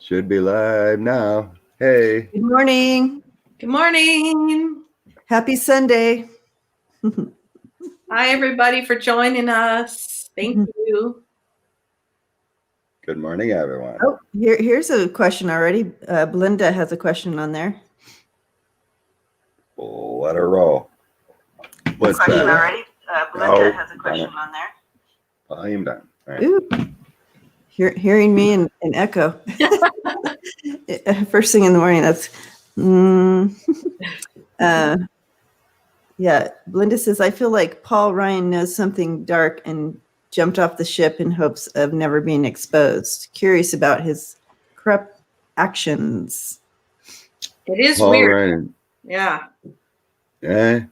Should be live now. Hey. Good morning. Good morning. Happy Sunday. Hi, everybody, for joining us. Thank you. Good morning, everyone. Oh, here's a question already. Belinda has a question on there. Let her roll. What's that? Already? Belinda has a question on there. Volume down. All right. Ooh. Hearing me in echo. First thing in the morning, that's... yeah, Belinda says, I feel like Paul Ryan knows something dark and jumped off the ship in hopes of never being exposed. Curious about his corrupt actions. It is Paul weird. Ryan. Yeah. Yeah,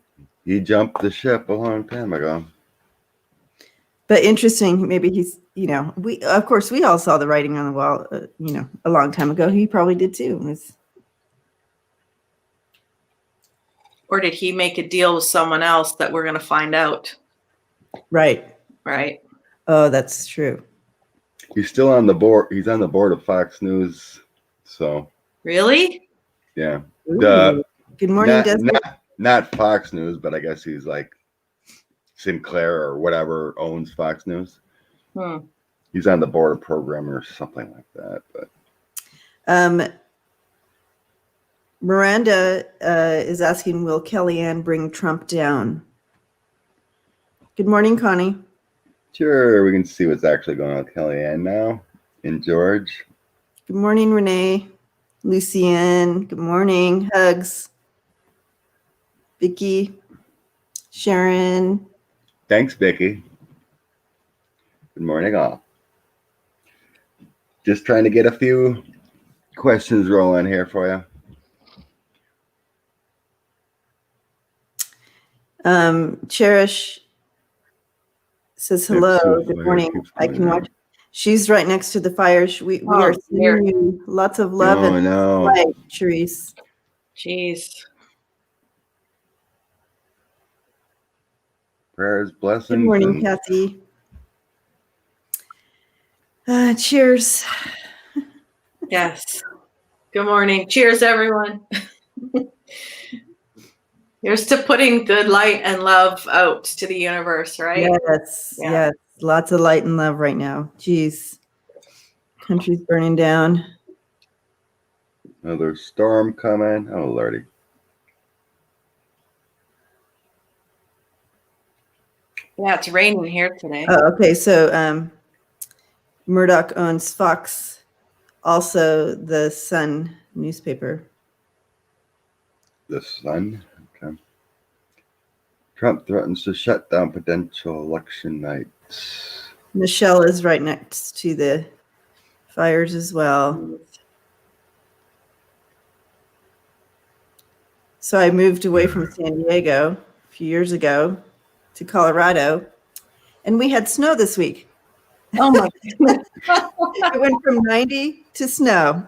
he jumped the ship a long time ago. But interesting, maybe he's, we all saw the writing on the wall, a long time ago. He probably did too. Or did he make a deal with someone else that we're going to find out? Right. Right. Oh, that's true. He's still on the board. He's on the board of Fox News. So. Really? Yeah. Good morning, Desmond. Not Fox News, but I guess he's like Sinclair or whatever owns Fox News. He's on the board of program or something like that. But Miranda is asking, will Kellyanne bring Trump down? Good morning, Connie. Sure, we can see what's actually going on with Kellyanne now. And George. Good morning, Renee. Lucienne. Good morning. Hugs. Vicky. Sharon. Thanks, Vicky. Good morning, all. Just trying to get a few questions rolling here for you. Cherish says hello. Good morning. I can watch. She's right next to the fire. We are sending you lots of love and light, Cherise. Jeez. Prayers, blessings. Good morning, Kathy. Cheers. Yes. Good morning. Cheers, everyone. Here's to putting good light and love out to the universe, right? Yes. Lots of light and love right now. Jeez. Country's burning down. Another storm coming. Oh, Lordy. Yeah, it's raining here today. Oh, okay. So Murdoch owns Fox, also the Sun newspaper. The Sun? Okay. Trump threatens to shut down potential election nights. Michelle is right next to the fires as well. So I moved away from San Diego a few years ago to Colorado, and we had snow this week. Oh my goodness. It went from 90 to snow.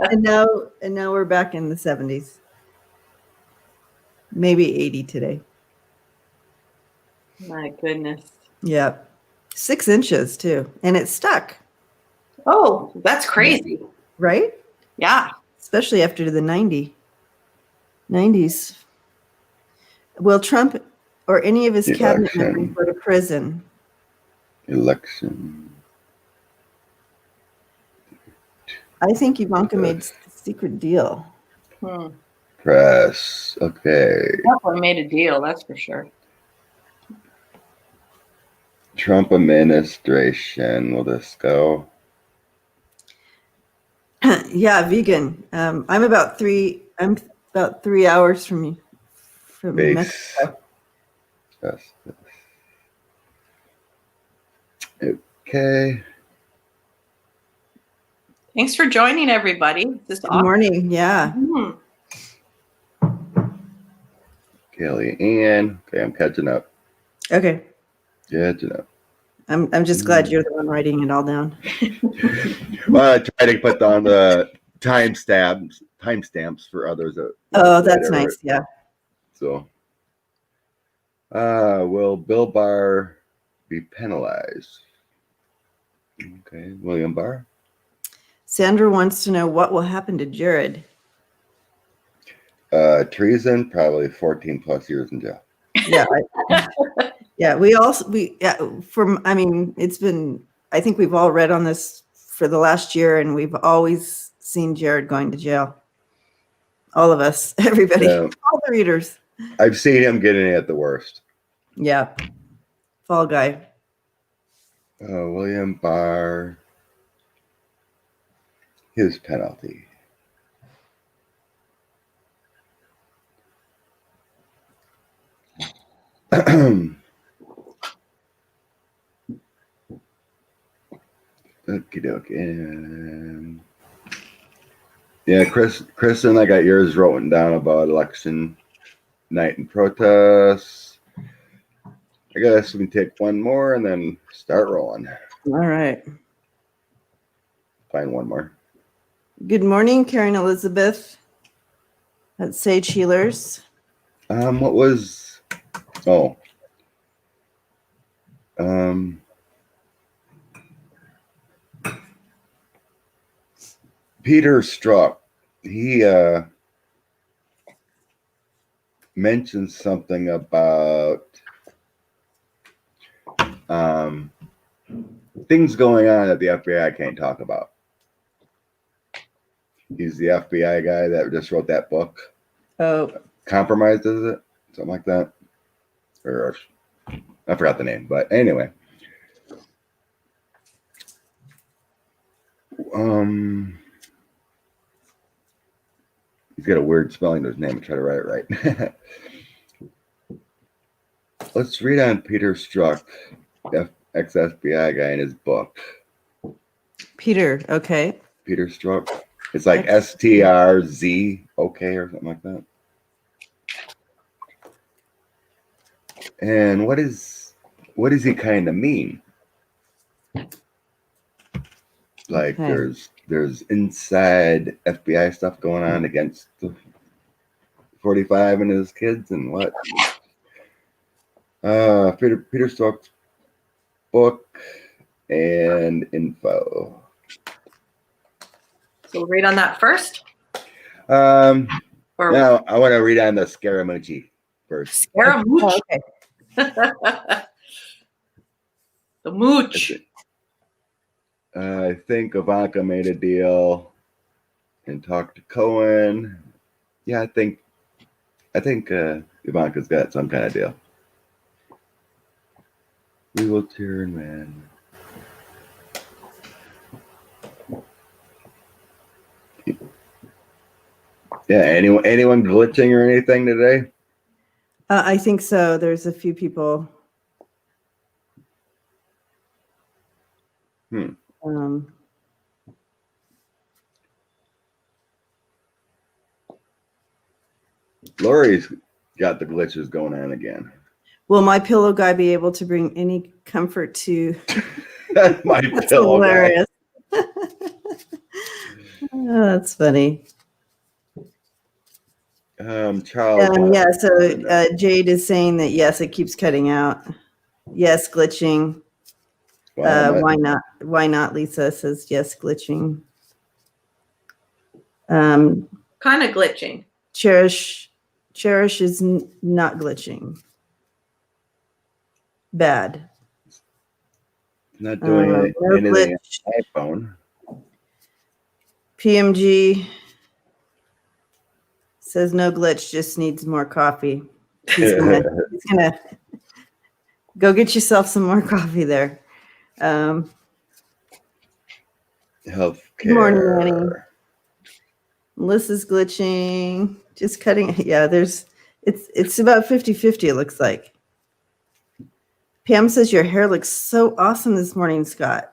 and now we're back in the 70s. Maybe 80 today. My goodness. Yeah. 6 inches too. And it stuck. Oh, that's crazy. Right? Yeah. Especially after the 90s. Will Trump or any of his cabinet members go to prison? Election. I think Ivanka made a secret deal. Press. Okay. Definitely made a deal, that's for sure. Trump administration. Will this go? Yeah, vegan. I'm about 3 hours from Mexico. Yes. Okay. Thanks for joining, everybody. Good morning. Yeah. Kellyanne. Okay, I'm catching up. Okay. Catching up. I'm just glad you're the one writing it all down. Well, I try to put on the timestamps for others. Oh, that's nice. Yeah. So, will Bill Barr be penalized? Okay, William Barr. Sandra wants to know what will happen to Jared. Treason, probably 14 plus years in jail. Yeah. It's been, I think we've all read on this for the last year, and we've always seen Jared going to jail. All of us, everybody, all the readers. I've seen him getting it at the worst. Yeah. Fall guy. William Barr. His penalty. Okie dokie. Yeah, Chris and I got yours written down about election night and protests. I guess we can take one more and then start rolling. All right. Find one more. Good morning, Karen Elizabeth at Sage Healers. What was? Oh. Peter Strzok, he mentioned something about things going on that the FBI can't talk about. He's the FBI guy that just wrote that book. Oh. Compromised, is it? Something like that. Or I forgot the name, but anyway. He's got a weird spelling to his name. I try to write it right. Let's read on Peter Strzok, ex-FBI guy, in his book. Peter, okay. Peter Strzok. It's like STRZOK or something like that. And what does he kind of mean? Like there's inside FBI stuff going on against the 45 and his kids and what? Peter Strzok's book and info. So we'll read on that first. No, I want to read on the Scaramucci first. Scaramucci. Oh, okay. The mooch. I think Ivanka made a deal and talked to Cohen. Yeah, I think Ivanka's got some kind of deal. We will turn, man. Yeah, anyone glitching or anything today? I think so. There's a few people. Lori's got the glitches going on again. Will my pillow guy be able to bring any comfort to my that's pillow hilarious. Oh, that's funny. Charles. Yeah, so Jade is saying that yes, it keeps cutting out. Yes, glitching. Why not? Why not? Lisa says yes, glitching. Kind of glitching. Cherish is not glitching. Bad. Not doing anything on iPhone. PMG says no glitch, just needs more coffee. He's gonna go get yourself some more coffee there. Healthcare. Good morning, Annie. Melissa's glitching, just cutting. Yeah, it's about 50-50, it looks like. Pam says your hair looks so awesome this morning, Scott.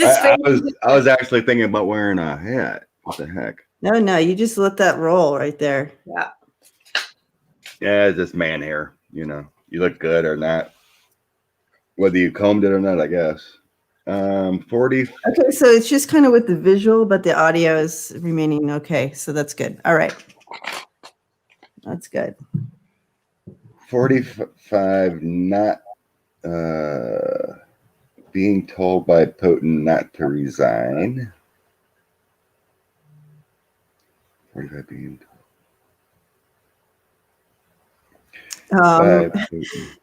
I was actually thinking about wearing a hat. What the heck? No, you just let that roll right there. Yeah. Yeah, it's just man hair. You look good or not. Whether you combed it or not, I guess. 40. Okay, so it's just kind of with the visual, but the audio is remaining okay. So that's good. All right. That's good. 45, not being told by Putin not to resign. 45 being told.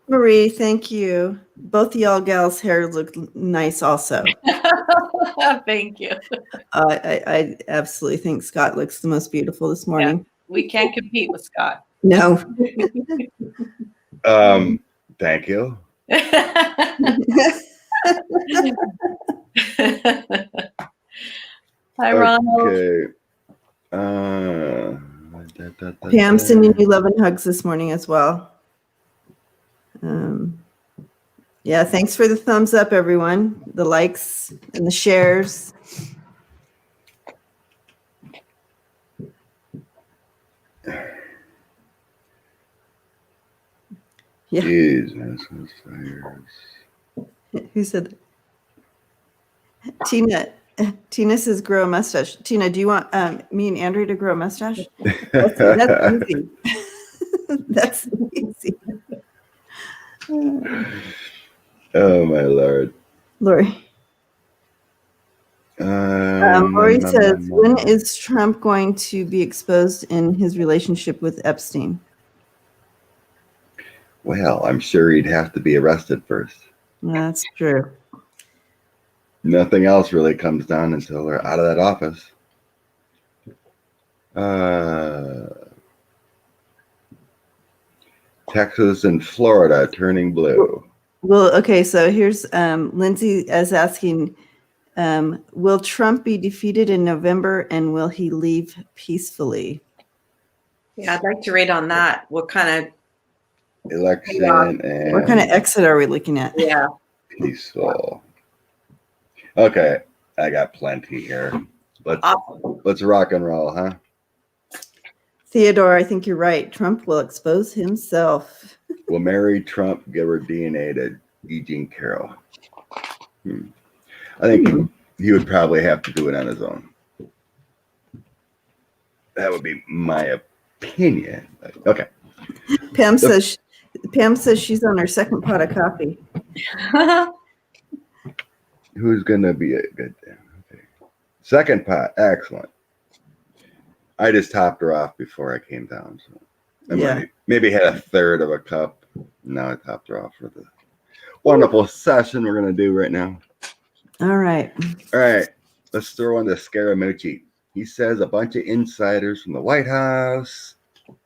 Marie, thank you. Both of y'all gals' hair look nice also. Thank you. I absolutely think Scott looks the most beautiful this morning. Yeah, we can't compete with Scott. No. Thank you. Hi, Ronald. Okay. Pam sending you love and hugs this morning as well. Yeah, thanks for the thumbs up, everyone. The likes and the shares. Yeah. Who said that? Tina says grow a mustache. Tina, do you want me and Andrea to grow a mustache? That's easy. That's easy. Oh my Lord. Lori. Lori says, when is Trump going to be exposed in his relationship with Epstein? Well, I'm sure he'd have to be arrested first. That's true. Nothing else really comes down until they're out of that office. Texas and Florida turning blue. Well, okay, so here's Lindsay is asking, will Trump be defeated in November and will he leave peacefully? Yeah, I'd like to read on that. What kind of election and what kind of exit are we looking at? Yeah. Peaceful. Okay, I got plenty here. Let's rock and roll, huh? Theodore, I think you're right. Trump will expose himself. Will Mary Trump give her DNA to E. Jean Carroll? I think he would probably have to do it on his own. That would be my opinion. Okay. Pam says she's on her second pot of coffee. Who's gonna be a good thing? Okay. Second pot, excellent. I just topped her off before I came down, so I maybe had a third of a cup. Now I topped her off for the wonderful session we're gonna do right now. All right. Let's throw in the Scaramucci. He says a bunch of insiders from the White House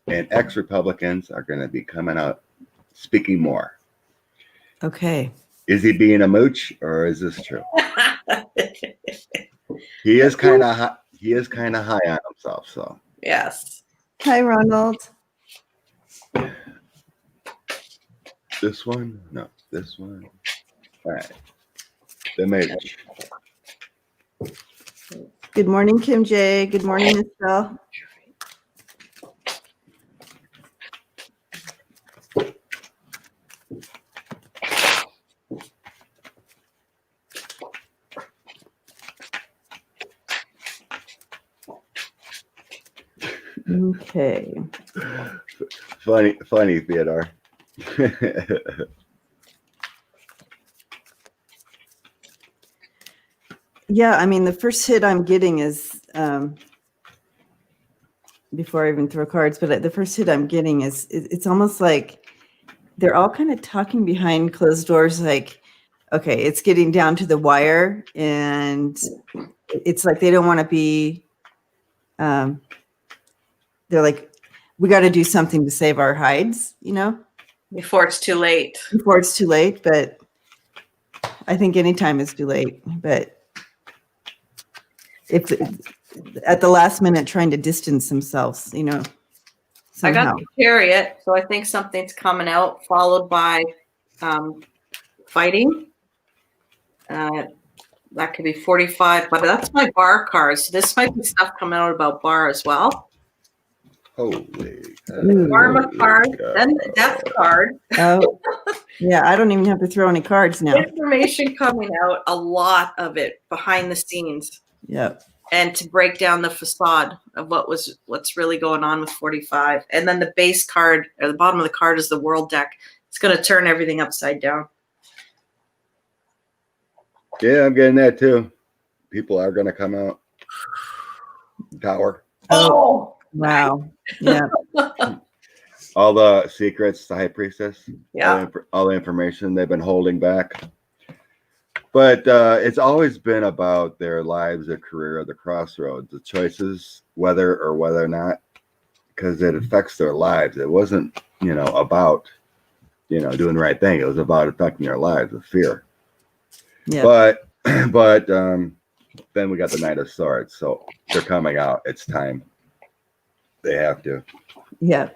and ex-Republicans are going to be coming out speaking more. Okay. Is he being a mooch or is this true? He is kind of high. He is kind of high on himself. So yes. Hi, Ronald. This one? No, this one. All right. The mooch. Good morning, Kim J. Good morning, Estelle. Okay. Funny, Theodore. Yeah, I mean, the first hit I'm getting is, before I even throw cards, but the first hit I'm getting is, it's almost like they're all kind of talking behind closed doors, like, okay, it's getting down to the wire, and it's like they don't want to be, they're like, we got to do something to save our hides, you know? Before it's too late. Before it's too late, but I think anytime is too late, but if at the last minute trying to distance themselves, you know, somehow. I got the chariot, so I think something's coming out, followed by fighting. That could be 45, but that's my bar card. So this might be stuff coming out about bar as well. Holy. Karma card, then the death card. Oh, yeah, I don't even have to throw any cards now. Information coming out, a lot of it behind the scenes. Yep. And to break down the facade of what's really going on with 45. And then the base card, or the bottom of the card, is the world deck. It's going to turn everything upside down. Yeah, I'm getting that too. People are going to come out. Tower. Oh, wow. Yeah. All the secrets, the high priestess. Yeah. All the information they've been holding back. But it's always been about their lives, their career, the crossroads, the choices, whether or not, because it affects their lives. It wasn't, about, doing the right thing. It was about affecting their lives with fear. Yeah. But then we got the Knight of Swords, so they're coming out. It's time. They have to. Yeah.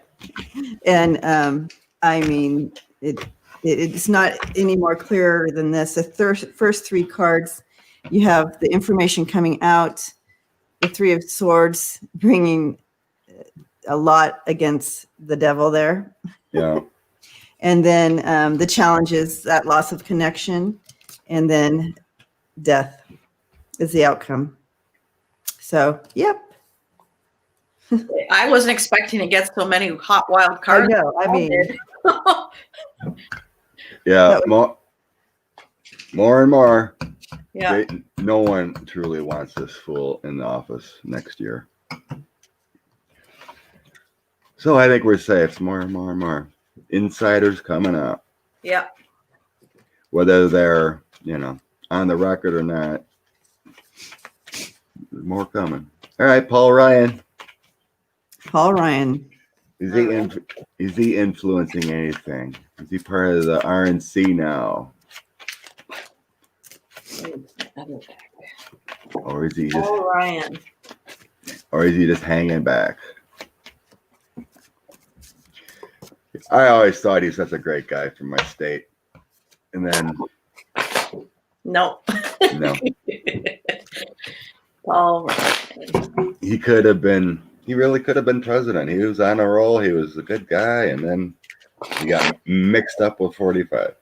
And I mean, it's not any more clearer than this. The first three cards, you have the information coming out, the Three of Swords bringing a lot against the devil there. Yeah. And then the challenges, that loss of connection, and then death is the outcome. So, yep. I wasn't expecting to get so many hot wild cards. I know. I mean, yeah, more and more. Yeah. No one truly wants this fool in the office next year. So I think we're safe. More and more and more. Insiders coming out. Yeah. Whether they're, on the record or not. There's more coming. All right, Paul Ryan. Paul Ryan. Is he influencing anything? Is he part of the RNC now? Or is he just Paul Ryan? Or is he just hanging back? I always thought he's such a great guy from my state. And then No. no. Paul Ryan. He really could have been president. He was on a roll. He was a good guy, and then he got mixed up with 45.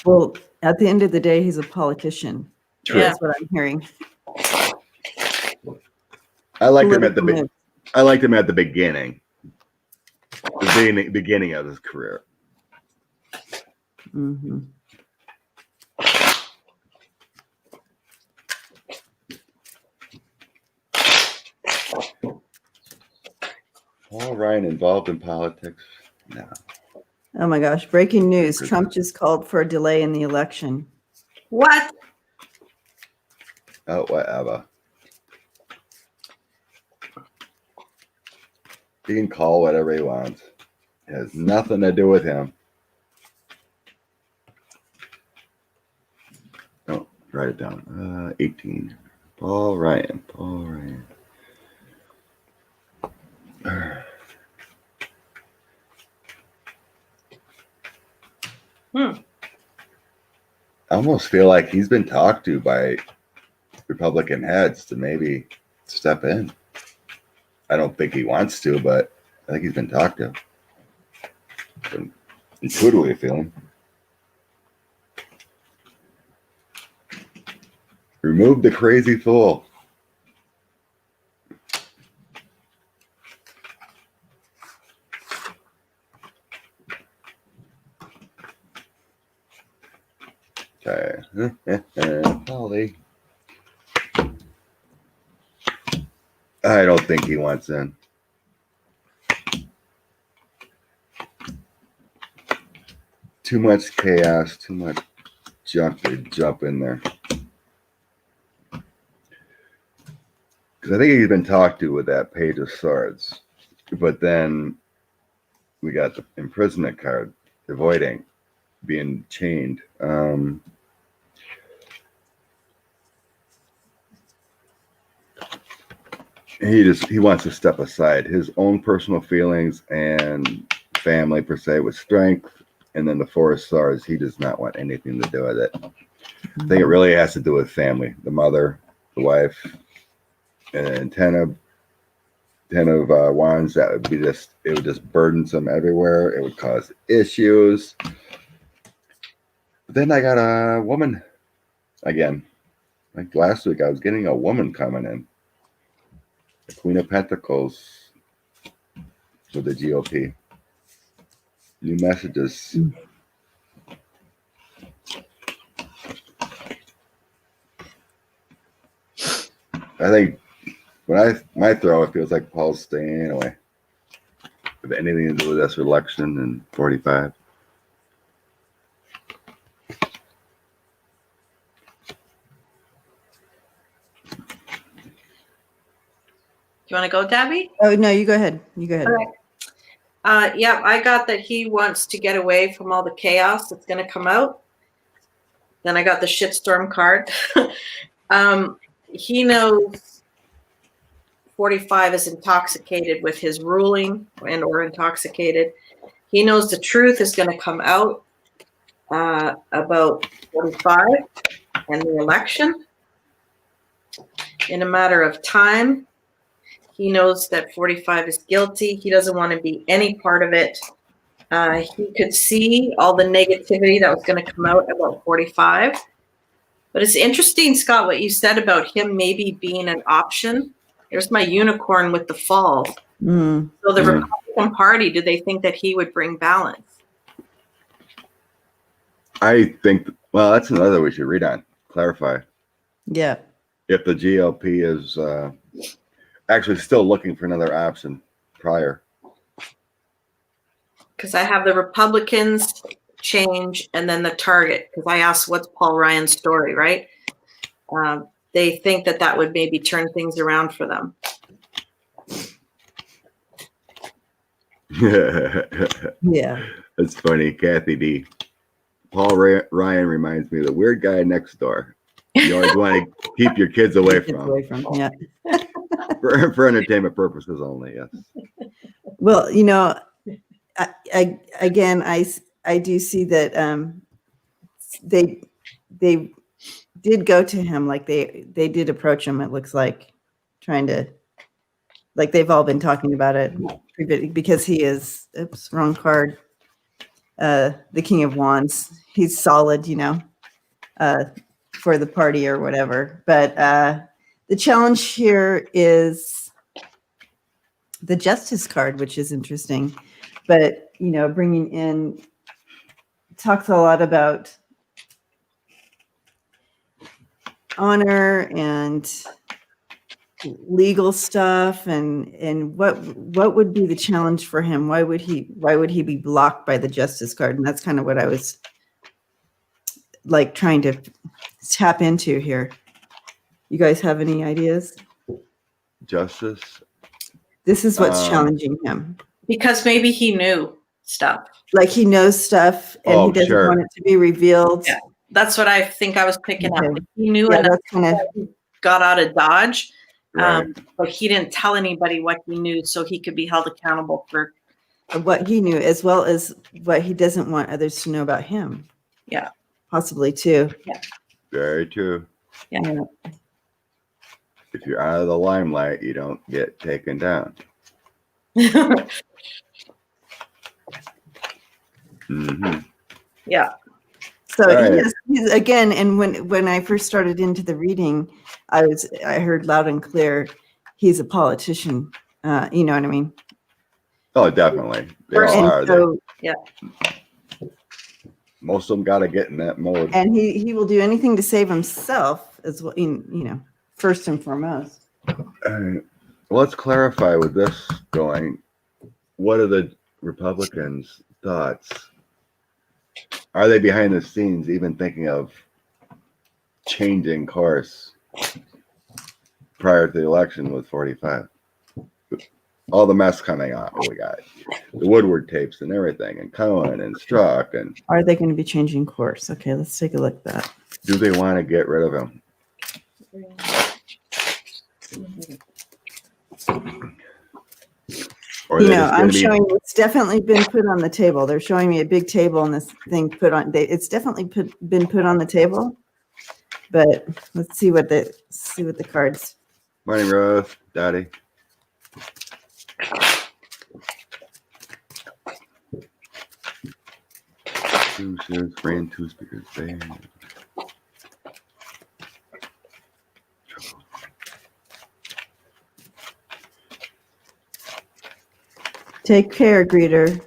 Well, at the end of the day, he's a politician. True. That's what I'm hearing. I liked him at the beginning. The beginning of his career. Mm-hmm. Paul Ryan involved in politics? No. Oh my gosh. Breaking news. Trump just called for a delay in the election. What? Oh, whatever. He can call whatever he wants. It has nothing to do with him. Oh, write it down. 18. Paul Ryan. I almost feel like he's been talked to by Republican heads to maybe step in. I don't think he wants to, but I think he's been talked to. I'm intuitively feeling. Remove the crazy fool. Okay. Polly. I don't think he wants in. Too much chaos, too much junk to jump in there. Because I think he's been talked to with that Page of Swords. But then we got the imprisonment card, avoiding being chained. He wants to step aside his own personal feelings and family per se with strength, and then the Four of Swords, he does not want anything to do with it. I think it really has to do with family, the mother, the wife, and ten of wands. That would be it would just burdensome everywhere. It would cause issues. But then I got a woman again. Like last week, I was getting a woman coming in. The Queen of Pentacles with the GOP. New messages. I think when my throw, it feels like Paul's staying away. If anything to do with this election in 45. You want to go, Debbie? Oh, no, you go ahead. You go ahead. All right. Yeah, I got that he wants to get away from all the chaos that's going to come out. Then I got the shitstorm card. He knows 45 is intoxicated with his ruling and or intoxicated. He knows the truth is going to come out about 45 and the election in a matter of time. He knows that 45 is guilty. He doesn't want to be any part of it. He could see all the negativity that was going to come out about 45. But it's interesting, Scott, what you said about him maybe being an option. There's my unicorn with the fall. So the Republican Party, do they think that he would bring balance? I think, well, that's another we should read on. Clarify. Yeah. If the GOP is actually still looking for another option prior. Because I have the Republicans change and then the target. Because I asked, what's Paul Ryan's story, right? They think that that would maybe turn things around for them. Yeah. That's funny. Kathy D. Paul Ryan reminds me of the weird guy next door. You always want to keep your kids away from. Yeah. For entertainment purposes only, yes. Well, I do see that they did go to him, like they did approach him, it looks like, trying to, like they've all been talking about it because he is, oops, wrong card, the King of Wands. He's solid, for the party or whatever. But the challenge here is the Justice card, which is interesting. But, bringing in, talks a lot about honor and legal stuff and what would be the challenge for him? Why would he be blocked by the Justice card? And that's kind of what I was like trying to tap into here. You guys have any ideas? Justice? This is what's challenging him. Because maybe he knew stuff. Like he knows stuff and he doesn't want it to be revealed. Yeah, that's what I think I was picking up. He knew enough that he got out of Dodge, but he didn't tell anybody what he knew, so he could be held accountable for what he knew, as well as what he doesn't want others to know about him. Yeah. Possibly too. Yeah. Very true. Yeah. If you're out of the limelight, you don't get taken down. Yeah. So he's again, and when I first started into the reading, I heard loud and clear, he's a politician. You know what I mean? Oh, definitely. They all are. So, most of them got to get in that mode. And he will do anything to save himself as well, first and foremost. Let's clarify with this going. What are the Republicans' thoughts? Are they behind the scenes even thinking of changing course prior to the election with 45? All the mess coming out. We got the Woodward tapes and everything, and Cohen and Strzok. And are they going to be changing course? Okay, let's take a look at that. Do they want to get rid of him? I'm showing it's definitely been put on the table. They're showing me a big table and this thing put on. It's definitely been put on the table. But let's see what the cards. Morning, Rose, Daddy. Two shares, ran 2 speakers there. Take care, greeter.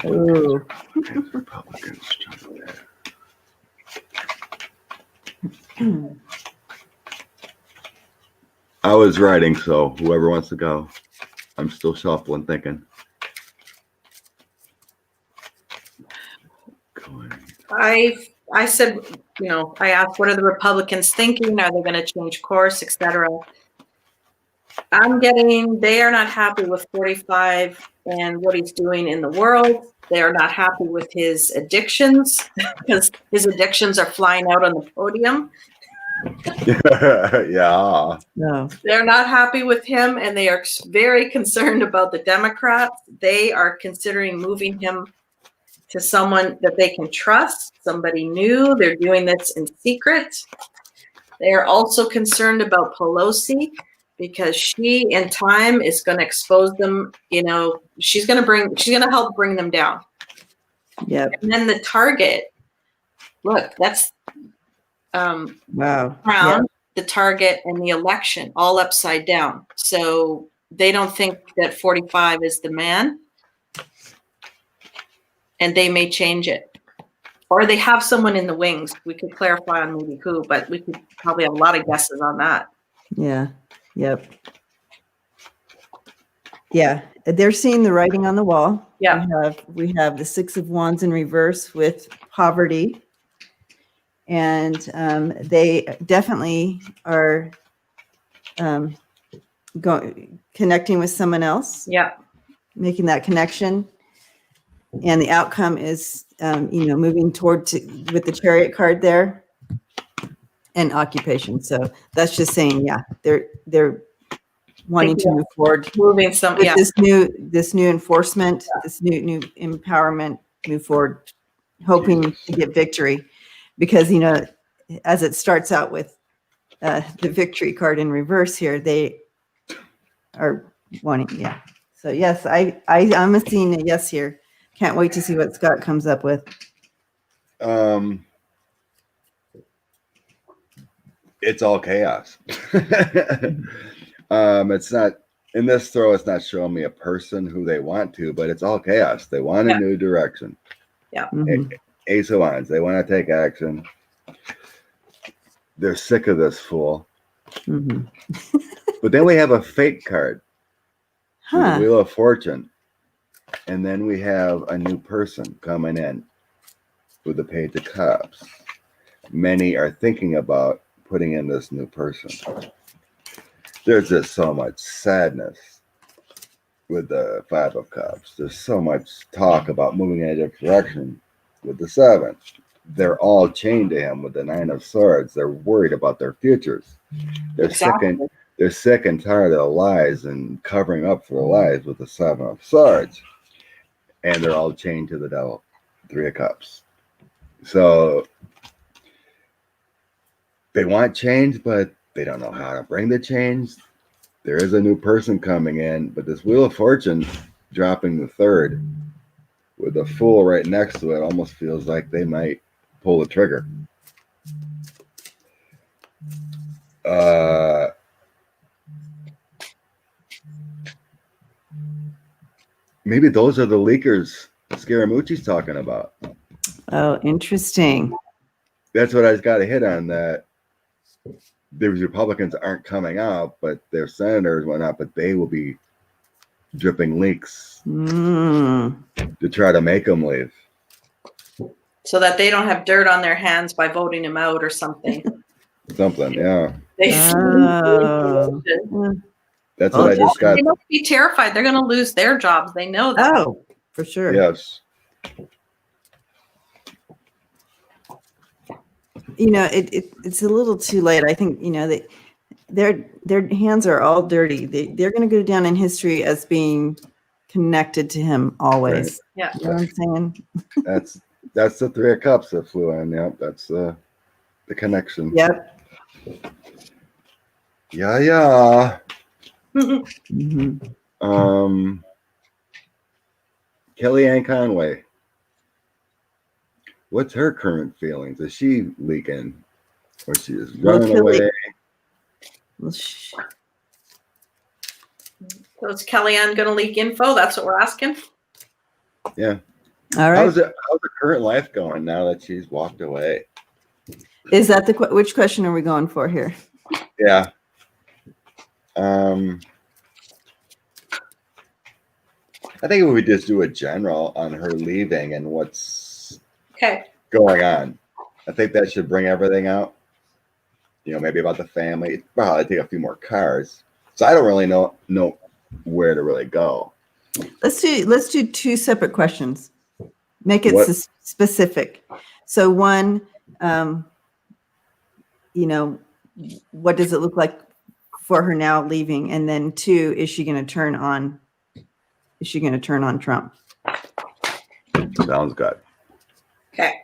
Ooh. Republicans. I was writing, so whoever wants to go. I'm still shuffling, thinking. I said, I asked, what are the Republicans thinking? Are they going to change course, etc.? I'm getting, they are not happy with 45 and what he's doing in the world. They are not happy with his addictions because his addictions are flying out on the podium. Yeah. No. They're not happy with him, and they are very concerned about the Democrats. They are considering moving him to someone that they can trust, somebody new. They're doing this in secret. They are also concerned about Pelosi because she, in time, is going to expose them. She's going to help bring them down. Yep. And then the target. Look, that's wow. Crown, the target, and the election all upside down. So they don't think that 45 is the man, and they may change it. Or they have someone in the wings. We could clarify on maybe who, but we could probably have a lot of guesses on that. Yeah. Yep. Yeah. They're seeing the writing on the wall. Yeah. We have the 6 of Wands in reverse with poverty. And they definitely are connecting with someone else. Yeah. Making that connection. And the outcome is, moving with the Chariot card there and occupation. So that's just saying, they're wanting to move forward. Moving with this new enforcement, this new empowerment, move forward, hoping to get victory. Because, as it starts out with the victory card in reverse here, they are wanting, So yes, I'm seeing a yes here. Can't wait to see what Scott comes up with. It's all chaos. It's not in this throw. It's not showing me a person who they want to, but it's all chaos. They want a new direction. Yeah. Mm-hmm. Ace of Wands. They want to take action. They're sick of this fool. Mm-hmm. But then we have a fake card. Huh. The Wheel of Fortune. And then we have a new person coming in with the Page of Cups. Many are thinking about putting in this new person. There's just so much sadness with the 5 of Cups. There's so much talk about moving in a different direction with the 7. They're all chained to him with the 9 of Swords. They're worried about their futures. They're sick and tired of the lies and covering up for the lies with the 7 of Swords. And they're all chained to the Devil, 3 of Cups. So they want change, but they don't know how to bring the change. There is a new person coming in, but this Wheel of Fortune dropping the 3rd with the Fool right next to it almost feels like they might pull the trigger. Maybe those are the leakers Scaramucci's talking about. Oh, interesting. That's what I got to hit on, that the Republicans aren't coming out, but their senators and whatnot, but they will be dripping leaks to try to make them leave. So that they don't have dirt on their hands by voting him out or something. Something, yeah. That's what I just got. They must be terrified. They're going to lose their jobs. They know that. Oh, for sure. Yes. It's a little too late. I think, their hands are all dirty. They're going to go down in history as being connected to him always. Right. Yeah. You know what I'm saying? That's the 3 of Cups that flew in. Yep. That's the connection. Yep. Yeah. Mm-hmm. Kellyanne Conway. What's her current feelings? Is she leaking? Or she is running away? So is Kellyanne going to leak info? That's what we're asking? Yeah. All right. How's the current life going now that she's walked away? Is that which question are we going for here? Yeah. I think if we just do a general on her leaving and what's going on, I think that should bring everything out. Maybe about the family. Probably take a few more cards. So I don't really know where to really go. Let's do two separate questions. Make it specific. So one, what does it look like for her now leaving? And then two, is she going to turn on Trump? Sounds good. Okay.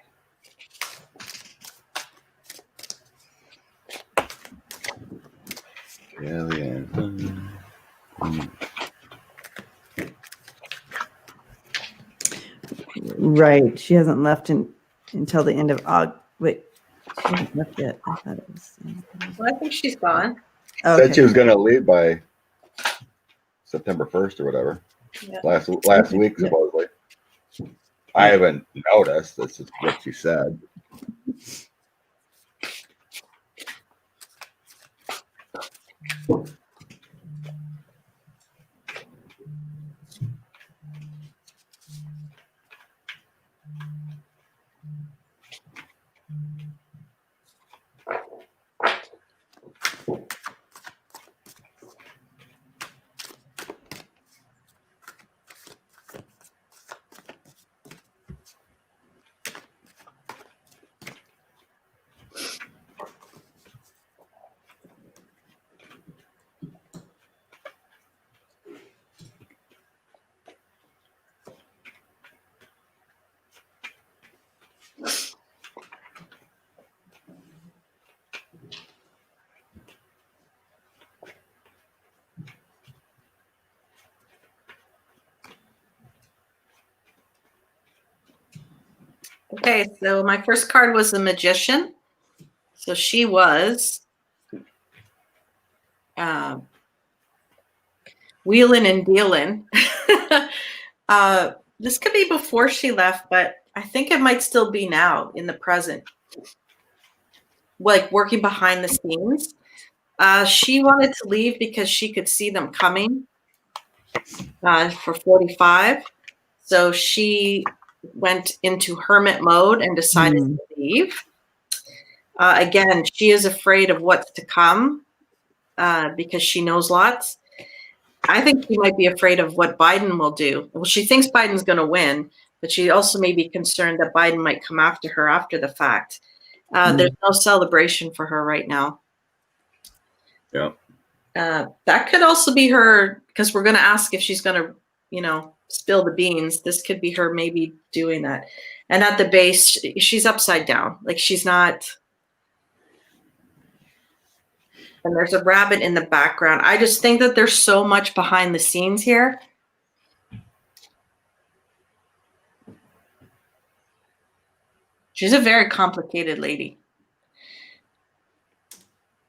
Kellyanne. Right. She hasn't left until the end of August. Wait, she hasn't left yet. I thought it was. Well, I think she's gone. Okay. Said she was going to leave by September 1st or whatever. Yeah. Last week, supposedly. Yeah. I haven't noticed. This is what she said. Okay, so my first card was the Magician. So she was wheeling and dealing. This could be before she left, but I think it might still be now in the present. Like working behind the scenes. She wanted to leave because she could see them coming for 45. So she went into hermit mode and decided to leave. Again, she is afraid of what's to come because she knows lots. I think she might be afraid of what Biden will do. Well, she thinks Biden's going to win, but she also may be concerned that Biden might come after her after the fact. There's no celebration for her right now. Yeah. That could also be her, because we're going to ask if she's going to, spill the beans. This could be her maybe doing that. And at the base, she's upside down. Like she's not. And there's a rabbit in the background. I just think that there's so much behind the scenes here. She's a very complicated lady.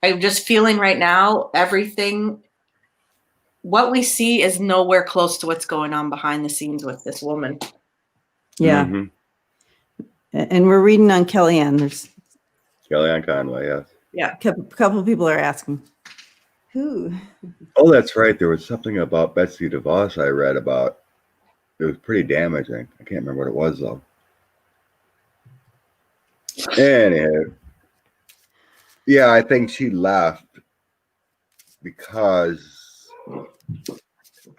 I'm just feeling right now, everything, what we see is nowhere close to what's going on behind the scenes with this woman. Yeah. Mm-hmm. And we're reading on Kellyanne. There's Kellyanne Conway, yes. Yeah. A couple of people are asking. Who? Oh, that's right. There was something about Betsy DeVos I read about. It was pretty damaging. I can't remember what it was, though. Anywho. Yeah, I think she left because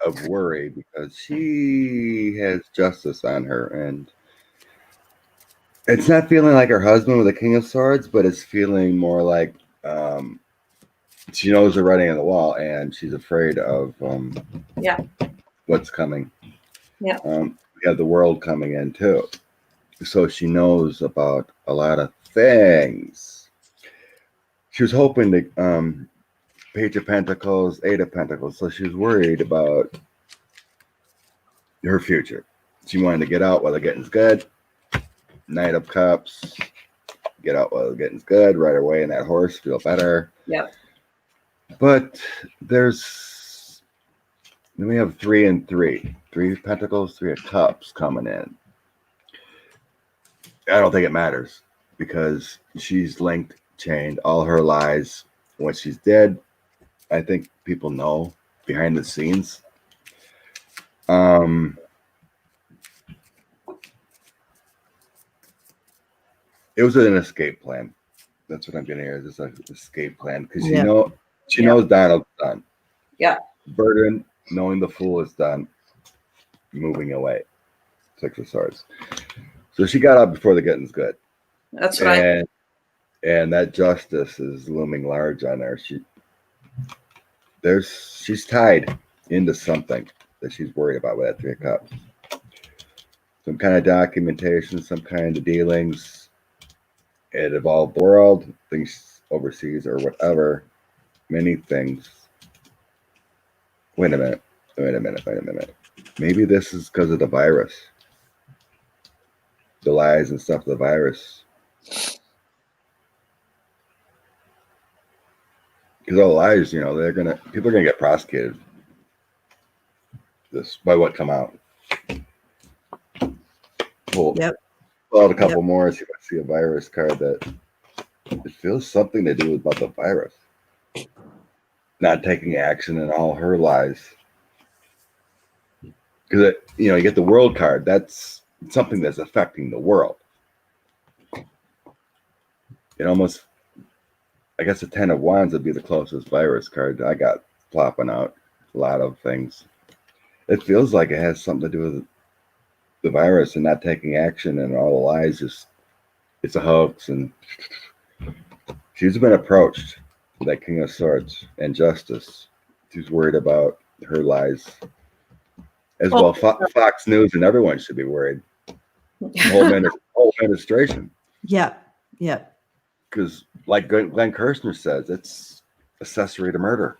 of worry, because she has justice on her, and it's not feeling like her husband with the King of Swords, but it's feeling more like she knows the writing on the wall, and she's afraid of what's coming. Yeah. We have the world coming in too, so she knows about a lot of things. She was hoping to Page of Pentacles, Eight of Pentacles, so she was worried about her future. She wanted to get out while the getting's good. Knight of Cups, get out while the getting's good, ride away in that horse, feel better. Yep. But then we have 3 and 3. 3 of Pentacles, 3 of Cups coming in. I don't think it matters because she's linked, chained, all her lies. When she's dead, I think people know behind the scenes. It was an escape plan. That's what I'm getting here. It's an escape plan because she knows Donald's done. Yeah. Burden, knowing the fool is done, moving away. 6 of Swords. So she got up before the getting's good. That's right. And that justice is looming large on her. She's tied into something that she's worried about with that 3 of Cups. Some kind of documentation, some kind of dealings. It evolved the world, things overseas or whatever. Many things. Wait a minute. Maybe this is because of the virus. The lies and stuff, the virus. Because all the lies, people are gonna get prosecuted. This by what come out. Pull out a couple more. See if I see a virus card that it feels something to do about the virus. Not taking action and all her lies. Because you get the world card. That's something that's affecting the world. It almost, I guess, the 10 of Wands would be the closest virus card I got plopping out. A lot of things. It feels like it has something to do with the virus and not taking action and all the lies. It's a hoax, and she's been approached with that King of Swords and justice. She's worried about her lies. As well, Fox News and everyone should be worried. The whole administration. Yeah. Because, like Glenn Kirshner says, it's accessory to murder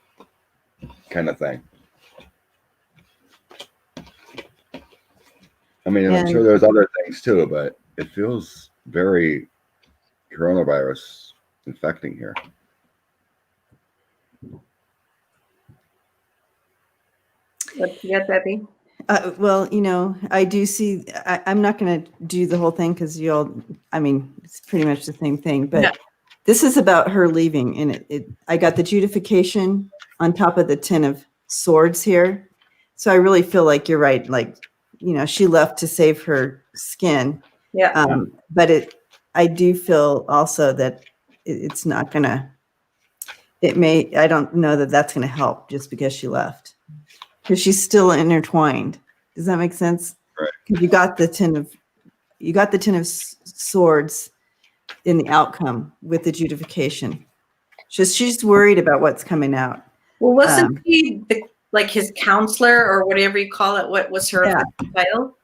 kind of thing. I mean, I'm sure there's other things too, but it feels very coronavirus infecting here. What you got, Debbie? Well, I do see, I'm not going to do the whole thing because it's pretty much the same thing, but this is about her leaving. And I got the justification on top of the 10 of Swords here. So I really feel like you're right. Like, she left to save her skin. Yeah. But I do feel also that it's not going to, I don't know that that's going to help just because she left. Because she's still intertwined. Does that make sense? Right. Because you got the 10 of Swords in the outcome with the justification. She's worried about what's coming out. Well, wasn't he his counselor or whatever you call it? What was her title?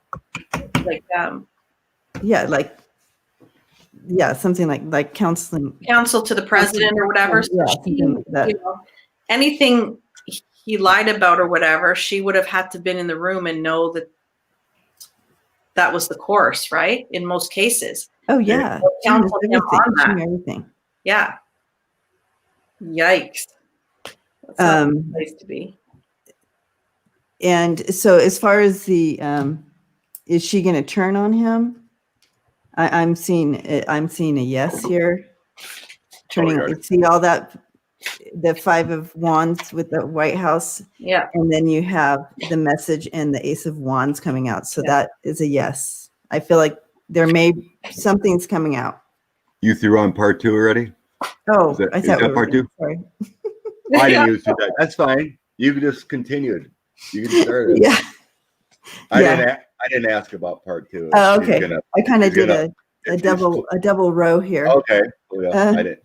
Something like counseling. Counsel to the president or whatever. Yeah, something like that. Anything he lied about or whatever, she would have had to been in the room and know that was the course, right? In most cases. Oh yeah. Counsel him on that. Everything. Yeah. Yikes. That's not a good place to be. And so as far as the is she going to turn on him? I'm seeing a yes here. Turning, see all that, the 5 of Wands with the White House. Yeah. And then you have the message and the Ace of Wands coming out. So that is a yes. I feel like something's coming out. You threw on part 2 already? Oh, I thought that part 2? Sorry. I didn't use that. That's fine. You just continued. You can start it. Yeah. I didn't ask about part 2. Oh, okay. I kind of did a double row here. Okay. I didn't.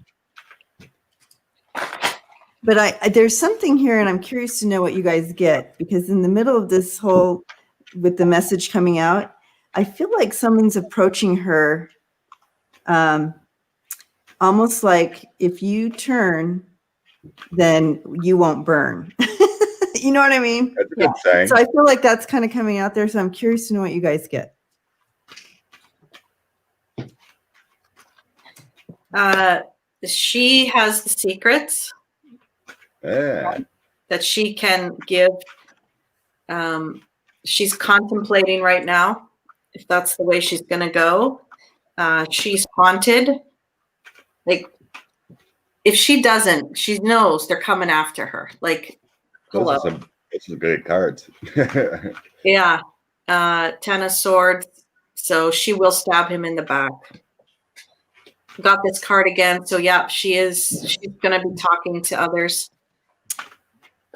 But there's something here, and I'm curious to know what you guys get, because in the middle of this whole, with the message coming out, I feel like someone's approaching her, almost like if you turn, then you won't burn. You know what I mean? That's a good saying. So I feel like that's kind of coming out there. So I'm curious to know what you guys get. She has the secrets that she can give. She's contemplating right now if that's the way she's going to go. she's haunted. Like, if she doesn't, she knows they're coming after her. Like, hello. Those are good cards. Yeah. 10 of Swords. So she will stab him in the back. Got this card again. So yeah, she's going to be talking to others.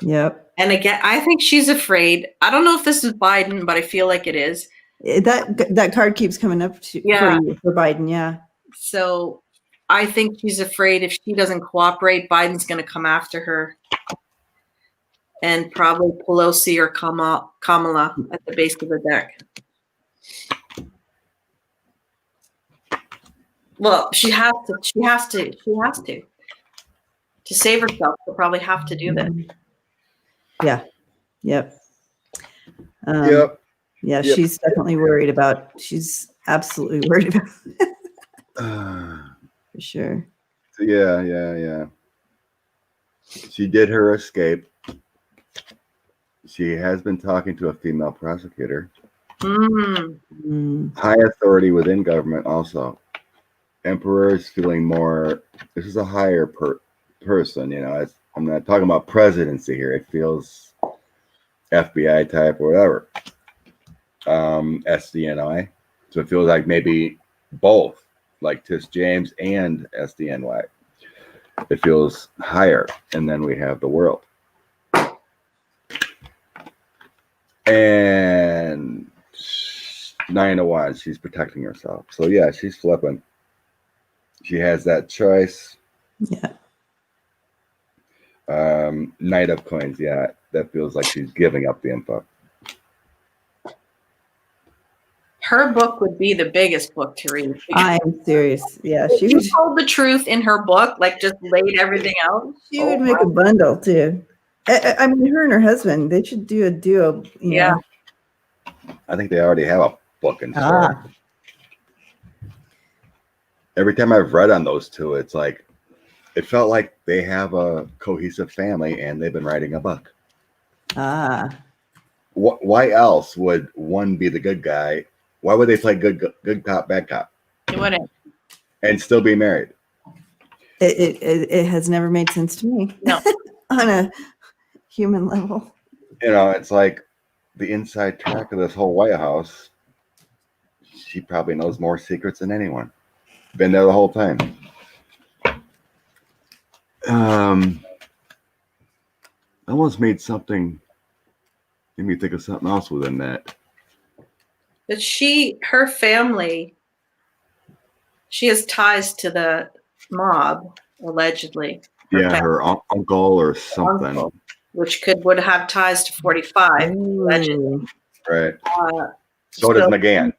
Yep. And again, I think she's afraid. I don't know if this is Biden, but I feel like it is. That card keeps coming up for Biden. Yeah. So I think she's afraid if she doesn't cooperate, Biden's going to come after her. And probably Pelosi or Kamala at the base of the deck. Well, she has to. To save herself, she'll probably have to do that. Yeah. Yep. Yep. Yeah, she's definitely worried about. She's absolutely worried about it. For sure. Yeah. She did her escape. She has been talking to a female prosecutor. High authority within government also. Emperor is feeling more. This is a higher person, you know. I'm not talking about presidency here. It feels FBI type or whatever. SDNY. So it feels like maybe both, like Tish James and SDNY. It feels higher. And then we have the world. And 9 of Wands, she's protecting herself. So yeah, she's flipping. She has that choice. Yeah. Knight of Coins, yeah. That feels like she's giving up the info. Her book would be the biggest book to read. I'm serious. Yeah, she told the truth in her book, like just laid everything out. She would make a bundle too. I mean, her and her husband, they should do a duo. You know? I think they already have a book in store. Every time I've read on those two, it's like, it felt like they have a cohesive family and they've been writing a book. Why else would one be the good guy? Why would they play good cop, bad cop? They wouldn't. And still be married. It has never made sense to me. No. On a human level. You know, it's like the inside track of this whole White House. She probably knows more secrets than anyone. Been there the whole time. Almost made me think of something else within that. But her family, she has ties to the mob, allegedly. Her uncle or something. Which would have ties to 45, allegedly. Right. So does McGahn.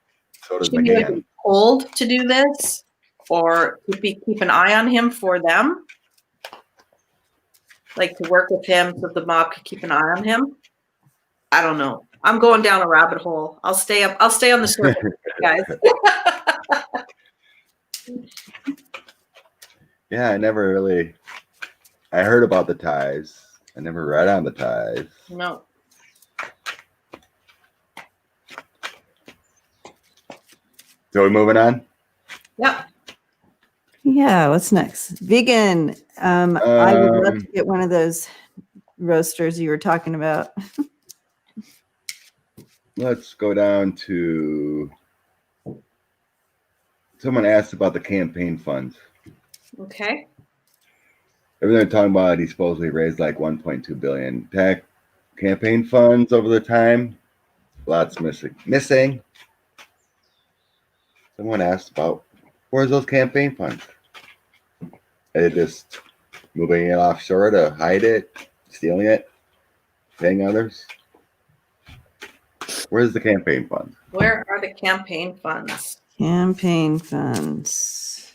She may be told to do this, or keep an eye on him for them. Like to work with him so the mob could keep an eye on him. I don't know. I'm going down a rabbit hole. I'll stay on the surface, guys. Yeah, I heard about the ties. I never read on the ties. No. So we're moving on? Yeah. Yeah, what's next? Vegan. I would love to get one of those roasters you were talking about. Let's go down to someone asked about the campaign funds. Okay. Everything they're talking about, he supposedly raised like 1.2 billion. Campaign funds over the time, lots missing. Someone asked about where's those campaign funds? Are they just moving it offshore to hide it, stealing it, paying others? Where's the campaign funds? Where are the campaign funds? Campaign funds.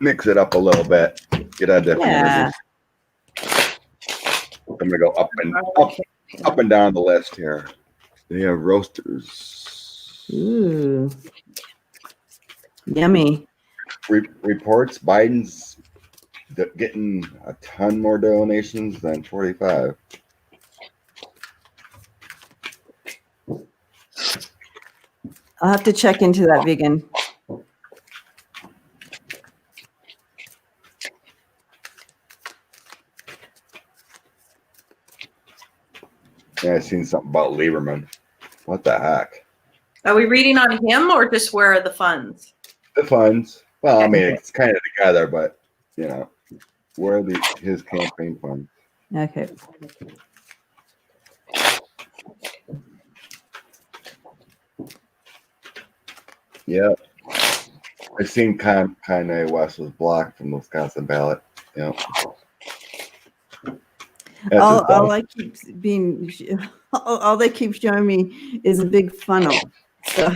Mix it up a little bit. Get a different energy. I'm gonna go up and down the list here. They have roasters. Ooh. Yummy. Reports Biden's getting a ton more donations than 45. I'll have to check into that vegan. Yeah, I seen something about Lieberman. What the heck? Are we reading on him or just where are the funds? The funds. Well, I mean, it's kind of together, but you know, where are his campaign funds? Okay. Yeah. I seen Kanye West was blocked from the Wisconsin ballot. Yeah. All I keep being, all they keep showing me is a big funnel. So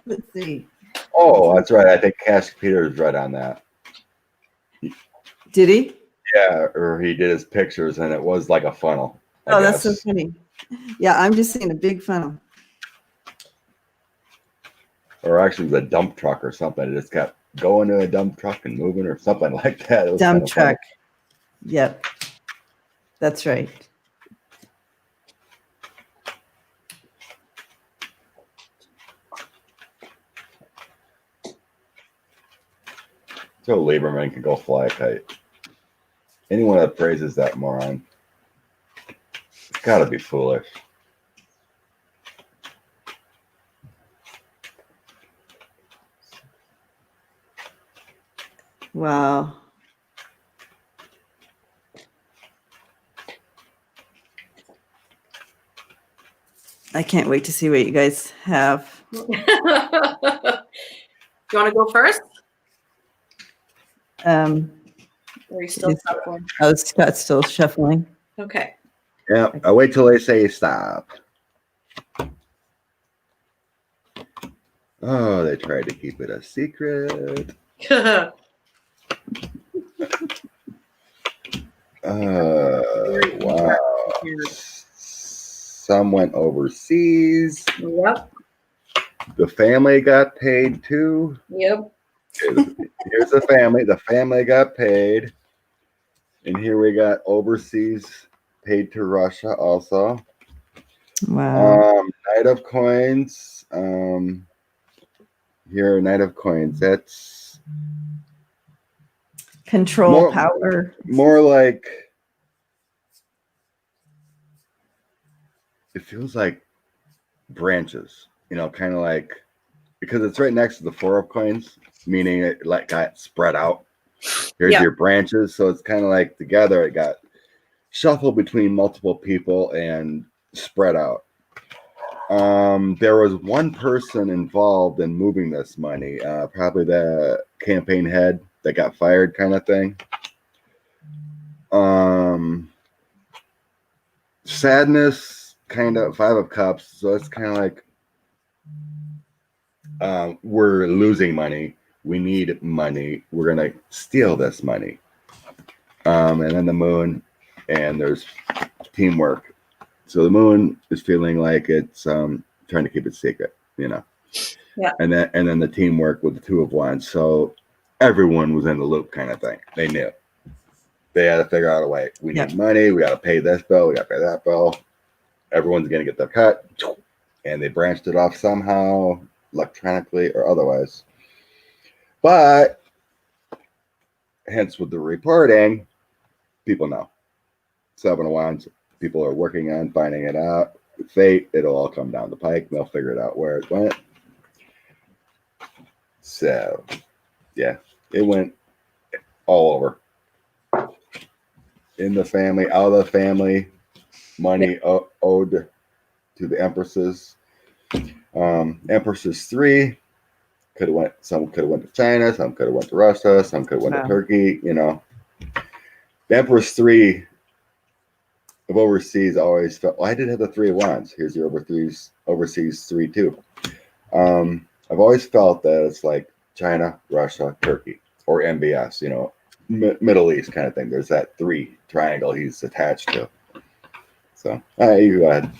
let's see. Oh, that's right. I think Cash Peters read on that. Did he? Yeah, or he did his pictures, and it was like a funnel. I That's guess. so funny. Yeah, I'm just seeing a big funnel. Or actually, it was a dump truck or something. It just kept going to a dump truck and moving, or something like that. It was Dump truck. Yep, that's right. So Lieberman can go fly a kite. Anyone that praises that moron, it's got to be foolish. Wow. I can't wait to see what you guys have. Do you want to go first? Or are you still shuffling? Oh, Scott's still shuffling. Okay. Yeah, I wait till they say stop. Oh, they tried to keep it a secret. Wow. Some went overseas. Yep. The family got paid too. Yep. Here's the family. The family got paid. And here we got overseas paid to Russia also. Wow. Knight of Coins. Here, Knight of Coins. That's control power. More like it feels like branches, you know, kind of like because it's right next to the Four of Coins, meaning it like got spread out. Here's your branches, so it's kind of like together it got shuffled between multiple people and spread out. There was one person involved in moving this money, probably the campaign head that got fired, kind of thing. Sadness, kind of Five of Cups, so it's kind of like we're losing money. We need money. We're gonna steal this money. And then the Moon, and there's teamwork. So the Moon is feeling like it's trying to keep it secret, you know. Yeah. And then the teamwork with the Two of Wands. So everyone was in the loop, kind of thing. They knew. They had to figure out a way. We need money. We got to pay this bill. We got to pay that bill. Everyone's gonna get their cut, and they branched it off somehow, electronically or otherwise. But hence with the reporting, people know. Seven of Wands, people are working on finding it out. Fate, it'll all come down the pike. They'll figure it out where it went. So, yeah, it went all over. In the family, out of the family, money owed to the Empresses. Empresses 3 could have went. Some could have went to China. Some could have went to Russia. Some could have went to Turkey. You know, the Empress 3 of overseas always felt. Well, I did have the Three of Wands. Here's your overseas 3 too. I've always felt that it's like China, Russia, Turkey, or MBS. You know, Middle East kind of thing. There's that 3 triangle he's attached to. So, all right, you go ahead.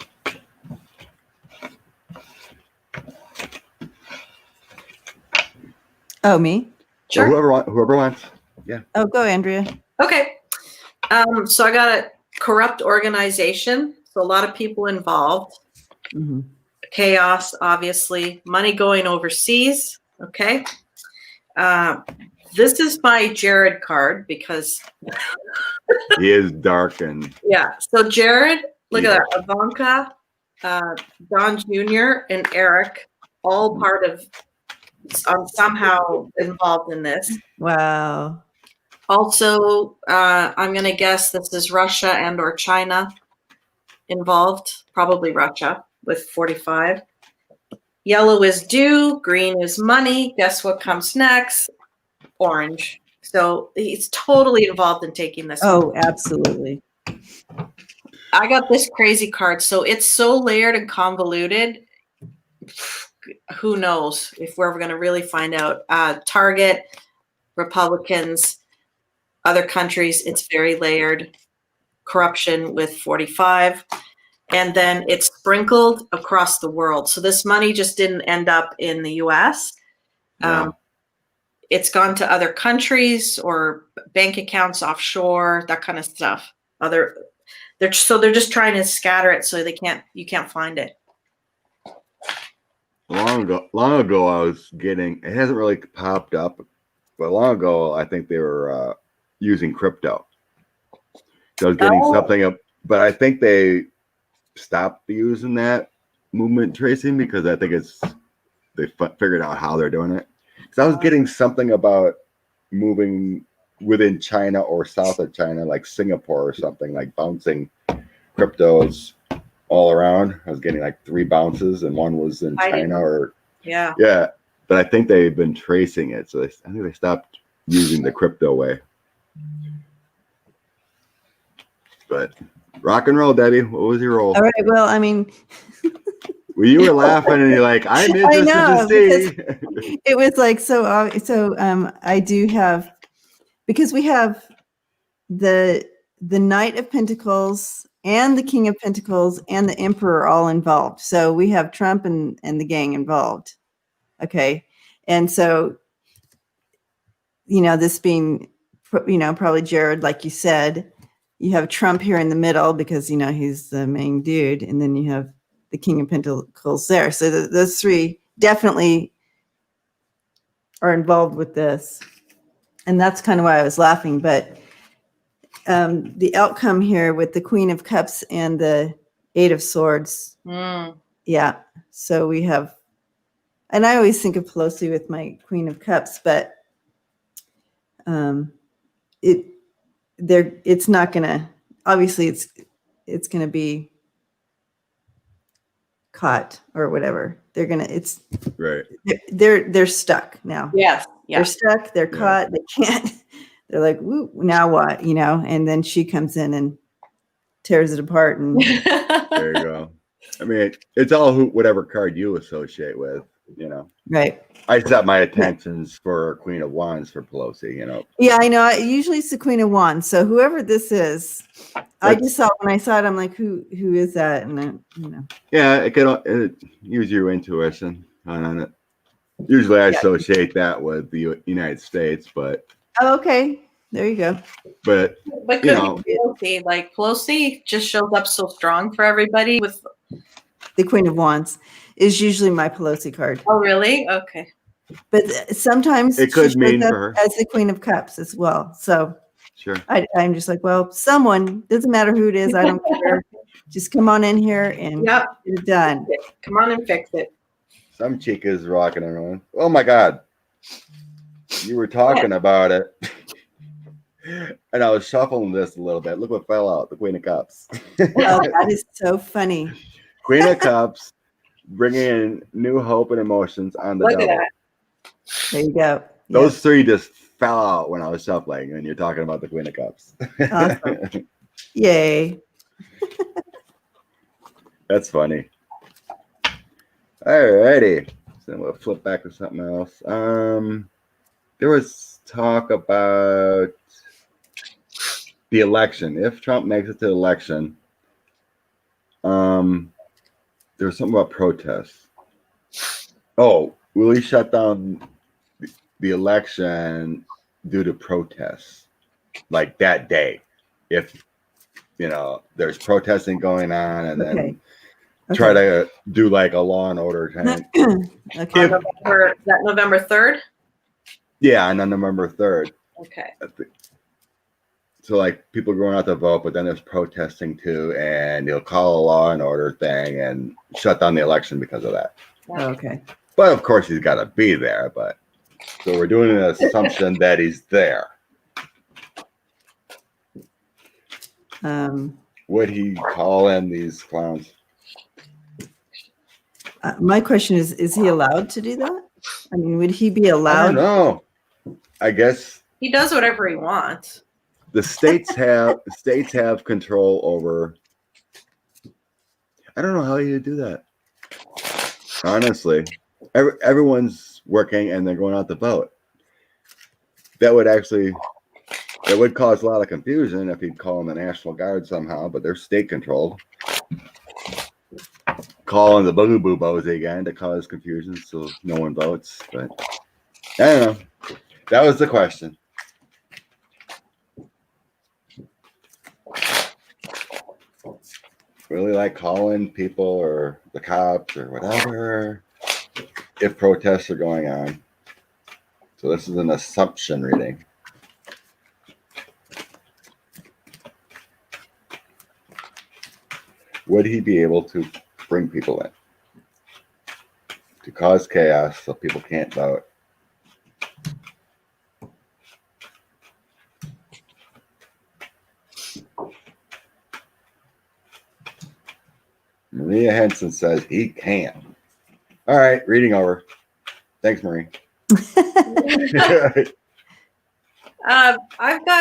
Oh, me? Sure. Whoever wants. Yeah. Oh, go, Andrea. Okay. So I got a corrupt organization. So a lot of people involved. Mm-hmm. chaos, obviously, money going overseas. Okay. This is my Jared card because he is dark and yeah. So Jared, look at that. Ivanka, Don Jr. and Eric, all part of somehow involved in this. Wow. Also, I'm going to guess this is Russia and or China involved, probably Russia with 45. Yellow is due, green is money. Guess what comes next? Orange. So he's totally involved in taking this. Oh, absolutely. I got this crazy card. So it's so layered and convoluted. Who knows if we're ever going to really find out. Target, Republicans, other countries, it's very layered. Corruption with 45. And then it's sprinkled across the world. So this money just didn't end up in the U.S. No. It's gone to other countries or bank accounts offshore, that kind of stuff. They're just trying to scatter it so you can't find it. Long ago, I was getting. It hasn't really popped up, but long ago, I think they were using crypto. So I was getting something up, but I think they stopped using that movement tracing because I think they figured out how they're doing it. Because I was getting something about moving within China or south of China, like Singapore or something, like bouncing cryptos all around. I was getting like 3 bounces, and one was in China or yeah. But I think they've been tracing it, so I think they stopped using the crypto way. But rock and roll, Debbie. What was your role? All right. Well, I mean, well, you were laughing and you're like, I'm interested to see. It was like so. I do have, because we have the Knight of Pentacles and the King of Pentacles and the Emperor all involved. So we have Trump and the gang involved. Okay, and so this being probably Jared, like you said. You have Trump here in the middle because, he's the main dude. And then you have the King of Pentacles there. So those 3 definitely are involved with this. And that's kind of why I was laughing. But the outcome here with the Queen of Cups and the 8 of Swords. Yeah. So we have, and I always think of Pelosi with my Queen of Cups, but it's not gonna, obviously it's gonna be caught or whatever. Right. They're stuck now. Yes. Yeah. They're stuck, they're caught, they can't, they're like, woo, now what? And then she comes in and tears it apart and there you go. I mean, it's all whatever card you associate with, Right. I set my attentions for Queen of Wands for Pelosi, Yeah, I know. Usually it's the Queen of Wands. So whoever this is, I just saw when I saw it, I'm like, who is that? And then, Yeah, it use your intuition on it. Usually I associate that with the United States, but oh, okay. There you go. But could be Pelosi. Like Pelosi just shows up so strong for everybody with the Queen of Wands is usually my Pelosi card. Oh, really? Okay. But sometimes it could mean for her as the Queen of Cups as well. So sure. I'm just like, well, someone, doesn't matter who it is. I don't care. Just come on in here and get it done. Come on and fix it. Some chick is rocking and rolling. Oh my God. You were talking about it. And I was shuffling this a little bit. Look what fell out. The Queen of Cups. Oh, that is so funny. Queen of Cups, bringing in new hope and emotions on the double. There you go. Those 3 just fell out when I was shuffling, and you're talking about the Queen of Cups. Awesome. Yay. That's funny. Alrighty. So we'll flip back to something else. There was talk about the election. If Trump makes it to the election, there was something about protests. Oh, will he shut down the election due to protests? Like that day, if there's protesting going on, and then try to do like a Law and Order kind. Okay. Is that November 3rd? Yeah, and on November 3rd. Okay. So like people going out to vote, but then there's protesting too, and he'll call a Law and Order thing and shut down the election because of that. Okay. But of course he's got to be there. But so we're doing an assumption that he's there. Would he call in these clowns? My question is he allowed to do that? I mean, would he be allowed? I don't know. I guess he does whatever he wants. The states have control over. I don't know how you do that. Honestly, everyone's working and they're going out to vote. That would cause a lot of confusion if he'd call in the National Guard somehow, but they're state controlled. Call in the boo boos again to cause confusion so no one votes. But I don't know. That was the question. Really like calling people or the cops or whatever if protests are going on. So this is an assumption reading. Would he be able to bring people in to cause chaos so people can't vote? Maria Henson says he can. All right, reading over. Thanks, Marie.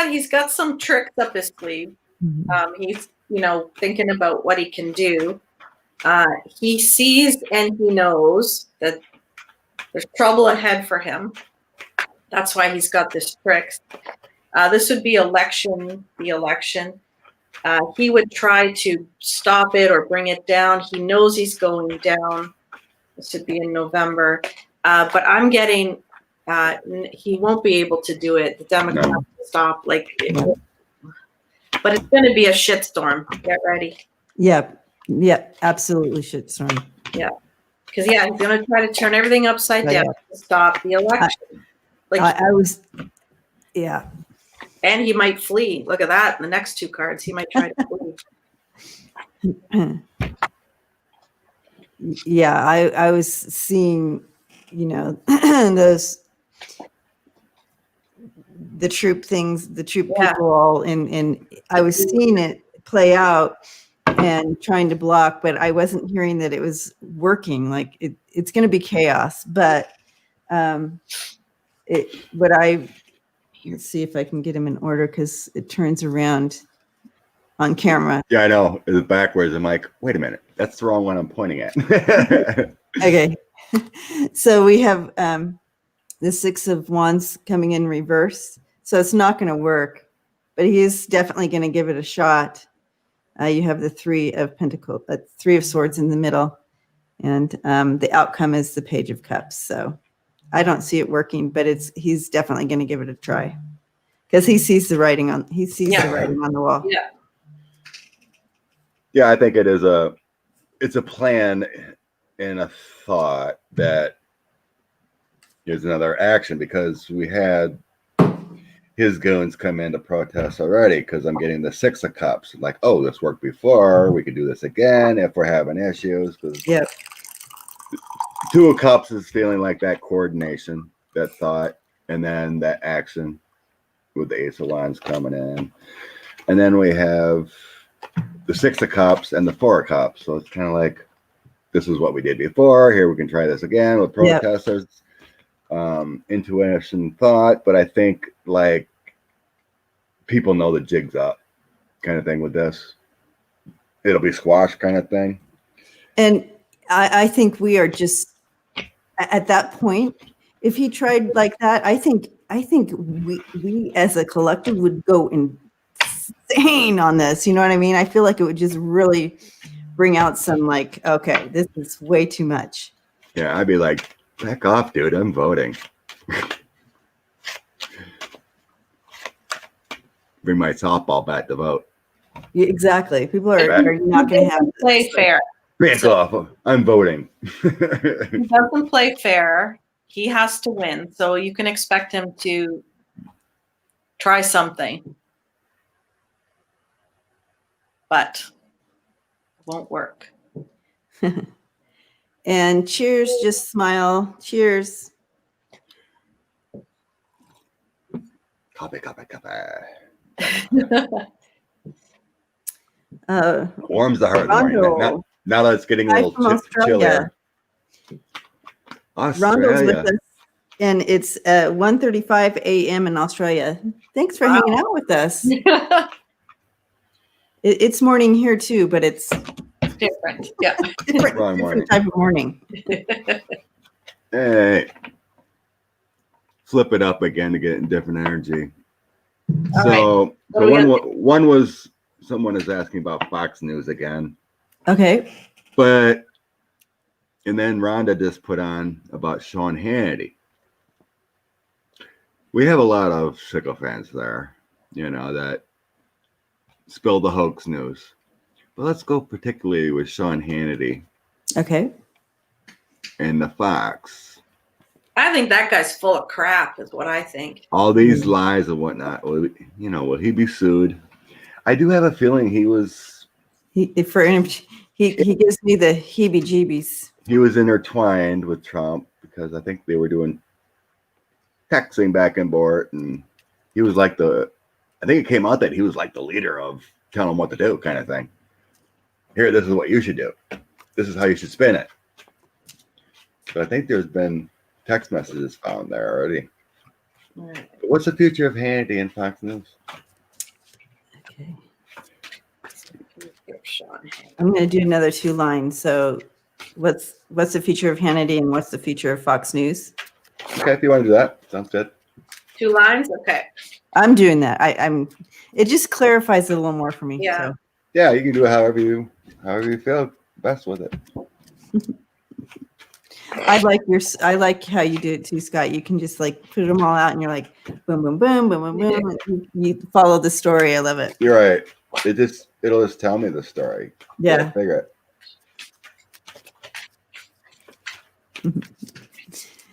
He's got some tricks up his sleeve. He's, thinking about what he can do. He sees and he knows that there's trouble ahead for him. That's why he's got this tricks. This would be the election. He would try to stop it or bring it down. He knows he's going down. This would be in November. But I'm getting, he won't be able to do it. The Democrats will stop. But it's going to be a shitstorm. Get ready. Yeah, absolutely shitstorm. Yeah. Because, he's going to try to turn everything upside down to stop the election. And he might flee. Look at that. In the next two cards, he might try to flee. Yeah, I was seeing, the troop things, the troop people all in I was seeing it play out and trying to block, but I wasn't hearing that it was working. Like it's going to be chaos, but let's see if I can get him in order because it turns around on camera. Yeah, I know. It's backwards. I'm like, wait a minute. That's the wrong one I'm pointing at. Okay. So we have the Six of Wands coming in reverse. So it's not going to work, but he is definitely going to give it a shot. You have the Three of Pentacles, Three of Swords in the middle. And the outcome is the Page of Cups. So I don't see it working, but he's definitely going to give it a try because he sees the writing on the writing on the wall. Yeah. Yeah, I think it's a plan and a thought that is another action because we had his goons come in to protest already because I'm getting the Six of Cups. Like, oh, this worked before. We could do this again if we're having issues. Yep. Two of Cups is feeling like that coordination, that thought, and then that action with the Ace of Wands coming in. And then we have the Six of Cups and the Four of Cups. So it's kind of like, this is what we did before. Here we can try this again with protesters. Intuition, thought, but I think like people know the jig's up kind of thing with this. It'll be squash kind of thing. And I think we are just at that point. If he tried like that, I think we as a collective would go insane on this. You know what I mean? I feel like it would just really bring out some like, okay, this is way too much. Yeah, I'd be like, back off, dude. I'm voting. Bring my softball bat to vote. Yeah, exactly. People are not going to have play fair. Back off. I'm voting. He doesn't play fair. He has to win. So you can expect him to try something. But it won't work. And cheers, just smile. Cheers. Copy. Warms the heart in the morning. Now that it's getting a little chillier. Rondo's with us, and it's 1:35 a.m. in Australia. Thanks for hanging out with us. It's morning here too, but it's different. Yeah, different type of morning. Hey, flip it up again to get in different energy. So one was someone is asking about Fox News again. Okay. And then Rhonda just put on about Sean Hannity. We have a lot of sycophants there, that spill the hoax news. But let's go particularly with Sean Hannity. Okay. And the Fox. I think that guy's full of crap, is what I think. All these lies and whatnot. Will he be sued? I do have a feeling he was. He gives me the heebie-jeebies. He was intertwined with Trump because I think they were doing texting back and forth, and he was like I think it came out that he was like the leader of telling them what to do kind of thing. Here, this is what you should do. This is how you should spin it. But I think there's been text messages found there already. Right. What's the future of Hannity and Fox News? Okay. I'm going to do another 2 lines. So what's the future of Hannity and what's the future of Fox News? Okay, if you want to do that, sounds good. 2 lines? Okay. I'm doing that. It just clarifies it a little more for me. Yeah. So. Yeah, you can do it however you feel best with it. I like how you do it too, Scott. You can just like put them all out and you're like boom, boom, boom, boom, boom, boom. You follow the story. I love it. You're right. It'll just tell me the story. Yeah. I'll figure it.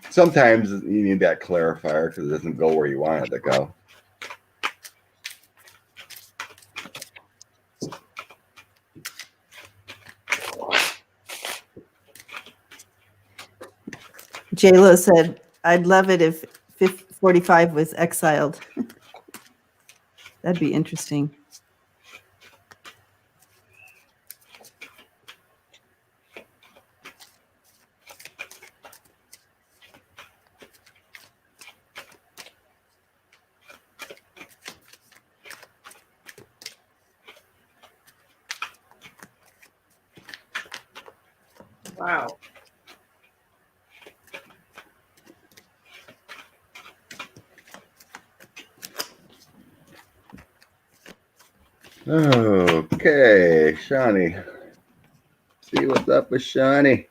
Sometimes you need that clarifier because it doesn't go where you want it to go. J-Lo said, I'd love it if 45 was exiled. That'd be interesting. Wow. Okay, Shawnee. See what's up with Shawnee.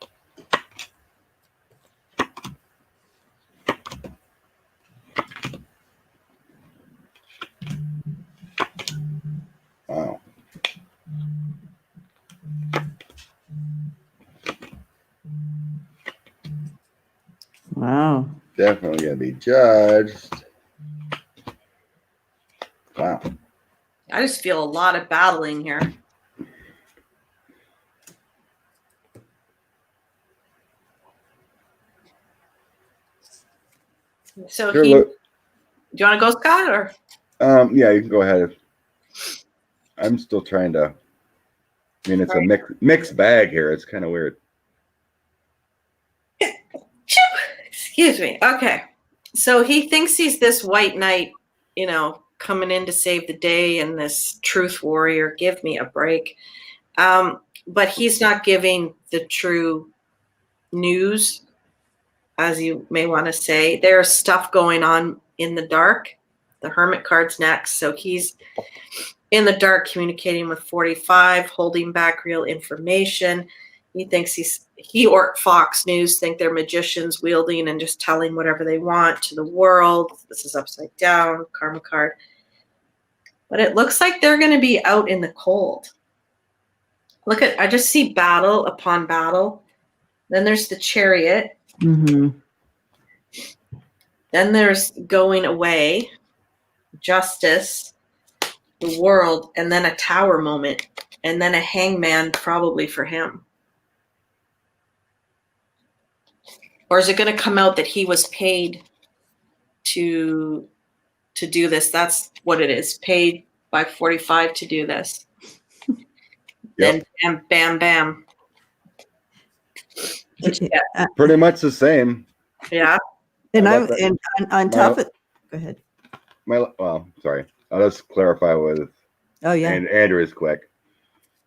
Wow. Wow. Definitely gonna be judged. Wow. I just feel a lot of battling here. So do you want to go, Scott, or? Yeah, you can go ahead. I'm still trying to. I mean, it's a mixed bag here. It's kind of weird. Excuse me. Okay. So he thinks he's this white knight, coming in to save the day and this truth warrior. Give me a break. But he's not giving the true news, as you may want to say. There's stuff going on in the dark. The Hermit card's next. So he's in the dark communicating with 45, holding back real information. He thinks he or Fox News think they're magicians wielding and just telling whatever they want to the world. This is upside down, karma card. But it looks like they're going to be out in the cold. Look at, I just see battle upon battle. Then there's the chariot. Mm-hmm. Then there's going away, justice, the world, and then a tower moment, and then a hangman probably for him. Or is it going to come out that he was paid to do this? That's what it is. Paid by 45 to do this. Yep. Then bam, bam, bam. Yeah. Pretty much the same. Yeah. And on top of, go ahead. Well, sorry. I'll just clarify with. Oh yeah. And Andrea's quick.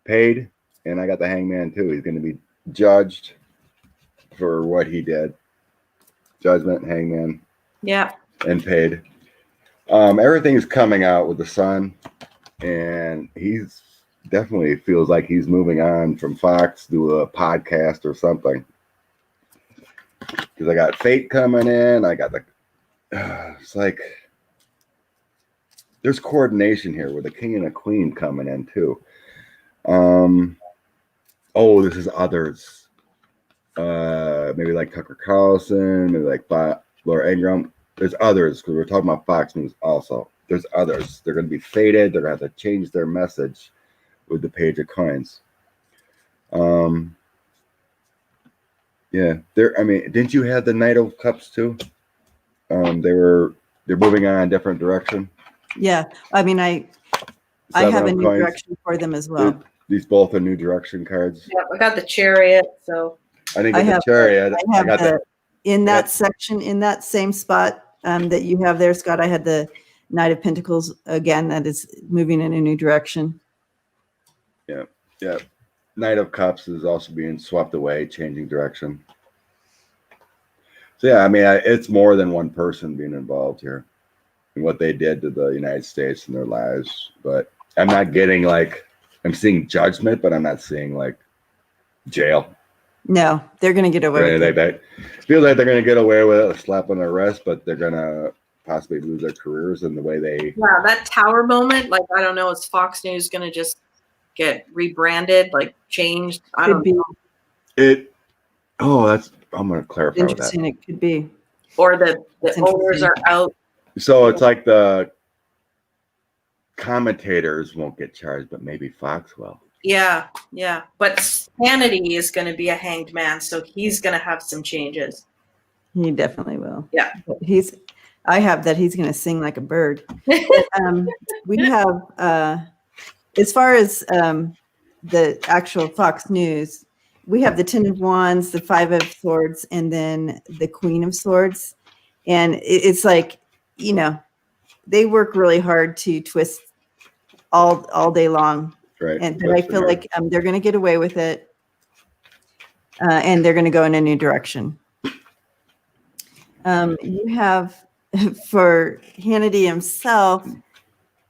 Paid, and I got the hangman too. He's going to be judged for what he did. Judgment, hangman. Yeah. And paid. Everything's coming out with the sun, and he's definitely feels like he's moving on from Fox to a podcast or something. Because I got Fate coming in. I got the. It's like there's coordination here with the king and the queen coming in too. Oh, this is others. Maybe like Tucker Carlson, maybe like Laura Ingraham. There's others because we're talking about Fox News also. There's others. They're going to be faded. They're going to have to change their message with the page of coins. Yeah, I mean, didn't you have the Knight of Cups too? They're moving on a different direction. Yeah, I mean, I have a new direction for them as well. These both are new direction cards. Yeah, I got the chariot, so I didn't get the chariot. I got in that section, in that same spot that you have there, Scott. I had the Knight of Pentacles again. That is moving in a new direction. Yeah, yeah. Knight of Cups is also being swept away, changing direction. So yeah, I mean, it's more than one person being involved here in what they did to the United States and their lives. But I'm not getting like, I'm seeing judgment, but I'm not seeing like jail. No, they're going to get away with it. They feel like they're going to get away with it, a slap on their wrist, but they're going to possibly lose their careers in the way they. Yeah, that tower moment, like, I don't know, is Fox News going to just get rebranded, like changed? I don't know. I'm going to clarify Interesting, that. It could be. Or the owners are out. So it's like the commentators won't get charged, but maybe Fox will. Yeah, yeah. But Hannity is going to be a hanged man, so he's going to have some changes. He definitely will. Yeah. But I have that he's going to sing like a bird. We have, as far as the actual Fox News, we have the 10 of Wands, the 5 of Swords, and then the Queen of Swords. And it's like, you know, they work really hard to twist all day long. Right. But I feel like they're going to get away with it, and they're going to go in a new direction. You have, for Hannity himself,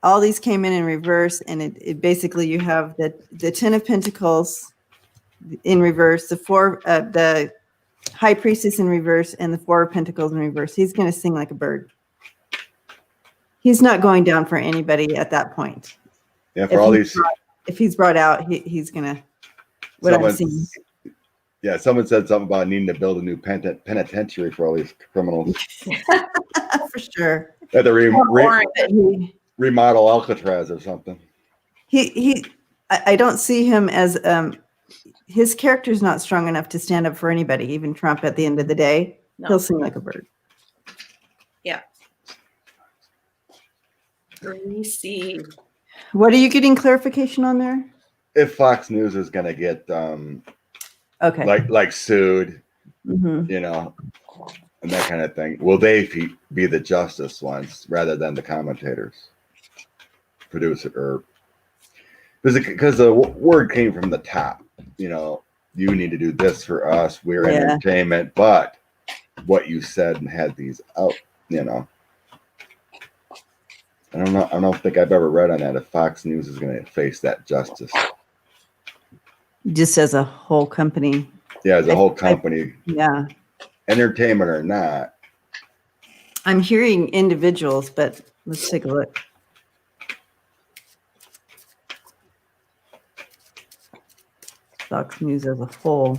all these came in reverse, and it basically you have the 10 of Pentacles in reverse, the High Priestess in reverse, and the 4 of Pentacles in reverse. He's going to sing like a bird. He's not going down for anybody at that point. Yeah, for all these. If he's brought out, he's gonna. What I'm seeing. Yeah, someone said something about needing to build a new penitentiary for all these criminals. For sure. At the remodel Alcatraz or something. I don't see him as his character's not strong enough to stand up for anybody, even Trump. At the end of the day, he'll sing like a bird. Yeah. Receive. What are you getting clarification on there? If Fox News is going to get okay, like sued, mm-hmm. you know, and that kind of thing, will they be the justice ones rather than the commentators, producer, or because the word came from the top, you know, you need to do this for us, we're entertainment, but what you said and had these out, you know. I don't think I've ever read on that if Fox News is going to face that justice. Just as a whole company. Yeah, as a whole company. Yeah. Entertainment or not. I'm hearing individuals, but let's take a look. Fox News as a whole.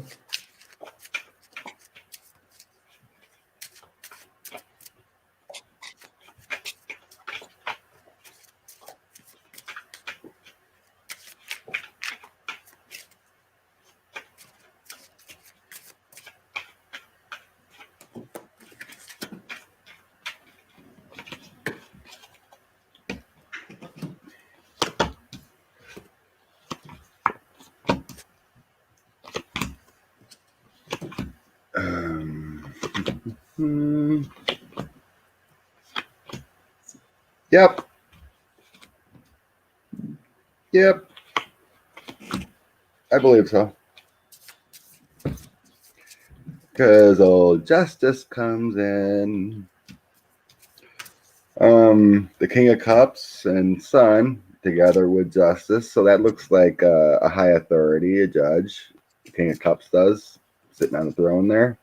Yep. Yep. I believe so. Because old Justice comes in. The King of Cups and Son together with Justice. So that looks like a high authority, a judge. The King of Cups does, sitting on the throne there.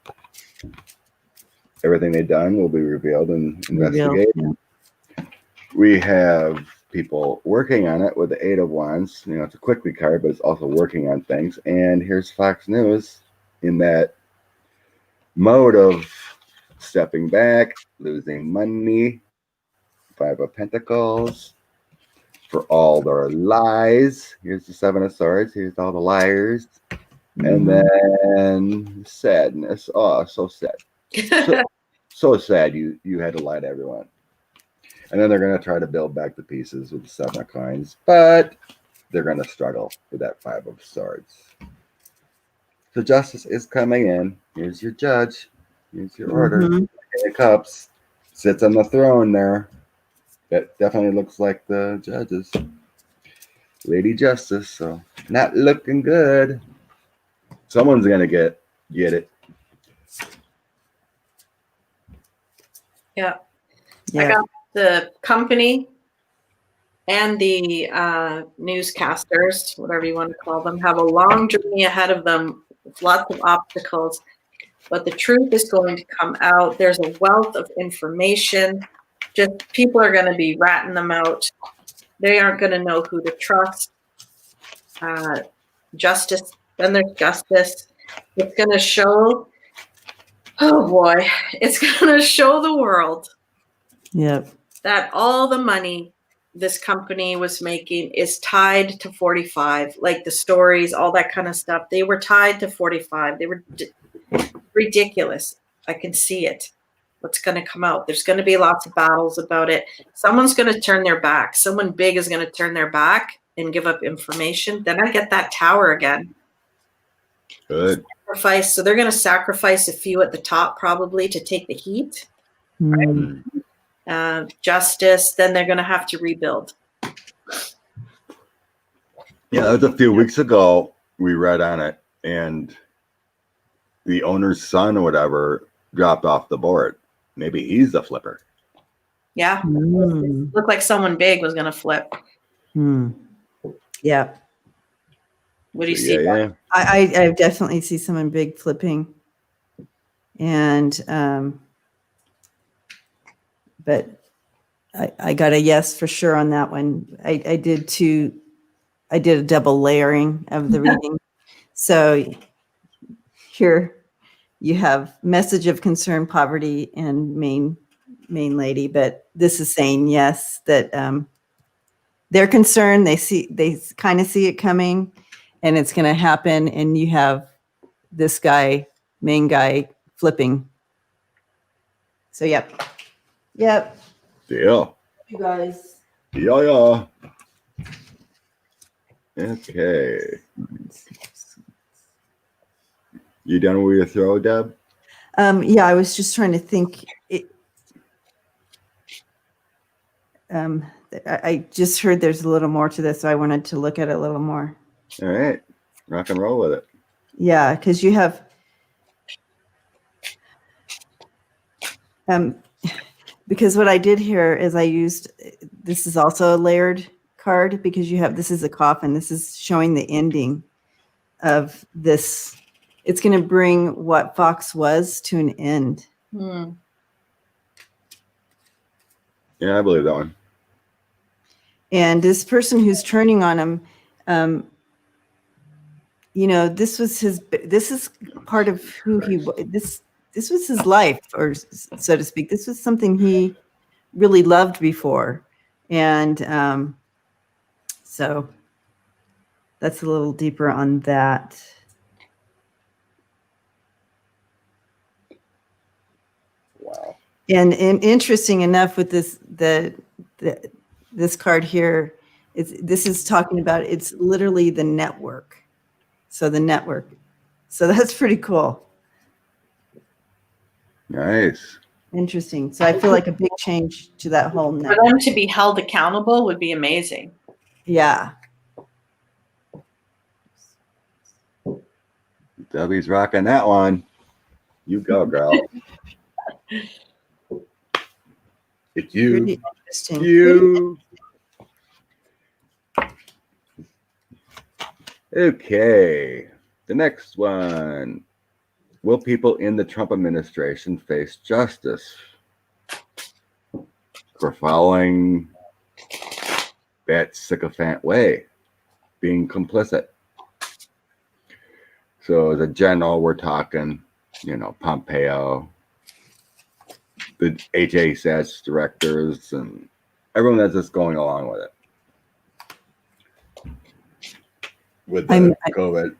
Everything they've done will be revealed and investigated. Yeah. We have people working on it with the Eight of Wands. You know, it's a quickly card, but it's also working on things. And here's Fox News in that mode of stepping back, losing money, Five of Pentacles, for all their lies. Here's the Seven of Swords. Here's all the liars. And then sadness. Oh, so sad. So sad you had to lie to everyone. And then they're going to try to build back the pieces with the Seven of Coins, but they're going to struggle with that Five of Swords. So Justice is coming in. Here's your judge. Here's your order. King of Cups sits on the throne there. That definitely looks like the judges. Lady Justice, so not looking good. Someone's going to get it. Yeah. I got the company and the newscasters, whatever you want to call them, have a long journey ahead of them with lots of obstacles, but the truth is going to come out. There's a wealth of information. Just people are going to be ratting them out. They aren't going to know who to trust. Justice, then there's justice. It's going to show, oh boy, it's going to show the world that all the money this company was making is tied to 45, like the stories, all that kind of stuff. They were tied to 45. They were ridiculous. I can see it. What's going to come out? There's going to be lots of battles about it. Someone's going to turn their back. Someone big is going to turn their back and give up information. Then I get that tower again. Good. Sacrifice. So they're going to sacrifice a few at the top probably to take the heat. Right? Justice. Then they're going to have to rebuild. Yeah, that was a few weeks ago. We read on it, and the owner's son or whatever dropped off the board. Maybe he's the flipper. Yeah. Looked like someone big was going to flip. Yeah. What do you see? Yeah. I definitely see someone big flipping. And, but I got a yes for sure on that one. I did a double layering of the reading. So here you have message of concern, poverty, and main lady, but this is saying yes, that they're concerned. They kind of see it coming, and it's going to happen. And you have this guy, main guy, flipping. So yep. Yeah. You guys. Yeah. Okay. You done with your throw, Deb? Yeah, I was just trying to think. I just heard there's a little more to this, so I wanted to look at it a little more. All right. Rock and roll with it. Yeah, because you have because what I did here is I used, this is also a layered card, because you have, this is a coffin. This is showing the ending of this. It's going to bring what Fox was to an end. Yeah, I believe that one. And this person who's turning on him, this is part of who he was. This was his life, or so to speak. This was something he really loved before. And so that's a little deeper on that. Wow. And interesting enough with this, this card here, this is talking about, it's literally the network. So the network. So that's pretty cool. Nice. Interesting. So I feel like a big change to that whole network. For them to be held accountable would be amazing. Yeah. Debbie's rocking that one. You go, girl. It's you. Pretty interesting. You. Okay. The next one. Will people in the Trump administration face justice for following that sycophant way, being complicit? So as a general, we're talking, Pompeo, the HHS directors, and everyone that's just going along with it. With the COVID.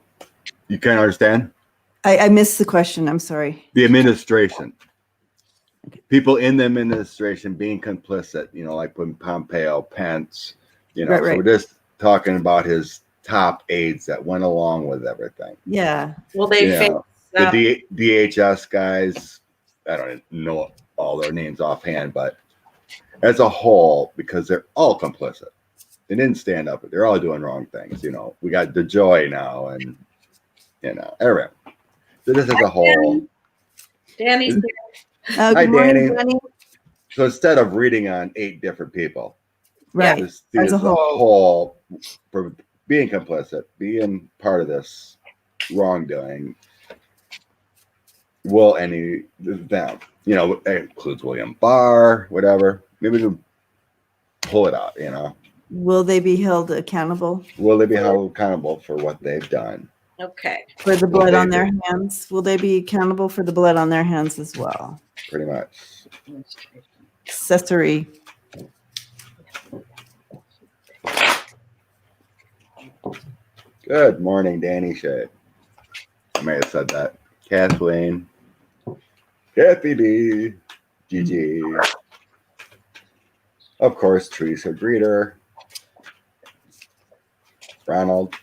You can't understand? I missed the question. I'm sorry. The administration. Okay. People in the administration being complicit, like when Pompeo, Pence, Right. So we're just talking about his top aides that went along with everything. Yeah. Will they face the DHS guys? I don't know all their names offhand, but as a whole, because they're all complicit. They didn't stand up. They're all doing wrong things. We got DeJoy now, and everyone. So this as a whole. Danny's here. Hi, morning, Danny. So instead of reading on 8 different people, right, as a whole, for being complicit, being part of this wrongdoing, will any of them, it includes William Barr, whatever. Maybe we can pull it out, Will they be held accountable? Will they be held accountable for what they've done? Okay. For the blood on their hands? Will they be accountable for the blood on their hands as well? Pretty much. Accessory. Good morning, Danny Shea. I may have said that. Kathleen. Kathy D. Gigi. Of course, Teresa Greeter. Ronald.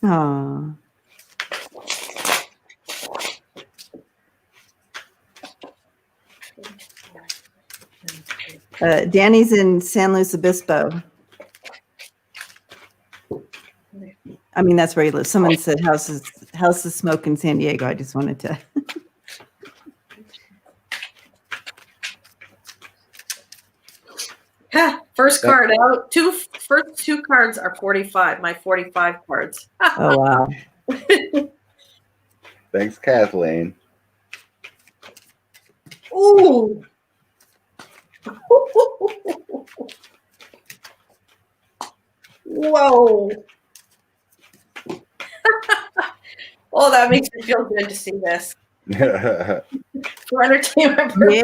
Aww. Danny's in San Luis Obispo. I mean, that's where he lives. Someone said house of smoke in San Diego. I just wanted to. First card out. First two cards are 45. My 45 cards. Oh, wow. Thanks, Kathleen. Ooh. Whoa. Oh, that makes me feel good to see this. For entertainment purposes.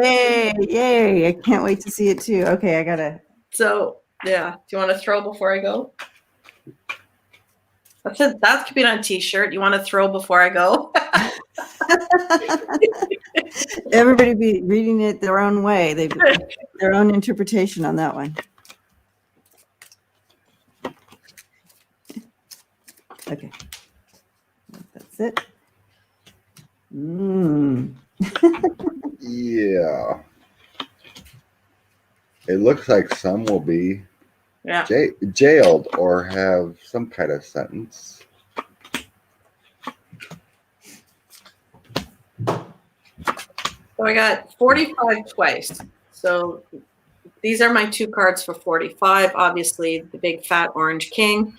Yay. I can't wait to see it too. Okay, I gotta. So, yeah. Do you want to throw before I go? That could be on a t-shirt. You want to throw before I go? Everybody be reading it their own way. They've their own interpretation on that one. Okay. That's it. Yeah. It looks like some will be jailed or have some kind of sentence. So I got 45 twice. So these are my 2 cards for 45. Obviously, the big fat orange king,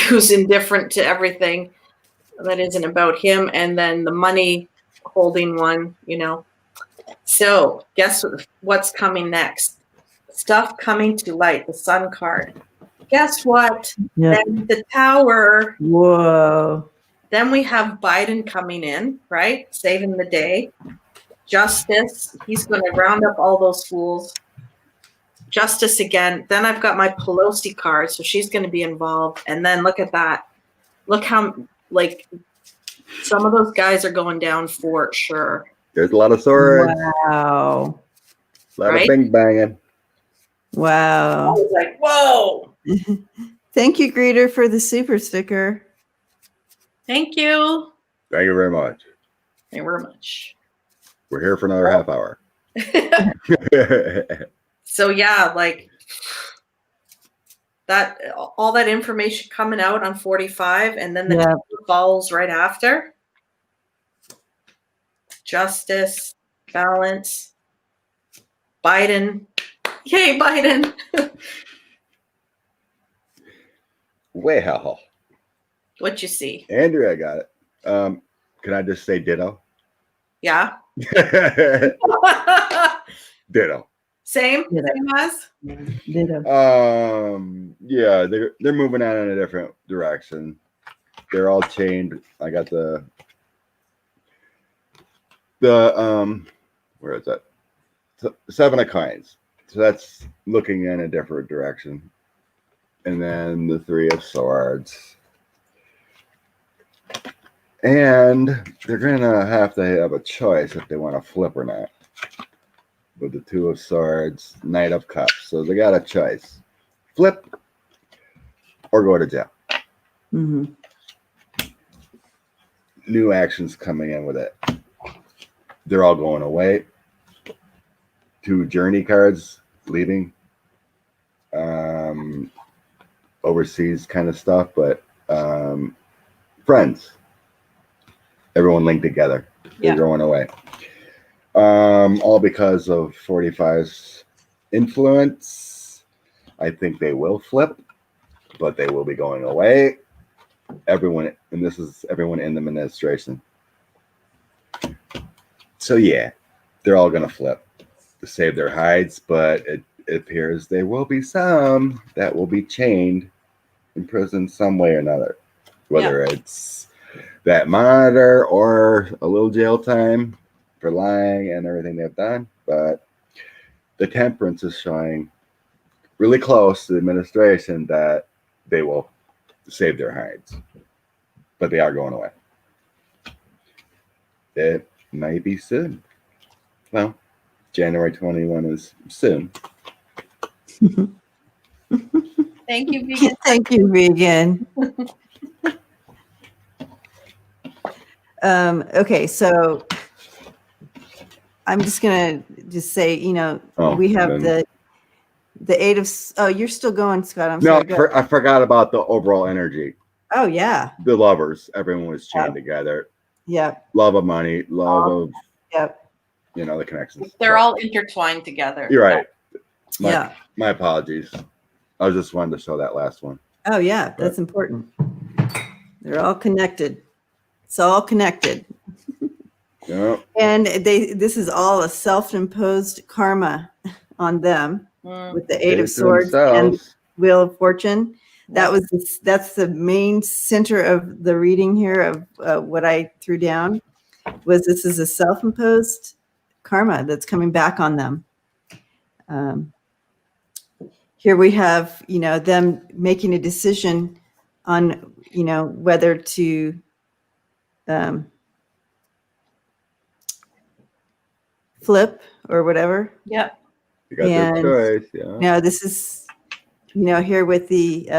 who's indifferent to everything that isn't about him, and then the money holding one, So guess what's coming next? Stuff coming to light, the sun card. guess what? Yeah. Then the tower. Whoa. Then we have Biden coming in, right? Saving the day. Justice. He's going to round up all those fools. Justice again. Then I've got my Pelosi card, so she's going to be involved. And then look at that. Look how, like, some of those guys are going down for sure. There's a lot of swords. Wow. A lot of bing banging. Wow. I was like, whoa. Thank you, Greeter, for the super sticker. Thank you. Thank you very much. Thank you very much. We're here for another half hour. So yeah, like that, all that information coming out on 45, and then the falls right after. Justice, balance, Biden. Yay, Biden. Well, What you see? Andrea got it. Can I just say ditto? Yeah. Ditto. Same as? Ditto. Yeah, they're moving on in a different direction. They're all chained. I got the where is that? Seven of Coins. So that's looking in a different direction. And then the Three of Swords. And they're gonna have to have a choice if they want to flip or not. With the Two of Swords, Knight of Cups. So they got a choice. Flip or go to jail. Mm-hmm. New actions coming in with it. They're all going away. 2 journey cards leaving. Overseas kind of stuff, but friends. Everyone linked together. They're going away. All because of 45's influence. I think they will flip, but they will be going away. Everyone, and this is everyone in the administration. So yeah, they're all gonna flip to save their hides, but it appears there will be some that will be chained in prison some way or another, whether it's that monitor or a little jail time for lying and everything they've done. But the temperance is showing really close to the administration that they will save their hides, but they are going away. It might be soon. Well, January 21 is soon. Thank you, Vegan. Thank you, Vegan. Okay, so I'm just gonna say, we have the 8 of. Oh, you're still going, Scott. I'm sorry. I forgot about the overall energy. Oh yeah. The lovers, everyone was chained together. Yeah. Love of money, love of. Yep. The connections. They're all intertwined together. You're right. Yeah. My apologies. I was just wanting to show that last one. Oh yeah, that's important. They're all connected. It's all connected. Yep. And this is all a self-imposed karma on them with the 8 of Swords and Wheel of Fortune. That's the main center of the reading here of what I threw down. This is a self-imposed karma that's coming back on them. Here we have, them making a decision on, whether to flip or whatever. Yeah. You got their choice. Yeah. Now this is, here with the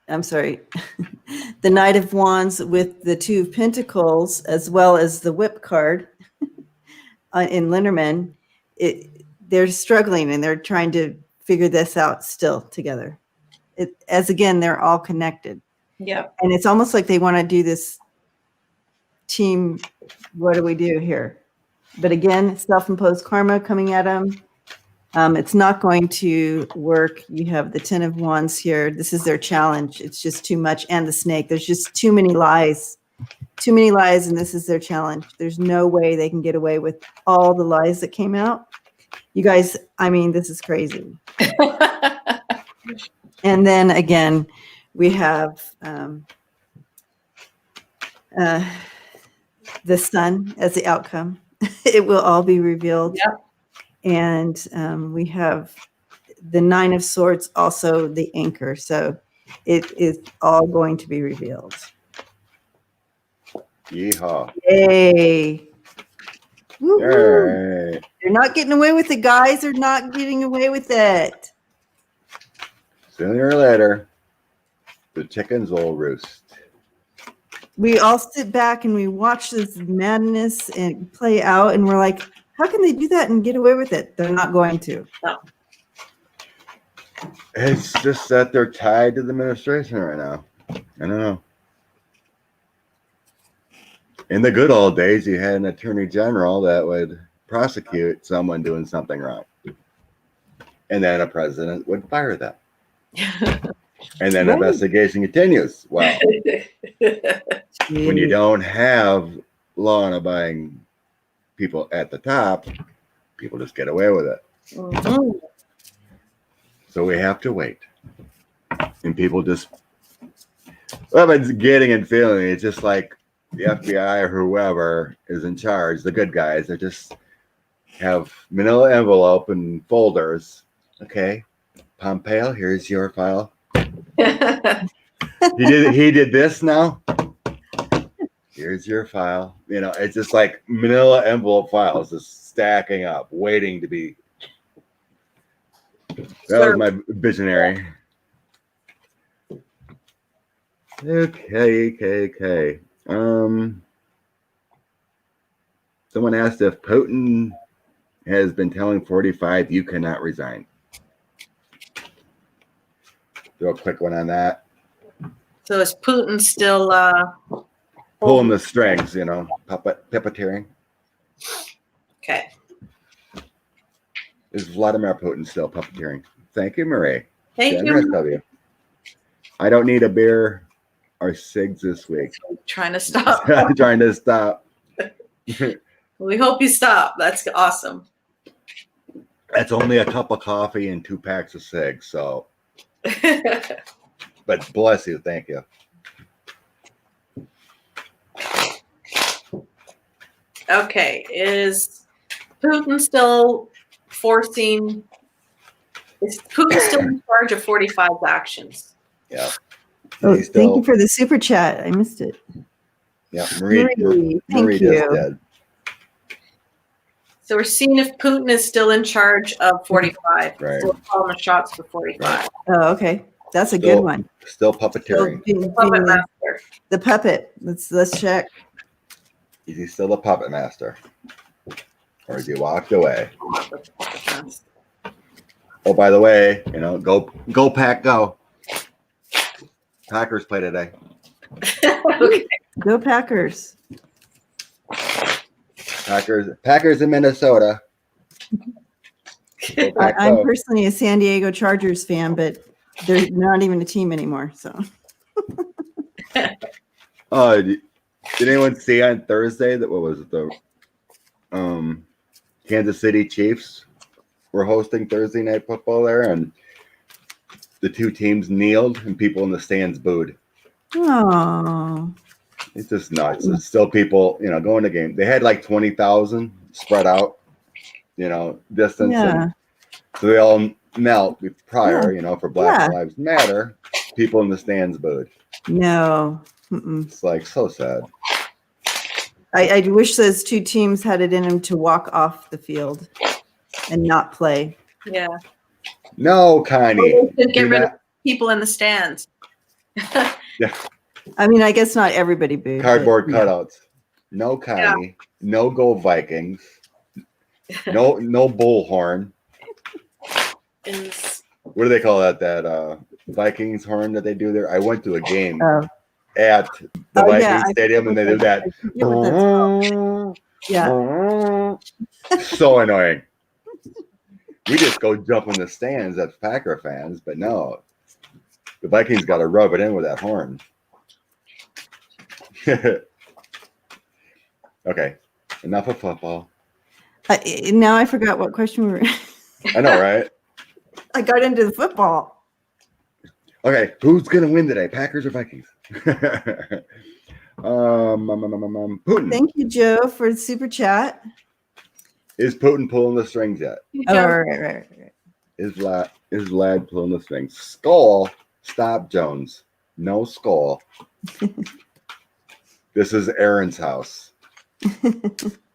I'm sorry, the Knight of Wands with the 2 of Pentacles, as well as the Whip card in Linderman. They're struggling and they're trying to figure this out still together. Again, they're all connected. Yeah. And it's almost like they want to do this team. What do we do here? But again, self-imposed karma coming at them. It's not going to work. You have the 10 of Wands here. This is their challenge. It's just too much. And the Snake. There's just too many lies. Too many lies, and this is their challenge. There's no way they can get away with all the lies that came out. You guys, this is crazy. And then again, we have the sun as the outcome. It will all be revealed. Yep. And we have the 9 of Swords, also the anchor. So it is all going to be revealed. Yeehaw. Yay. Woo-hoo. Right. They're not getting away with it, guys. They're not getting away with it. Sooner or later, the chickens will roost. We all sit back and we watch this madness and play out, and we're like, how can they do that and get away with it? They're not going to. No. It's just that they're tied to the administration right now. I don't know. In the good old days, you had an attorney general that would prosecute someone doing something wrong. And then a president would fire them. And then investigation continues. Well, when you don't have law and abiding people at the top, people just get away with it. Mm-hmm. So we have to wait. And people just, well, it's getting and feeling. It's just like the FBI or whoever is in charge, the good guys, they just have manila envelope and folders. Okay, Pompeo, here's your file. He did this now. Here's your file. You know, it's just like manila envelope files just stacking up, waiting to be. That was my visionary. Okay. Someone asked if Putin has been telling 45 you cannot resign. Do a quick one on that. So is Putin still Pulling the strings, you know, puppeteering? Okay. Is Vladimir Putin still puppeteering? Thank you, Marie. Thank Generous you. of you. I don't need a beer or cigs this week. Trying to stop. I'm trying to stop. We hope you stop. That's awesome. That's only a cup of coffee and 2 packs of cigs. So, but bless you. Thank you. Okay. Is Putin still forcing? Is Putin still in charge of 45's actions? Yeah. Oh, thank you for the super chat. I missed it. Yeah, Marie thank just you. did. So we're seeing if Putin is still in charge of 45. Right. Still calling the shots for 45. Right. Oh, okay. That's a good one. Still puppeteering. Puppet master. The puppet. Let's check. Is he still the puppet master? Or has he walked away? Oh, by the way, you know, go Pack, go. Packers play today. Okay. Go Packers. Packers in Minnesota. Go Pack, I'm go. personally a San Diego Chargers fan, but they're not even a team anymore. So. Oh, did anyone see on Thursday that what was it, the Kansas City Chiefs were hosting Thursday night football there, and the 2 teams kneeled and people in the stands booed. Oh. It's just nuts. It's still people, you know, going to game. They had like 20,000 spread out, you know, distance. Yeah. And so they all knelt prior, you know, for Black Lives Matter. People in the stands booed. No. Mm-mm. It's like so sad. I wish those 2 teams had it in them to walk off the field and not play. Yeah. No, Connie. Get rid of people in the stands. Yeah. I mean, I guess not everybody booed. Cardboard cutouts. No Connie. Yeah. No Go Vikings. No bullhorn. What do they call that? That Vikings horn that they do there? I went to a game at the Vikings stadium and they do that. Yeah. So annoying. We just go jump in the stands as Packer fans, but no. The Vikings got to rub it in with that horn. Okay. Enough of football. Now I forgot what question we were. I know, right? I got into the football. Okay, who's gonna win today? Packers or Vikings? Putin. Thank you, Joe, for the super chat. Is Putin pulling the strings yet? Oh, right. Is Vlad pulling the strings? Skull. Stop, Jones. No skull. This is Aaron's house.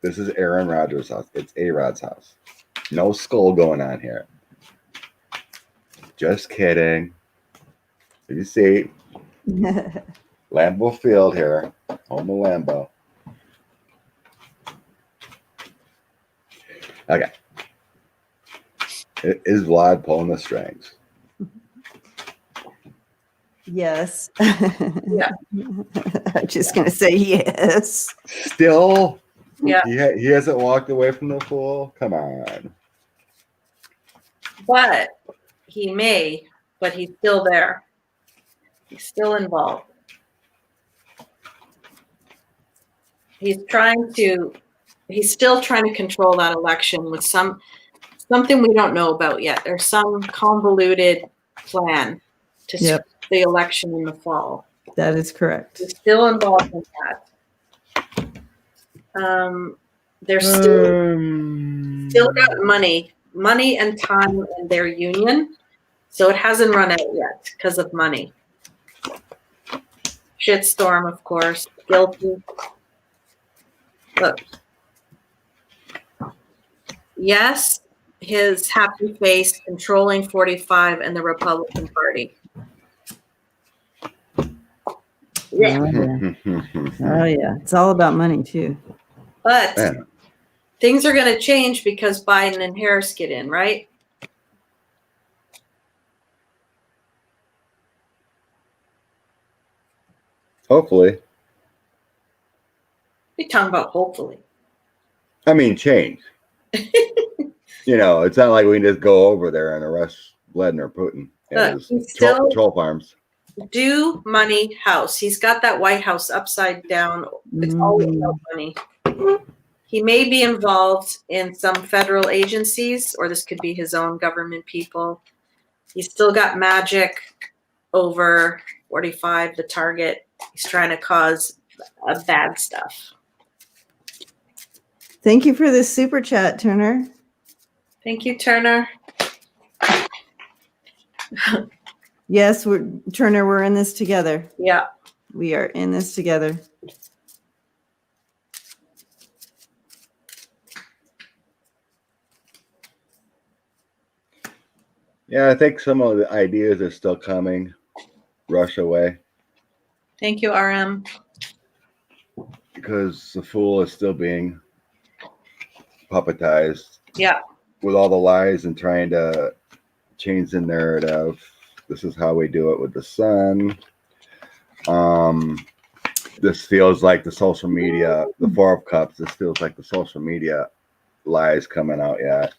This is Aaron Rodgers' house. It's A-Rod's house. No skull going on here. Just kidding. You see, Lambeau Field here. Home of Lambeau. Okay. Is Vlad pulling the strings? Yes. Yeah. I'm just going to say yes. Still? Yeah. He hasn't walked away from the pool? Come on. But he may, but he's still there. He's still involved. He's still trying to control that election with something we don't know about yet. There's some convoluted plan to switch the election in the fall. That is correct. He's still involved in that. They're still got money and time in their union, so it hasn't run out yet because of money. Shitstorm, of course, guilty. Look, yes, his happy face controlling 45 and the Republican Party. Yeah. Oh yeah, it's all about money too. But things are going to change because Biden and Harris get in, right? Hopefully. We're talking about hopefully. I mean, change. It's not like we can just go over there and arrest Vladimir Putin and his troll farms. Do money house. He's got that White House upside down. It's always about money. He may be involved in some federal agencies, or this could be his own government people. He's still got magic over 45, the target. He's trying to cause bad stuff. Thank you for this super chat, Turner. Thank you, Turner. Yes, Turner, we're in this together. Yeah. We are in this together. Yeah, I think some of the ideas are still coming. Russia way. Thank you, RM. Because the fool is still being puppetized. Yeah. With all the lies and trying to change the narrative. This is how we do it with the sun. This feels like the social media, the Four of Cups. This feels like the social media lies coming out yet.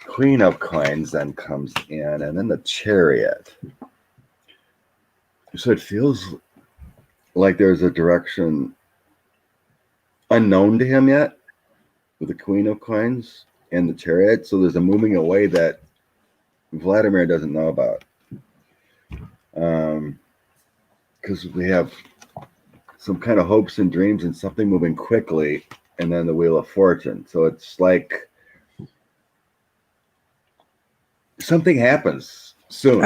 Queen of Coins then comes in, and then the Chariot. So it feels like there's a direction unknown to him yet with the Queen of Coins and the Chariot. So there's a moving away that Vladimir doesn't know about. Because we have some kind of hopes and dreams and something moving quickly, and then the Wheel of Fortune. So it's like something happens soon.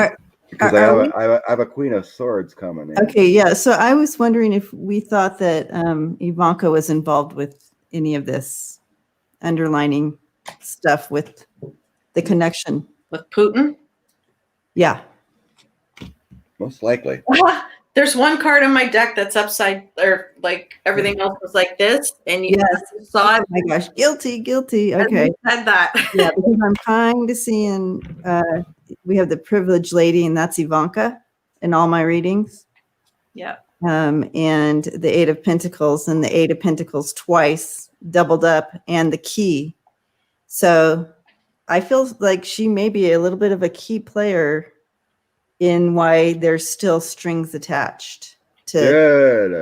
Because I have a Queen of Swords coming in. Okay, yeah. So I was wondering if we thought that Ivanka was involved with any of this underlining stuff with the connection. With Putin? Yeah. Most likely. There's one card in my deck that's upside, or like everything else was like this, and you saw it. Oh my gosh, guilty. Okay. Said that. Yeah, because I'm kind of seeing we have the privileged lady, and that's Ivanka in all my readings. Yeah. And the Eight of Pentacles, and the Eight of Pentacles twice doubled up, and the key. So I feel like she may be a little bit of a key player in why there's still strings attached to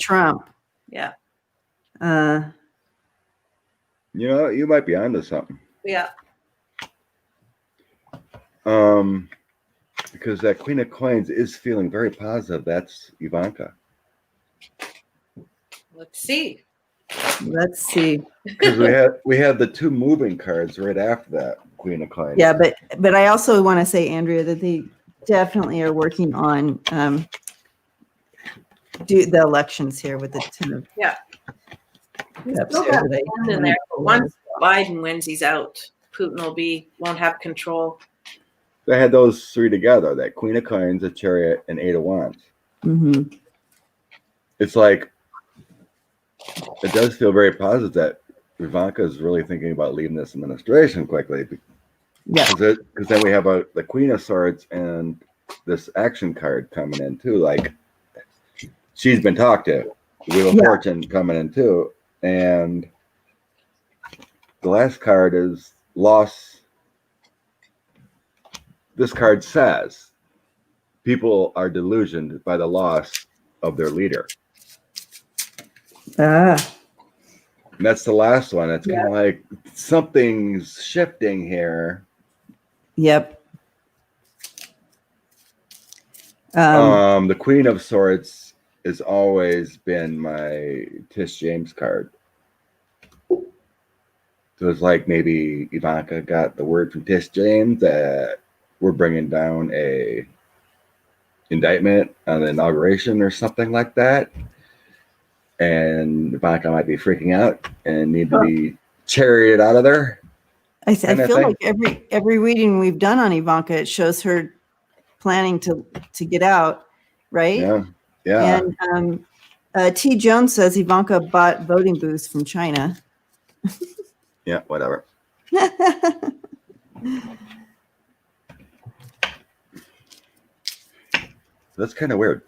Trump. Yeah. You might be onto something. Yeah. Because that Queen of Coins is feeling very positive. That's Ivanka. Let's see. Let's see. Because we have the two moving cards right after that Queen of Coins. Yeah, but I also want to say, Andrea, that they definitely are working on do the elections here with the 10 of cups here. In there. But once Biden wins, he's out. Putin won't have control. They had those three together: that Queen of Coins, a Chariot, and 8 of Wands. Mm-hmm. It's like it does feel very positive that Ivanka is really thinking about leaving this administration quickly. Yeah. Because then we have the Queen of Swords and this action card coming in too. Like she's been talked to. Wheel of Fortune coming in too. And the last card is loss. This card says people are delusioned by the loss of their leader. And that's the last one. It's kind of like something's shifting here. Yep. The Queen of Swords has always been my Tish James card. So it's like maybe Ivanka got the word from Tish James that we're bringing down a indictment on the inauguration or something like that. And Ivanka might be freaking out and need to be charioted out of there. I feel like every reading we've done on Ivanka, it shows her planning to get out, right? Yeah, yeah. And T. Jones says Ivanka bought voting booths from China. Yeah, whatever. That's kind of weird.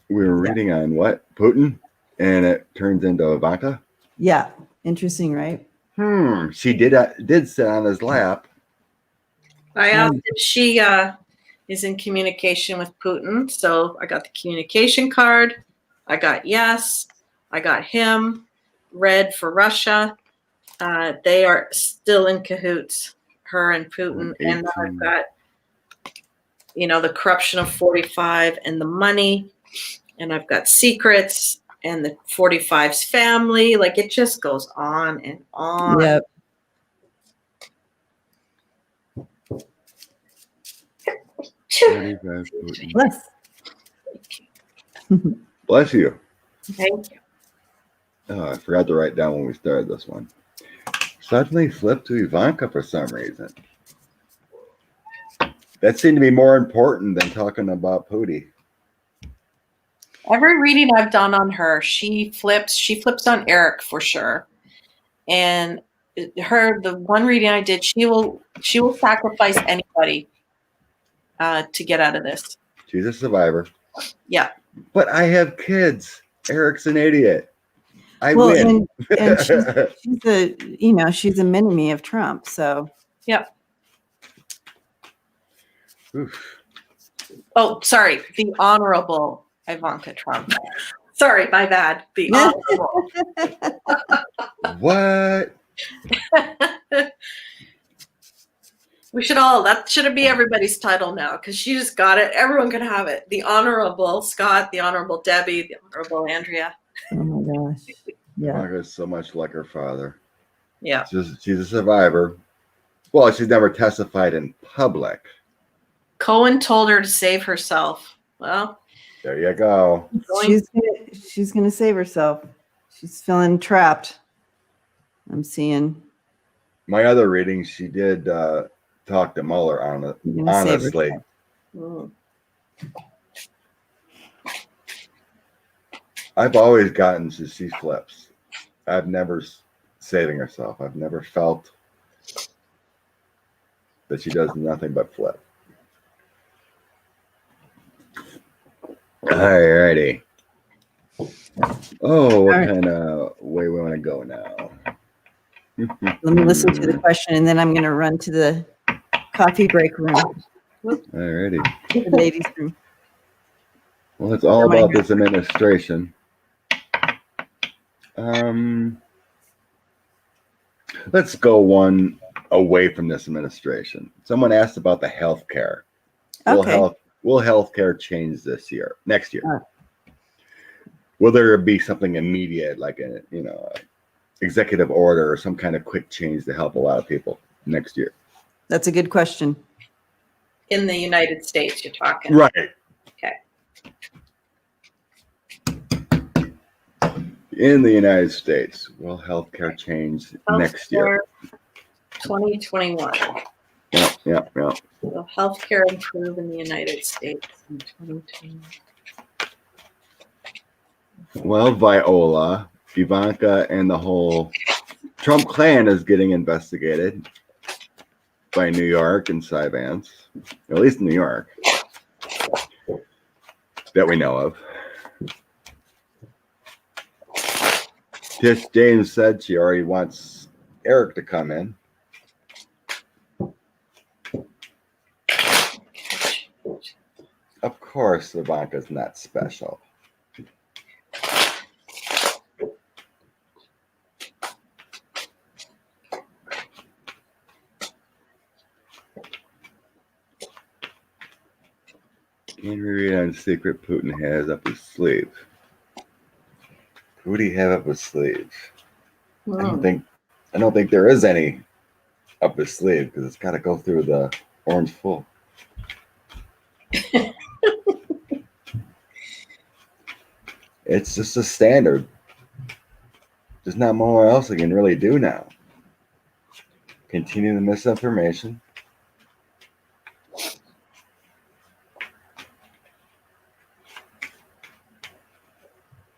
We were reading on what? Putin? And it turns into Ivanka? Yeah. Interesting, right? She did sit on his lap. I asked if she is in communication with Putin. So I got the communication card. I got yes. I got him. Red for Russia. They are still in cahoots, her and Putin. 18. And then I've got, the corruption of 45 and the money. And I've got secrets and the 45's family. Like it just goes on and on. Yep. Bless. Bless you. Thank you. Oh, I forgot to write down when we started this one. Suddenly flipped to Ivanka for some reason. That seemed to be more important than talking about Putin. Every reading I've done on her, she flips on Eric for sure. And the one reading I did, she will sacrifice anybody to get out of this. She's a survivor. Yeah. But I have kids. Eric's an idiot. I win. And she's a mini-me of Trump. So yeah. Oof. Oh, sorry. The Honorable Ivanka Trump. Sorry, my bad. The Honorable. What? That should be everybody's title now because she just got it. Everyone can have it. The Honorable Scott, the Honorable Debbie, the Honorable Andrea. Oh my gosh. Yeah. Ivanka's so much like her father. Yeah. She's a survivor. Well, she's never testified in public. Cohen told her to save herself. Well, there you go. She's gonna save herself. She's feeling trapped. I'm seeing. My other reading, she did talk to Mueller on it. Honestly. I've always gotten to she flips. I've never saving herself. I've never felt that she does nothing but flip. Alrighty. Oh, what kind of way we want to go now? Let me listen to the question, and then I'm going to run to the coffee break room. Alrighty. The ladies' room. Well, it's all about this administration. Let's go one away from this administration. Someone asked about the health care. Okay. Will healthcare change next year? Will there be something immediate, like a executive order or some kind of quick change to help a lot of people next year? That's a good question. In the United States, you're talking. Right. Okay. In the United States, will healthcare change next year? 2021. Yeah. Will healthcare improve in the United States in 2021? Well, Viola, Ivanka, and the whole Trump clan is getting investigated by New York and Cy-Vance, at least New York, that we know of. Tish James said she already wants Eric to come in. Of course, Ivanka's not special. Can we read on secret Putin has up his sleeve? Who do you have up his sleeve? I don't think there is any up his sleeve because it's got to go through the orange full. It's just a standard. There's not more else I can really do now. Continue the misinformation.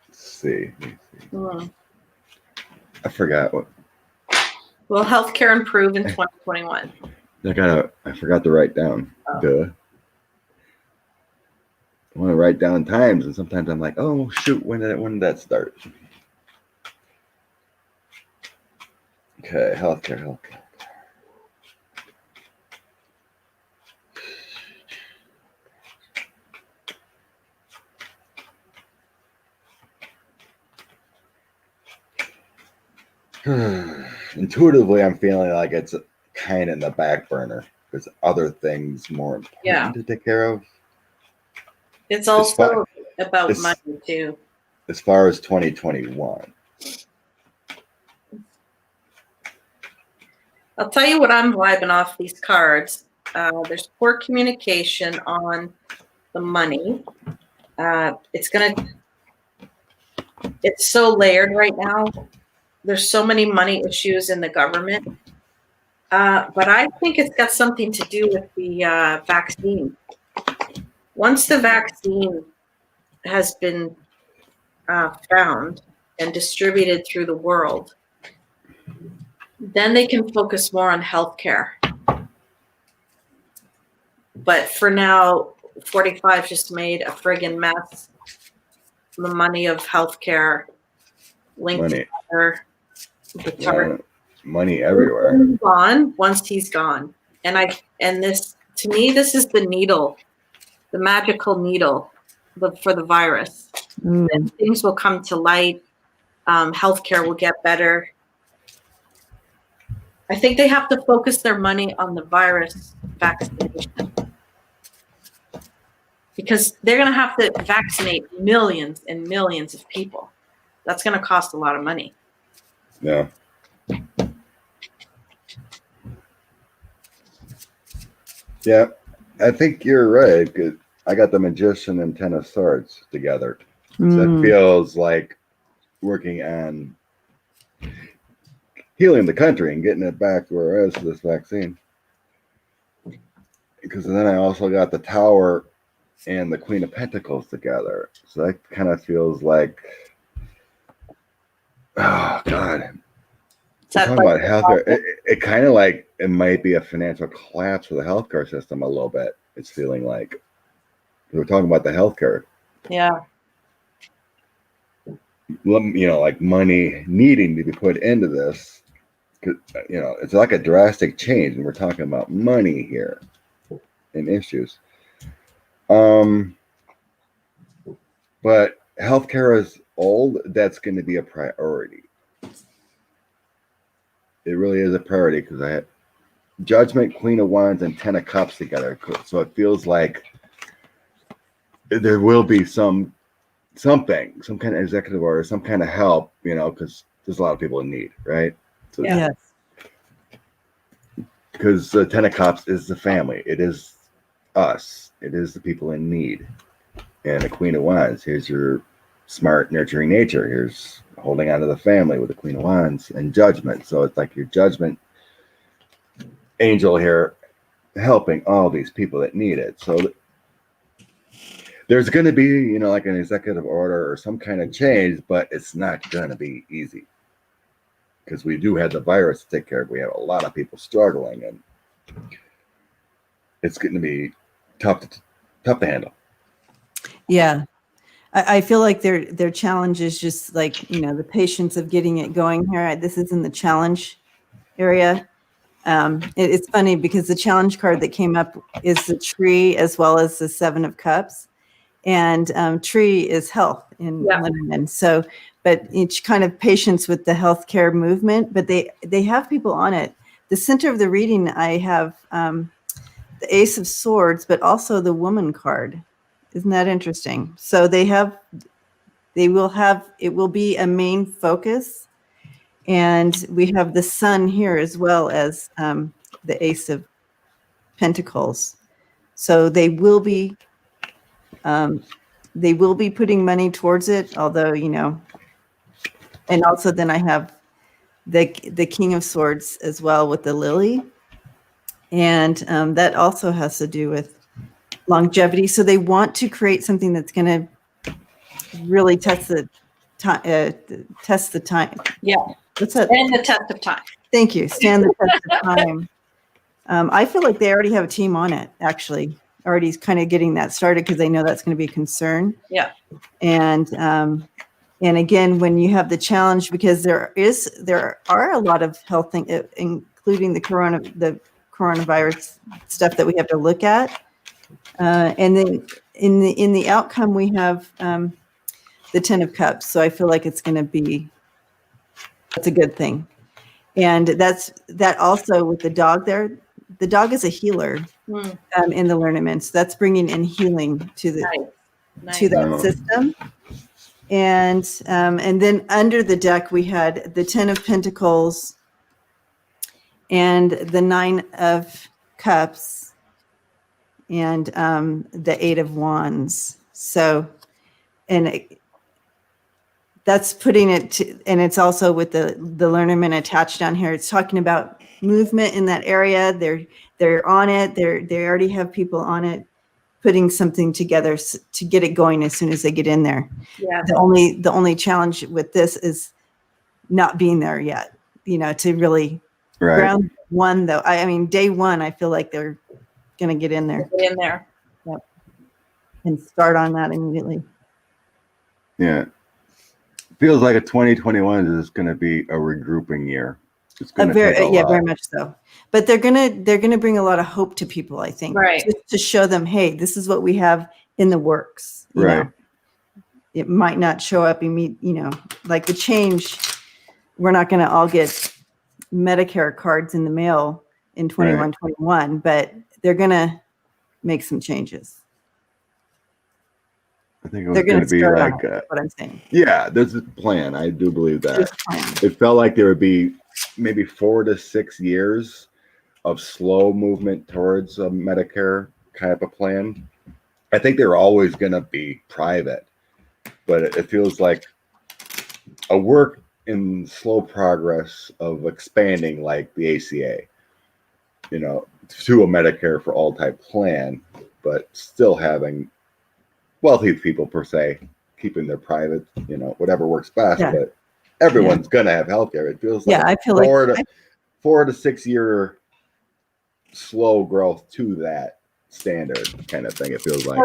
Let's see. I forgot what. Will healthcare improve in 2021? I forgot to write down. Duh. I want to write down times, and sometimes I'm like, oh shoot, when did that start? Okay, healthcare. Intuitively, I'm feeling like it's kind of in the back burner. There's other things more important to take care of. It's also about money too. As far as 2021. I'll tell you what I'm vibing off these cards. There's poor communication on the money. It's so layered right now. There's so many money issues in the government. But I think it's got something to do with the vaccine. Once the vaccine has been found and distributed through the world, then they can focus more on healthcare. But for now, 45 just made a friggin' mess. The money of healthcare linked together. Money everywhere. Gone once he's gone. And this, to me, this is the needle, the magical needle for the virus. And things will come to light. Healthcare will get better. I think they have to focus their money on the virus vaccination. Because they're going to have to vaccinate millions and millions of people. That's going to cost a lot of money. Yeah. Yeah, I think you're right. Cause I got the Magician and Ten of Swords together. So it feels like working on healing the country and getting it back to where it is for this vaccine. Because then I also got the Tower and the Queen of Pentacles together. So that kind of feels like, oh God. Talking about healthcare, it kind of like it might be a financial collapse for the healthcare system a little bit. It's feeling like we're talking about the healthcare. Yeah. Like money needing to be put into this. It's like a drastic change, and we're talking about money here and issues. But healthcare is old. That's going to be a priority. It really is a priority because Judgment, Queen of Wands, and 10 of Cups together. So it feels like there will be some kind of executive order, some kind of help, because there's a lot of people in need, right? So, Yes. Because the 10 of Cups is the family. It is us. It is the people in need. And the Queen of Wands, here's your smart, nurturing nature. Here's holding on to the family with the Queen of Wands and Judgment. So it's like your Judgment angel here helping all these people that need it. So there's going to be, like an executive order or some kind of change, but it's not going to be easy. Because we do have the virus to take care of. We have a lot of people struggling, and it's going to be tough to handle. Yeah. I feel like their challenge is just like, the patience of getting it going here. This is in the challenge area. It's funny because the challenge card that came up is the tree as well as the 7 of Cups. And tree is health in Lebanon. So, but each kind of patience with the healthcare movement, but they have people on it. The center of the reading, I have the Ace of Swords, but also the Woman card. Isn't that interesting? So it will be a main focus. And we have the Sun here as well as the Ace of Pentacles. So they will be putting money towards it, although, and also then I have the King of Swords as well with the Lily. And that also has to do with longevity. So they want to create something that's going to really test the time. Yeah. What's that? Stand the test of time. Thank you. Stand the test of time. I feel like they already have a team on it, actually. Already kind of getting that started because they know that's going to be a concern. Yeah. And again, when you have the challenge, because there are a lot of health things, including the coronavirus stuff that we have to look at. And then in the outcome, we have the 10 of Cups. So I feel like it's going to be, that's a good thing. And that also with the dog there. The dog is a healer in the Learnement. So that's bringing in healing to that system. And then under the deck, we had the 10 of Pentacles and the 9 of Cups and the 8 of Wands. So, that's putting it and it's also with the Learnement attached down here. It's talking about movement in that area. They're on it. They already have people on it, putting something together to get it going as soon as they get in there. Yeah. The only challenge with this is not being there yet, to really ground one though. I mean, day one, I feel like they're going to get in there. Get in there. Yep. And start on that immediately. Yeah. Feels like a 2021 is going to be a regrouping year. It's going to very much so. But they're gonna bring a lot of hope to people, I think, right? Just to show them, hey, this is what we have in the works. You know? It might not show up immediately, like the change. We're not going to all get Medicare cards in the mail in 21, but they're going to make some changes. I think it was going to be like what I'm saying. Yeah, there's a plan. I do believe that. It felt like there would be maybe 4 to 6 years of slow movement towards a Medicare kind of a plan. I think they're always going to be private, but it feels like a work in slow progress of expanding like the ACA, to a Medicare for all type plan, but still having wealthy people per se, keeping their private, whatever works best, but everyone's going to have healthcare. It feels like I feel like 4 to 6 year slow growth to that standard kind of thing. It feels like.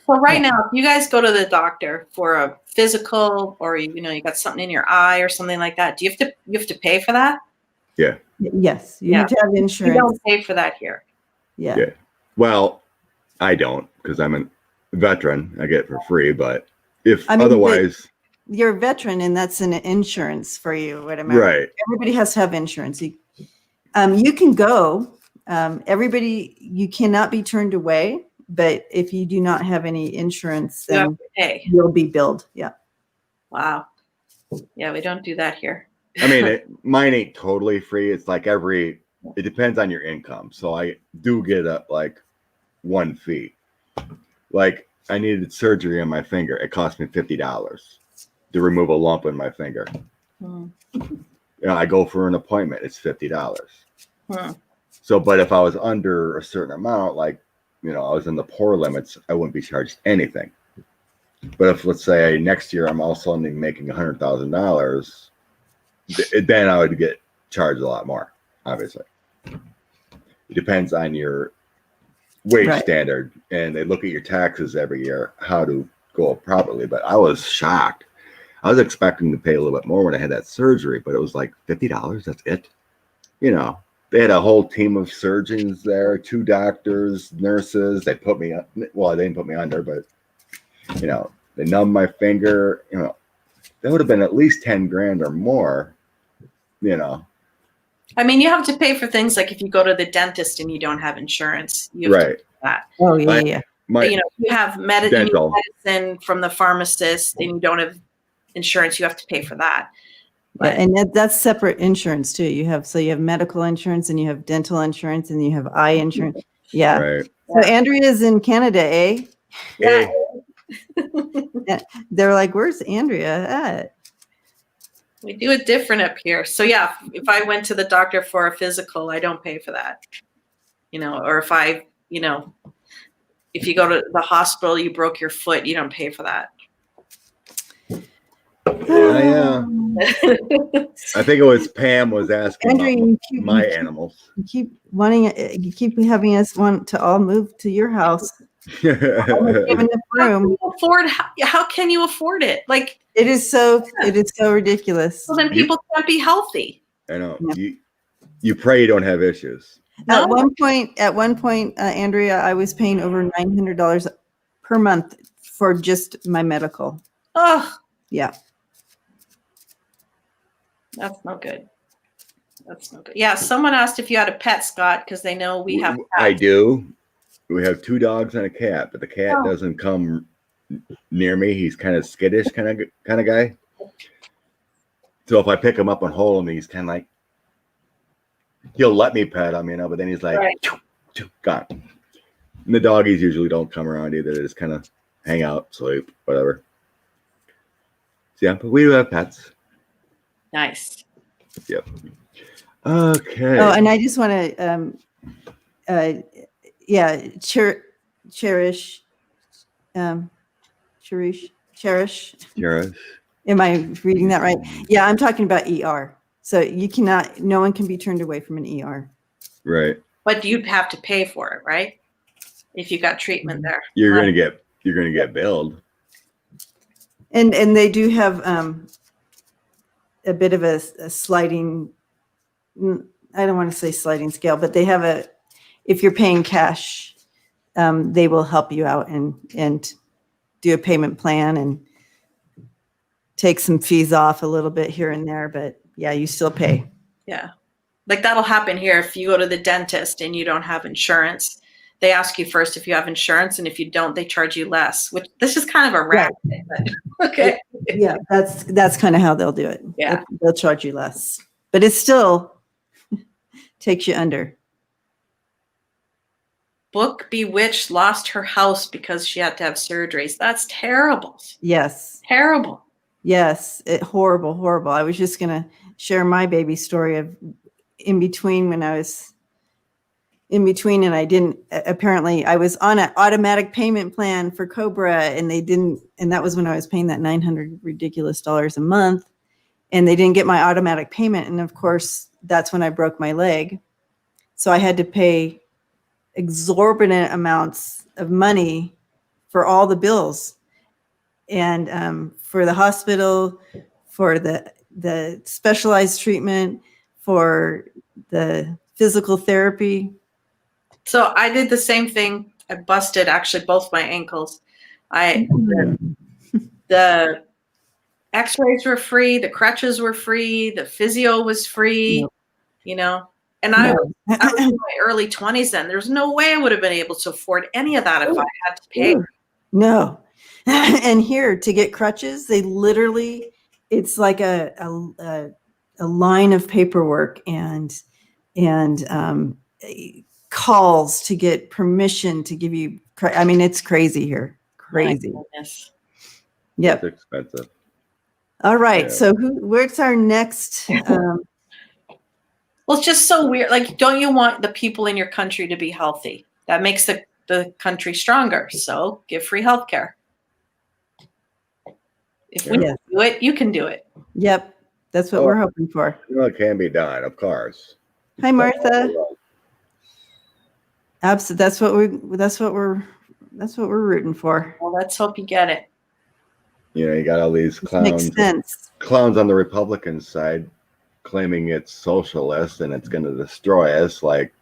So right now, if you guys go to the doctor for a physical, or you got something in your eye or something like that, do you have to pay for that? Yeah. Yes, you need to have insurance. You don't pay for that here. Yeah. Well, I don't because I'm a veteran. I get it for free, but otherwise, you're a veteran, and that's an insurance for you. What am I? Right. Everybody has to have insurance. You can go everybody, you cannot be turned away, but if you do not have any insurance, then you'll be billed. Yeah. Wow. Yeah, we don't do that here. I mean, mine ain't totally free. It's like it depends on your income. So I do get like one fee. Like I needed surgery on my finger. It cost me $50 to remove a lump in my finger. I go for an appointment. It's $50. So, but if I was under a certain amount, like, I was in the poor limits, I wouldn't be charged anything. But if, let's say, next year I'm also only making $100,000, then I would get charged a lot more, obviously. It depends on your wage standard, and they look at your taxes every year, how to go properly. But I was shocked. I was expecting to pay a little bit more when I had that surgery, but it was like $50. That's it. They had a whole team of surgeons there, 2 doctors, nurses. They put me, well, they didn't put me under, but, they numbed my finger. That would have been at least 10 grand or more, I mean, you have to pay for things like if you go to the dentist and you don't have insurance, you have to pay for that. Oh, yeah. You have medicine from the pharmacist and you don't have insurance, you have to pay for that. But, and that's separate insurance too. You have medical insurance and you have dental insurance and you have eye insurance. Yeah. Right. So Andrea's in Canada, eh? Yeah. They're like, where's Andrea at? We do it different up here. So yeah, if I went to the doctor for a physical, I don't pay for that. Or if if you go to the hospital, you broke your foot, you don't pay for that. Yeah. I think it was Pam was asking Andrea, about my animals. You keep having us want to all move to your house. Room. How can you afford it? Like it is so ridiculous. Well, then people can't be healthy. I know. Yeah. You pray you don't have issues. At one point, Andrea, I was paying over $900 per month for just my medical. Oh, yeah. That's no good. Yeah, someone asked if you had a pet, Scott, because they know we have pets. I do. We have 2 dogs and a cat, but the cat doesn't come near me. He's kind of skittish kind of guy. So if I pick him up and hold him, he's kind of like, he'll let me pet him, but then he's like, gone. And the doggies usually don't come around either. They just kind of hang out, sleep, whatever. So yeah, but we do have pets. Nice. Yep. Okay. Oh, and I just want to, cherish. Am I reading that right? Yeah, I'm talking about ER. So no one can be turned away from an ER. Right. But you'd have to pay for it, right? If you got treatment there. You're gonna get billed. And they do have a bit of a sliding, I don't want to say sliding scale, but they have if you're paying cash, they will help you out and do a payment plan and take some fees off a little bit here and there, but yeah, you still pay. Yeah. Like that'll happen here if you go to the dentist and you don't have insurance. They ask you first if you have insurance, and if you don't, they charge you less, which this is kind of a racket. But, okay. Yeah, that's kind of how they'll do it. Yeah. They'll charge you less, but it still takes you under. Book Bewitched lost her house because she had to have surgeries. That's terrible. Yes. Terrible. Yes. Horrible. I was just going to share my baby story of in between and apparently I was on an automatic payment plan for Cobra and that was when I was paying that $900 ridiculous a month, and they didn't get my automatic payment. And of course, that's when I broke my leg. So I had to pay exorbitant amounts of money for all the bills, and for the hospital, for the specialized treatment, for the physical therapy. So I did the same thing. I busted actually both my ankles. The x-rays were free, the crutches were free, the physio was free, And I was in my early 20s then. There's no way I would have been able to afford any of that if I had to pay. No. And here, to get crutches, they literally, it's like a line of paperwork and calls to get permission to give you, I mean, it's crazy here. Crazy. Yep. It's expensive. All right. Yeah. So where's our next? Well, it's just so weird. Like, don't you want the people in your country to be healthy? That makes the country stronger. So give free healthcare. If we can do it, you can do it. Yep. That's what we're hoping for. It can be done, of course. Hi, Martha. Absolutely. That's what we're rooting for. Well, let's hope you get it. You got all these clowns on the Republican side claiming it's socialist and it's going to destroy us, like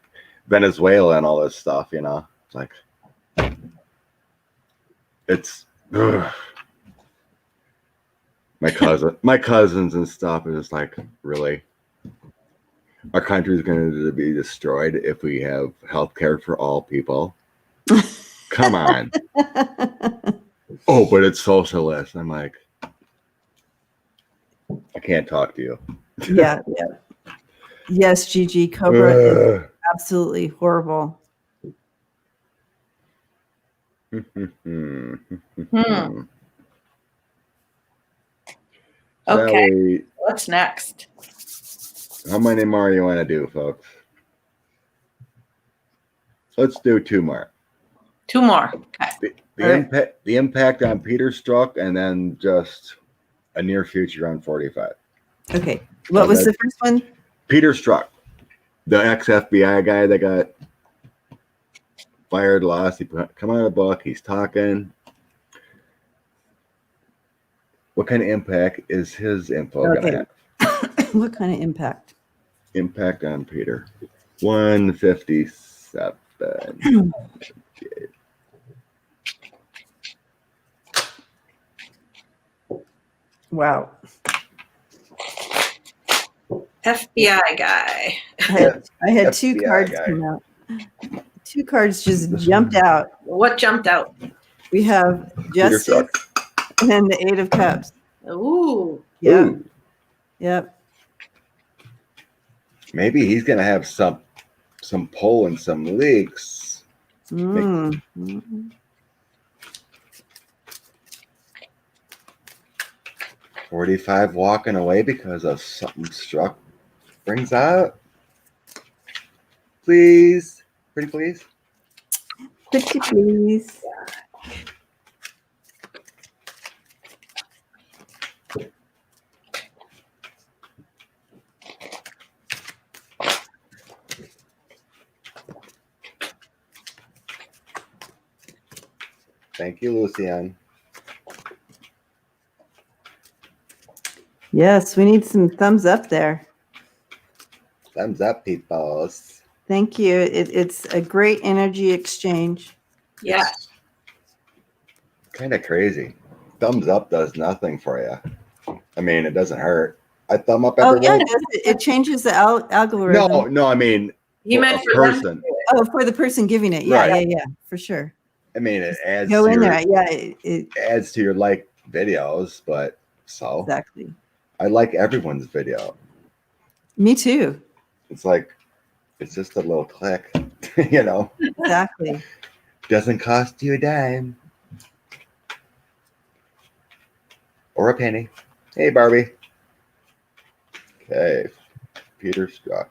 Venezuela and all this stuff. It's like it's my cousins and stuff are just like, really, our country is going to be destroyed if we have health care for all people. Come on. Oh, but it's socialist. I'm like, I can't talk to you. Yeah. Yes, Gigi, Cobra is absolutely horrible. Okay, what's next? How many more you want to do, folks? Let's do 2 more. 2 more. Okay. The impact on Peter Strzok, and then just a near future on 45. Okay. What was the first one? Peter Strzok, the ex-FBI guy that got fired, lost. He come out of the book. He's talking. What kind of impact is his info going to have? What kind of impact? Impact on Peter. 157. Wow. FBI guy. I had 2 cards come out. 2 cards just jumped out. What jumped out? We have Justice and the 8 of Cups. Ooh. Yep. Ooh. Yep. Maybe he's gonna have some pull and some leaks. 45 walking away because of something Strzok brings out. Please. Pretty please. Pretty please. Thank you, Lucian. Yes, we need some thumbs up there. Thumbs up, peoples. Thank you. It's a great energy exchange. Yes. Kind of crazy. Thumbs up does nothing for you. I mean, it doesn't hurt. I thumb up everyone. Oh, yeah, it changes the algorithm. No, I mean, he meant for person. Oh, for the person giving it. Yeah, right. yeah, for sure. I mean, it adds go in there. Yeah, it adds to your videos, but exactly. I like everyone's video. Me too. It's like, it's just a little click, Exactly. Doesn't cost you a dime. Or a penny. Hey, Barbie. Okay. Peter Strzok.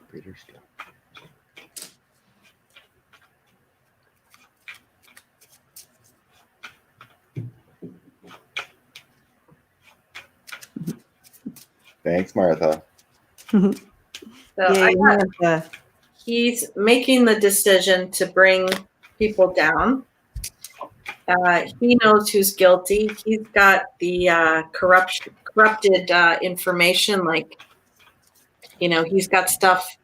Thanks, Martha. So he's making the decision to bring people down. He knows who's guilty. He's got the corrupted information, he's got stuff,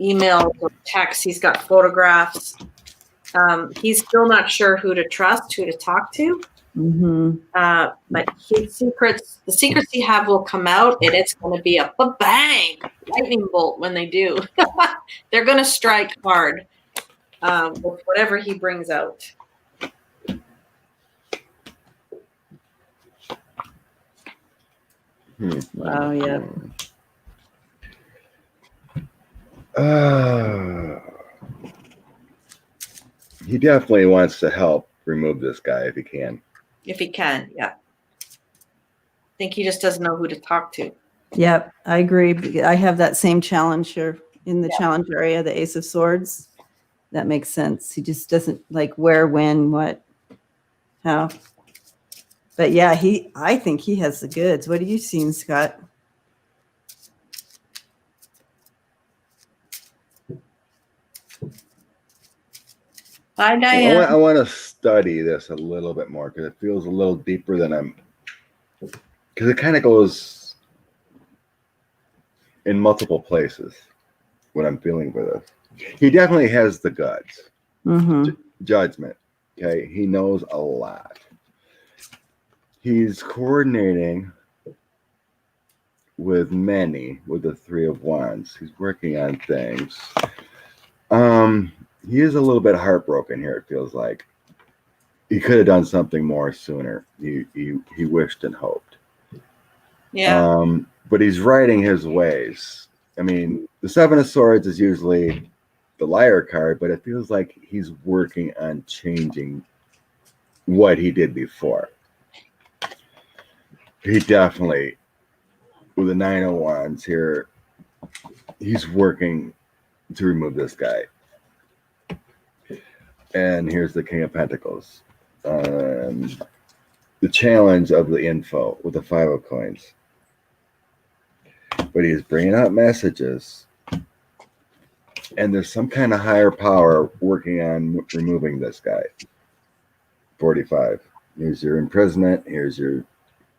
emails or texts. He's got photographs. He's still not sure who to trust, who to talk to. But the secrets he have will come out, and it's going to be a bang, lightning bolt when they do. They're going to strike hard with whatever he brings out. Wow, yeah. He definitely wants to help remove this guy if he can. If he can, yeah. I think he just doesn't know who to talk to. Yep, I agree. I have that same challenge here in the challenge area, the Ace of Swords. That makes sense. He just doesn't like where, when, what, how. But yeah, I think he has the goods. What are you seeing, Scott? Hi, Diane. I want to study this a little bit more because it feels a little deeper than because it kind of goes in multiple places when I'm feeling with it. He definitely has the guts. Judgment. Okay. He knows a lot. He's coordinating with the Three of Wands. He's working on things. He is a little bit heartbroken here, it feels like. He could have done something more sooner. He wished and hoped. Yeah. But he's righting his ways. I mean, the Seven of Swords is usually the liar card, but it feels like he's working on changing what he did before. He definitely, with the Nine of Wands here, he's working to remove this guy. And here's the King of Pentacles. The challenge of the info with the Five of Coins. But he's bringing out messages. And there's some kind of higher power working on removing this guy. 45. Here's your imprisonment. Here's your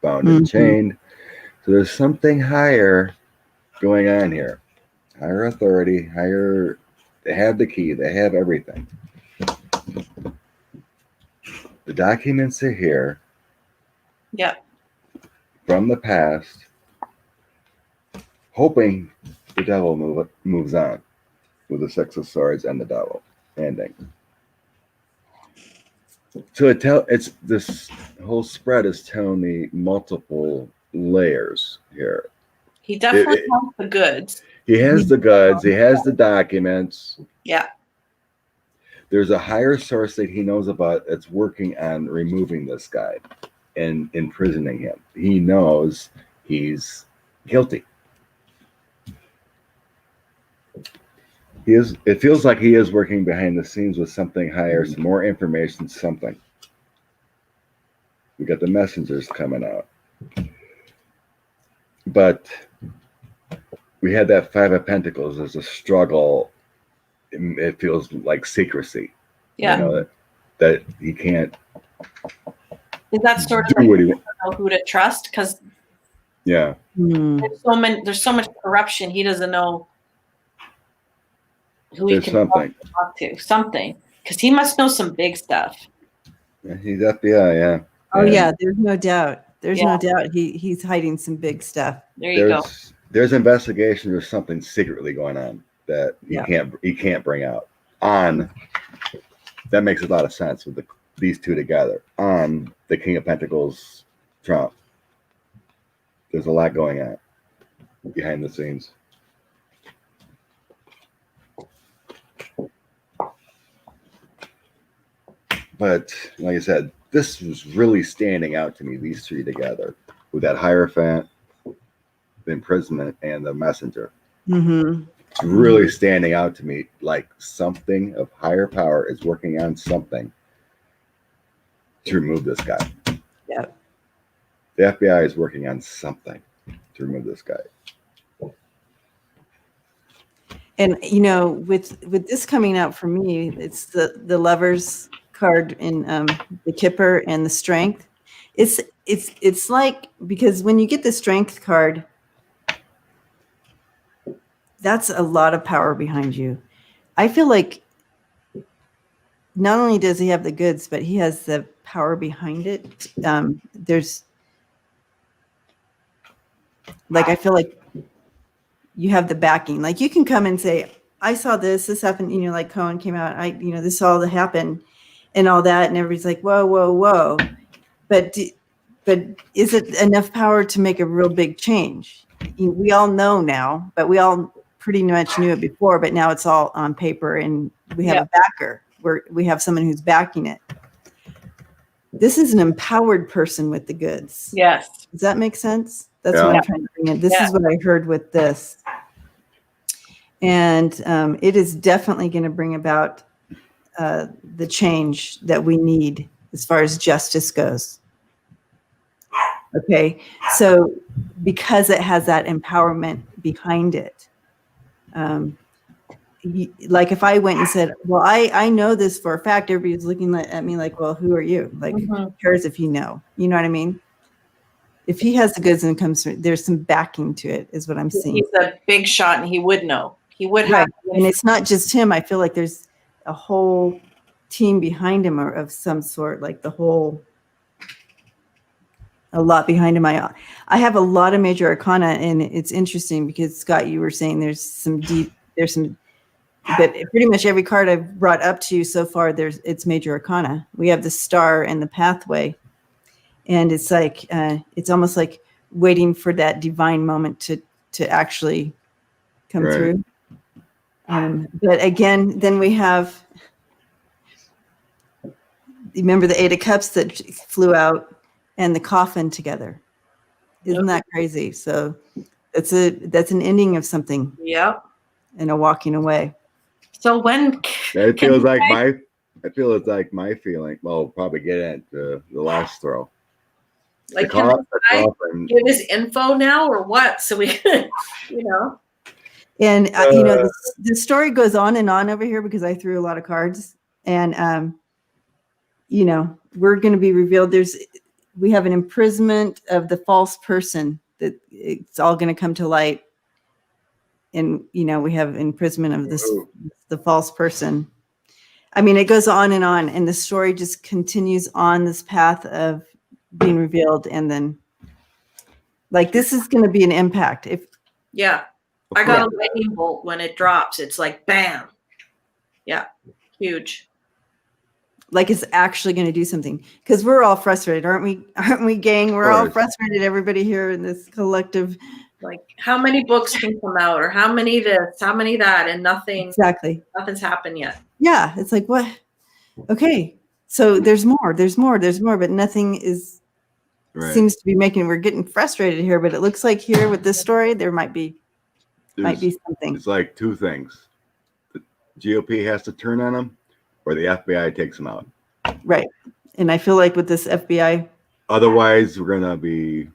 bound and chained. So there's something higher going on here. Higher authority, higher. They have the key. They have everything. The documents are here. Yep. From the past. Hoping the devil moves on with the Six of Swords and the devil ending. So it's this whole spread is telling me multiple layers here. He definitely has the goods. He has the goods. He has the documents. Yeah. There's a higher source that he knows about that's working on removing this guy and imprisoning him. He knows he's guilty. It feels like he is working behind the scenes with something higher, some more information, something. We got the messengers coming out. But we had that Five of Pentacles as a struggle. It feels like secrecy. Yeah. You know, that he can't. Is that sort of like, know who to trust? Because there's so much corruption. He doesn't know who he can talk to. Something. Because he must know some big stuff. Yeah, he's FBI, yeah. Oh, yeah, there's no doubt. There's no doubt he's hiding some big stuff. There you go. There's investigation. There's something secretly going on that he can't bring out. That makes a lot of sense with these two together. On the King of Pentacles, Trump. There's a lot going on behind the scenes. But like I said, this was really standing out to me, these three together, with that Hierophant, the imprisonment, and the messenger. It's really standing out to me like something of higher power is working on something to remove this guy. Yeah. The FBI is working on something to remove this guy. And you know, with this coming out for me, it's the Lovers card in the Kipper and the Strength. It's like, because when you get the Strength card, that's a lot of power behind you. I feel like not only does he have the goods, but he has the power behind it. There's like, I feel like you have the backing. Like you can come and say, I saw this happened, like Cohen came out, this all that happened and all that. And everybody's like, whoa, whoa, whoa. But is it enough power to make a real big change? We all know now, but we all pretty much knew it before, but now it's all on paper and we have a backer where we have someone who's backing it. This is an empowered person with the goods. Yes. Does that make sense? That's what I'm trying to bring in. This is what I heard with this. And it is definitely going to bring about the change that we need as far as justice goes. Okay. So because it has that empowerment behind it, like if I went and said, well, I know this for a fact, everybody's looking at me like, well, who are you? Like, who cares if you know? You know what I mean? If he has the goods and comes through, there's some backing to it, is what I'm seeing. He's a big shot and he would know. He would have. And it's not just him. I feel like there's a whole team behind him or of some sort, like a lot behind him. I have a lot of major arcana, and it's interesting because Scott, you were saying but pretty much every card I've brought up to you so far, it's major arcana. We have the star and the pathway. And it's like, it's almost like waiting for that divine moment to actually come through. But again, then we have, remember the 8 of Cups that flew out and the coffin together. Isn't that crazy? So that's an ending of something. Yep. And a walking away. So when it feels like my feeling. Well, probably get into the last throw. Like, can I give his info now or what? So we, And, the story goes on and on over here because I threw a lot of cards. And, we're going to be revealed. We have an imprisonment of the false person that it's all going to come to light. And, we have imprisonment of the false person. I mean, it goes on, and the story just continues on this path of being revealed. And then, like, this is going to be an impact. I got a lightning bolt when it drops. It's like, bam. Yeah, huge. Like it's actually going to do something. Because we're all frustrated, aren't we? Aren't we, gang? We're all frustrated, everybody here in this collective. Like, how many books can come out, or how many this, how many that, and nothing's happened yet. Yeah, it's like, what? Okay, so there's more, but nothing seems to be we're getting frustrated here. But it looks like here with this story, there might be something. It's like 2 things: the GOP has to turn on them, or the FBI takes them out. Right, and I feel like with this FBI, otherwise we're gonna be,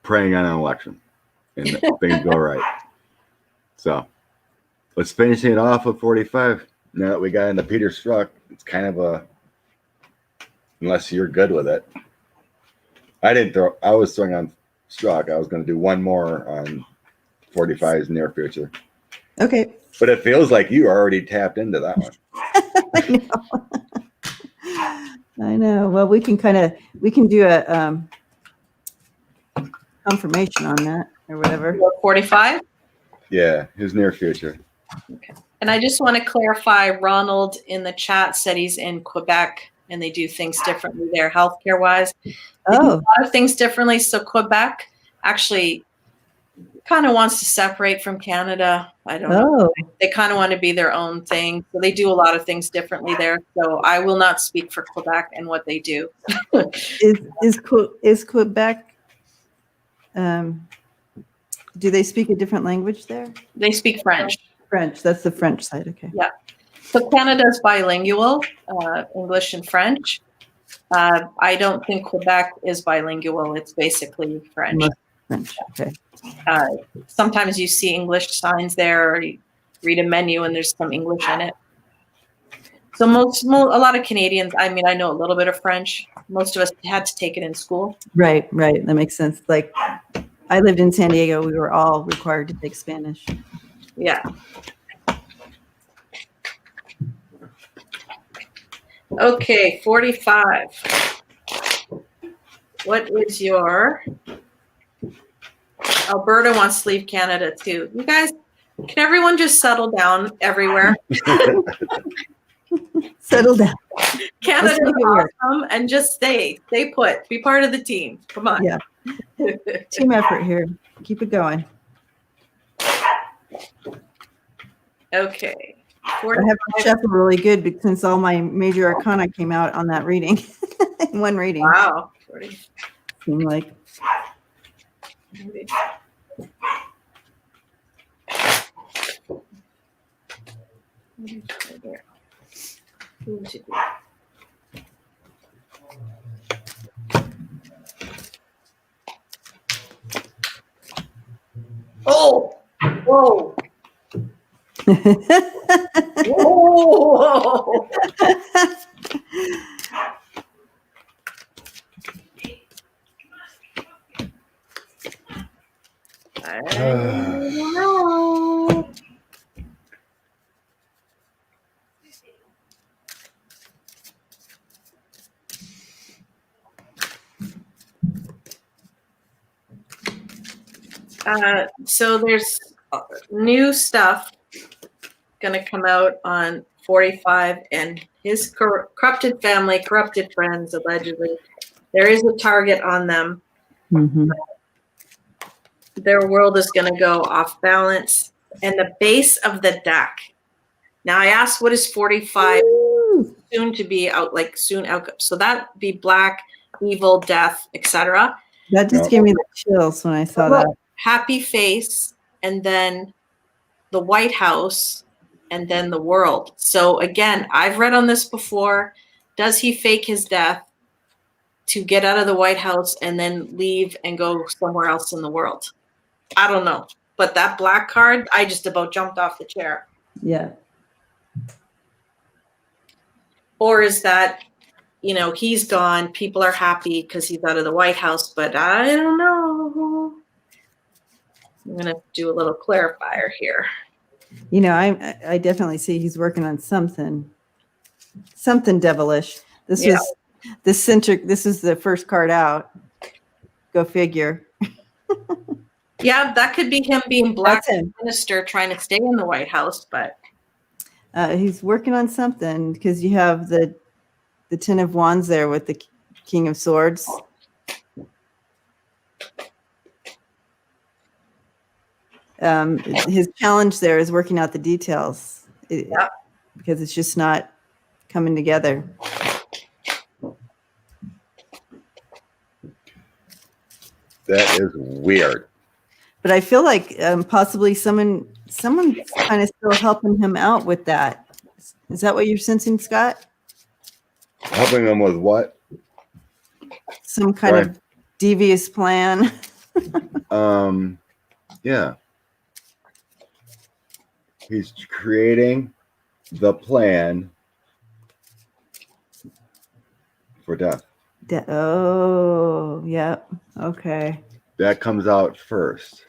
praying on an election and things go right. So let's finish it off with 45. Now that we got into Peter Strzok, it's kind of unless you're good with it. I was throwing on Strzok. I was going to do one more on 45's near future. Okay. But it feels like you already tapped into that one. I know. Well, we can do a confirmation on that or whatever. 45? Yeah, his near future. Okay. And I just want to clarify, Ronald in the chat said he's in Quebec and they do things differently there, healthcare wise. They do a lot of things differently. So Quebec actually kind of wants to separate from Canada. I don't know. They kind of want to be their own thing. So they do a lot of things differently there. So I will not speak for Quebec and what they do. Is Quebec, do they speak a different language there? They speak French. French. That's the French side. Okay. Yeah. So Canada's bilingual, English and French. I don't think Quebec is bilingual. It's basically French. French. Okay. Sometimes you see English signs there, or you read a menu and there's some English in it. So a lot of Canadians, I mean, I know a little bit of French. Most of us had to take it in school. Right. That makes sense. Like, I lived in San Diego. We were all required to take Spanish. Yeah. Okay, 45. What is your... Alberta wants to leave Canada too. You guys, can everyone just settle down everywhere? Settle down. Canada's awesome, and just stay put. Be part of the team. Come on. Yeah. Team effort here. Keep it going. Okay. I have to shuffle really good since all my major arcana came out on that reading. In one reading. Wow. Seemed like. Oh, whoa. Whoa. I don't know. So there's new stuff going to come out on 45 and his corrupted family, corrupted friends, allegedly. There is a target on them. Mm-hmm. Their world is going to go off balance. And the base of the deck. Now I asked, what is 45 soon to be out, like soon out? So that'd be black, evil, death, etc. That just gave me the chills when I saw that. Happy face, and then the White House, and then the world. So again, I've read on this before. Does he fake his death to get out of the White House and then leave and go somewhere else in the world? I don't know. But that black card, I just about jumped off the chair. Yeah. Or is that, he's gone, people are happy because he's out of the White House, but I don't know. I'm going to do a little clarifier here. I definitely see he's working on something devilish. This is the first card out. Go figure. Yeah, that could be him being black minister trying to stay in the White House, but he's working on something because you have the Ten of Wands there with the King of Swords. His challenge there is working out the details because it's just not coming together. That is weird. But I feel like possibly someone's kind of still helping him out with that. Is that what you're sensing, Scott? Helping him with what? Some kind of devious plan. Yeah. He's creating the plan for death. Oh, yeah. Okay. That comes out first.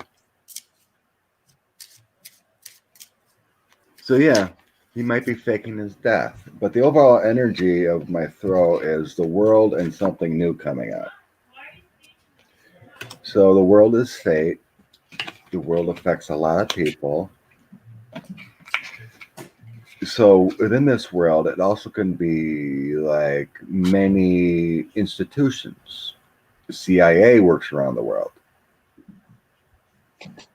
So yeah, he might be faking his death. But the overall energy of my throw is the world and something new coming out. So the world is fate. The world affects a lot of people. So within this world, it also can be like many institutions. The CIA works around the world.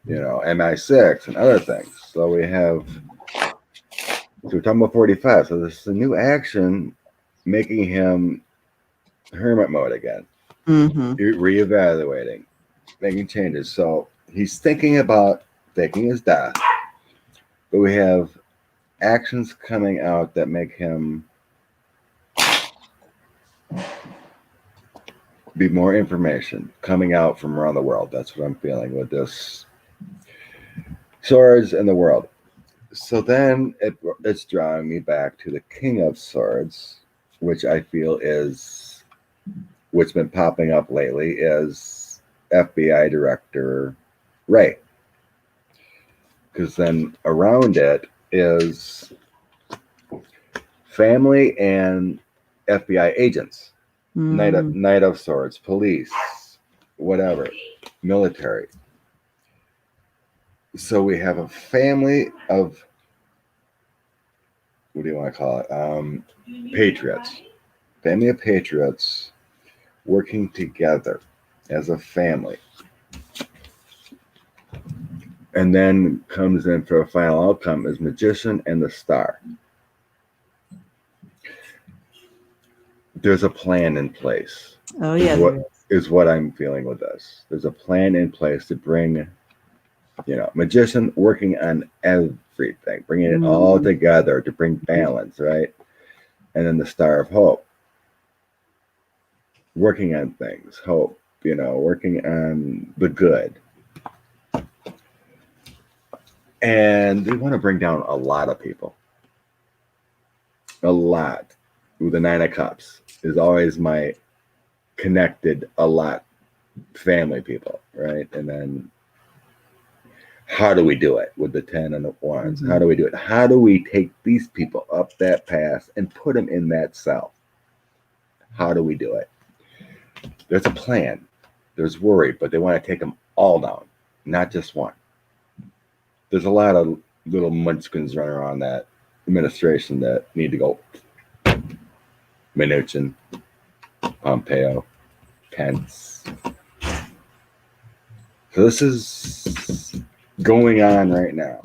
MI6 and other things. So we're talking about 45. So this is a new action making him hermit mode again. Mm-hmm. Reevaluating, making changes. So he's thinking about faking his death. But we have actions coming out that make him be more information coming out from around the world. That's what I'm feeling with this swords and the world. So then it's drawing me back to the King of Swords, which I feel is what's been popping up lately is FBI Director Ray. Because then around it is family and FBI agents, Knight of Swords, police, whatever, military. So we have a family of, what do you want to call it? Patriots. Family of patriots working together as a family. And then comes in for a final outcome is Magician and the Star. There's a plan in place. Oh, yeah. Is what I'm feeling with this. There's a plan in place to bring, Magician working on everything, bringing it all together to bring balance, right? And then the Star of Hope, working on things, hope, working on the good. And they want to bring down a lot of people. A lot. With the Nine of Cups is always my connected a lot family people, right? And then how do we do it with the 10 and the ones? How do we do it? How do we take these people up that path and put them in that cell? How do we do it? There's a plan. There's worry, but they want to take them all down, not just one. There's a lot of little munchkins running around that administration that need to go. Mnuchin, Pompeo, Pence. So this is going on right now.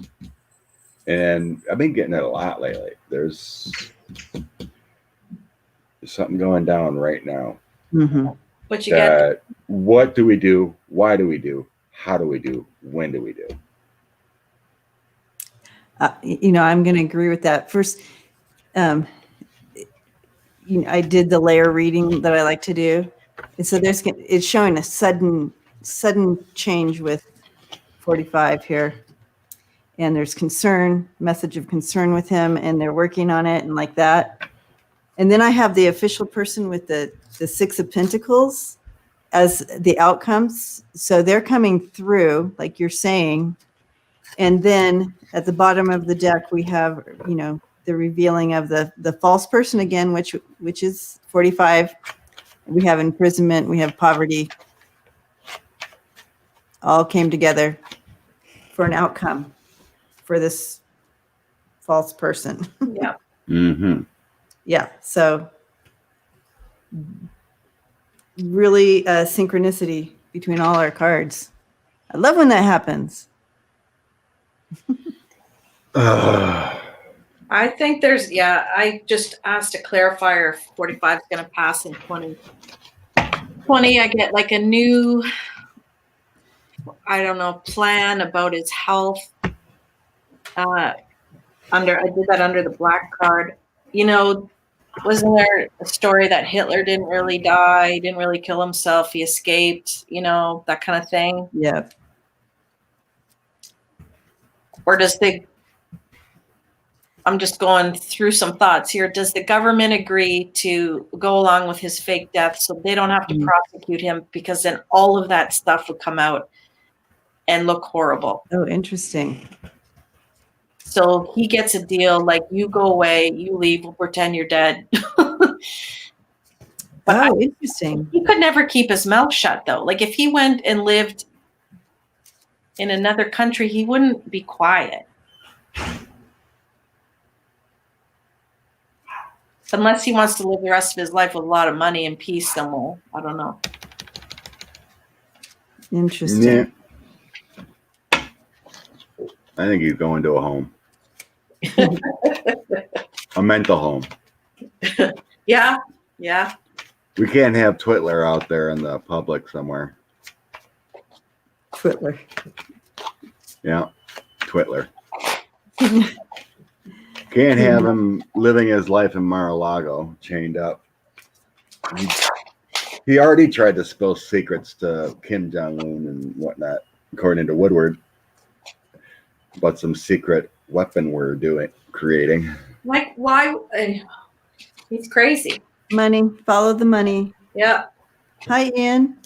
And I've been getting it a lot lately. There's something going down right now. What you got? What do we do? Why do we do? How do we do? When do we do? I'm going to agree with that. First, I did the layer reading that I like to do, and so it's showing a sudden change with 45 here, and there's message of concern with him, and they're working on it and like that. And then I have the official person with the Six of Pentacles as the outcomes, so they're coming through, like you're saying. And then at the bottom of the deck, we have, the revealing of the false person again, which is 45. We have imprisonment, we have poverty. All came together for an outcome for this false person. Yeah. Yeah. So really synchronicity between all our cards. I love when that happens. I think I just asked a clarifier if 45 is going to pass in 2020. I get like a new, plan about his health. I did that under the black card. Wasn't there a story that Hitler didn't really die, didn't really kill himself, he escaped, that kind of thing? Yeah. Or I'm just going through some thoughts here. Does the government agree to go along with his fake death so they don't have to prosecute him, because then all of that stuff would come out and look horrible? Oh, interesting. So he gets a deal like, you go away, you leave, we'll pretend you're dead. Interesting. He could never keep his mouth shut, though. Like if he went and lived in another country, he wouldn't be quiet. Unless he wants to live the rest of his life with a lot of money and peace somewhere. I don't know. Interesting. Yeah. I think he's going to a home. A mental home. Yeah. We can't have Twitler out there in the public somewhere. Twitler. Yeah, Twitler. Can't have him living his life in Mar-a-Lago, chained up. He already tried to spill secrets to Kim Jong-un and whatnot, according to Woodward, about some secret weapon we're creating. Like, why? He's crazy. Money. Follow the money. Yeah. Hi, Ian.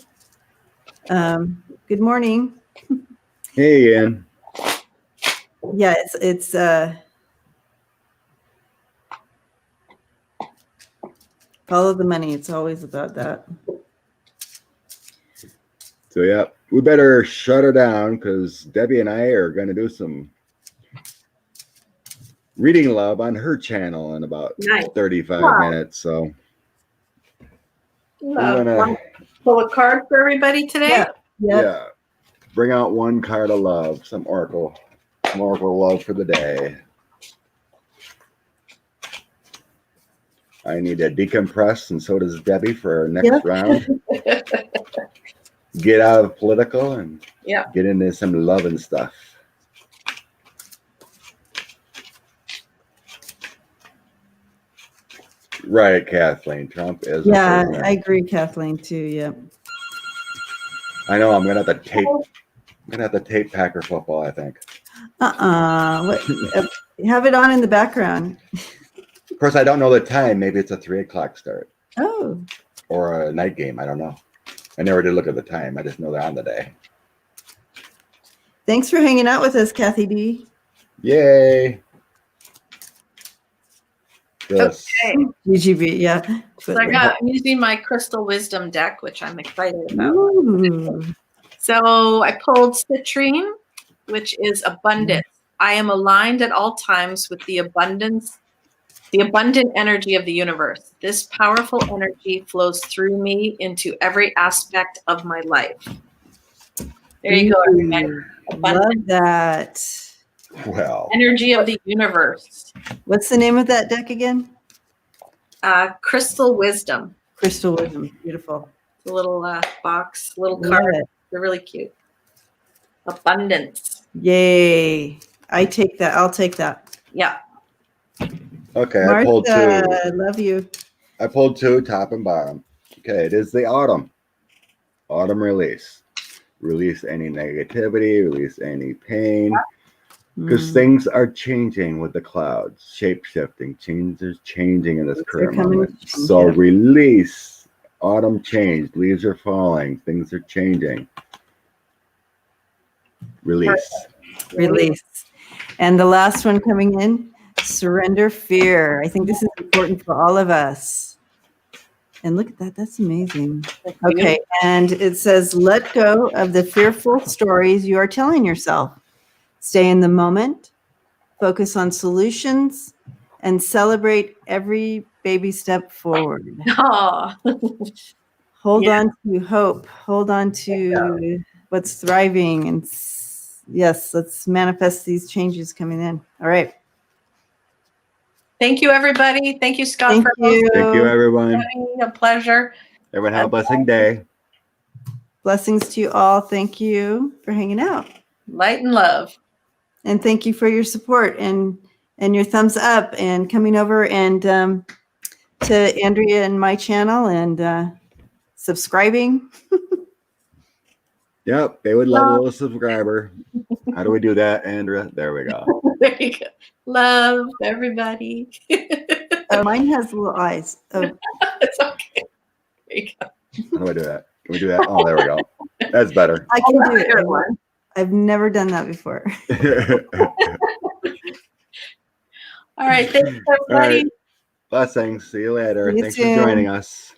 Good morning. Hey, Ian. Yeah, it's 5 Follow the money. It's always about that. So yeah, we better shut her down because Debbie and I are going to do some reading love on her channel in about 35 minutes. So we're gonna pull a card for everybody today. Yeah. Bring out one card of love, some oracle love for the day. I need to decompress, and so does Debbie for our next round. Get out of political and get into some love and stuff. Right, Kathleen. Trump is. Yeah, I agree, Kathleen, too. Yep. I know. I'm gonna have to tape Packer football, I think. Have it on in the background. Of course, I don't know the time. Maybe it's a 3:00 start. Oh. Or a night game. I don't know. I never did look at the time. I just know they're on the day. Thanks for hanging out with us, Kathy D. Yay. Okay. GGB, yeah. So I'm using my Crystal Wisdom deck, which I'm excited about. Ooh. So I pulled Citrine, which is abundance. I am aligned at all times with the abundant energy of the universe. This powerful energy flows through me into every aspect of my life. There you go, everybody. Love that. Well. Energy of the universe. What's the name of that deck again? Crystal Wisdom. Crystal Wisdom. Beautiful. It's a little box, little card. They're really cute. Abundance. Yay. I take that. I'll take that. Yeah. Okay, Martha, I pulled two. I love you. I pulled two, top and bottom. Okay, it is the autumn. Autumn release. Release any negativity, release any pain. Because things are changing with the clouds, shape-shifting, changes changing in this current moment. So release, autumn changed, leaves are falling, things are changing. Release. Release. And the last one coming in, surrender fear. I think this is important for all of us. And look at that, that's amazing. Okay, and it says, let go of the fearful stories you are telling yourself. Stay in the moment, focus on solutions, and celebrate every baby step forward. Hold on to hope. Hold on to what's thriving. And yes, let's manifest these changes coming in. All right. Thank you, everybody. Thank you, Scott. Thank you. Thank you, everyone. A pleasure. Everyone have a blessing day. Blessings to you all. Thank you for hanging out. Light and love. And thank you for your support and your thumbs up and coming over and to Andrea and my channel and subscribing. Yep, they would love a little subscriber. How do we do that, Andrea? There we go. There you go. Love everybody. Mine has little eyes. Oh. It's okay. There you go. How do I do that? Can we do that? Oh, there we go. That's better. I can do it. I've never done that before. All right. Thanks, everybody. Right. Blessings. See you later. See you Thanks soon. for joining us.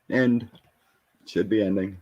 And should be ending.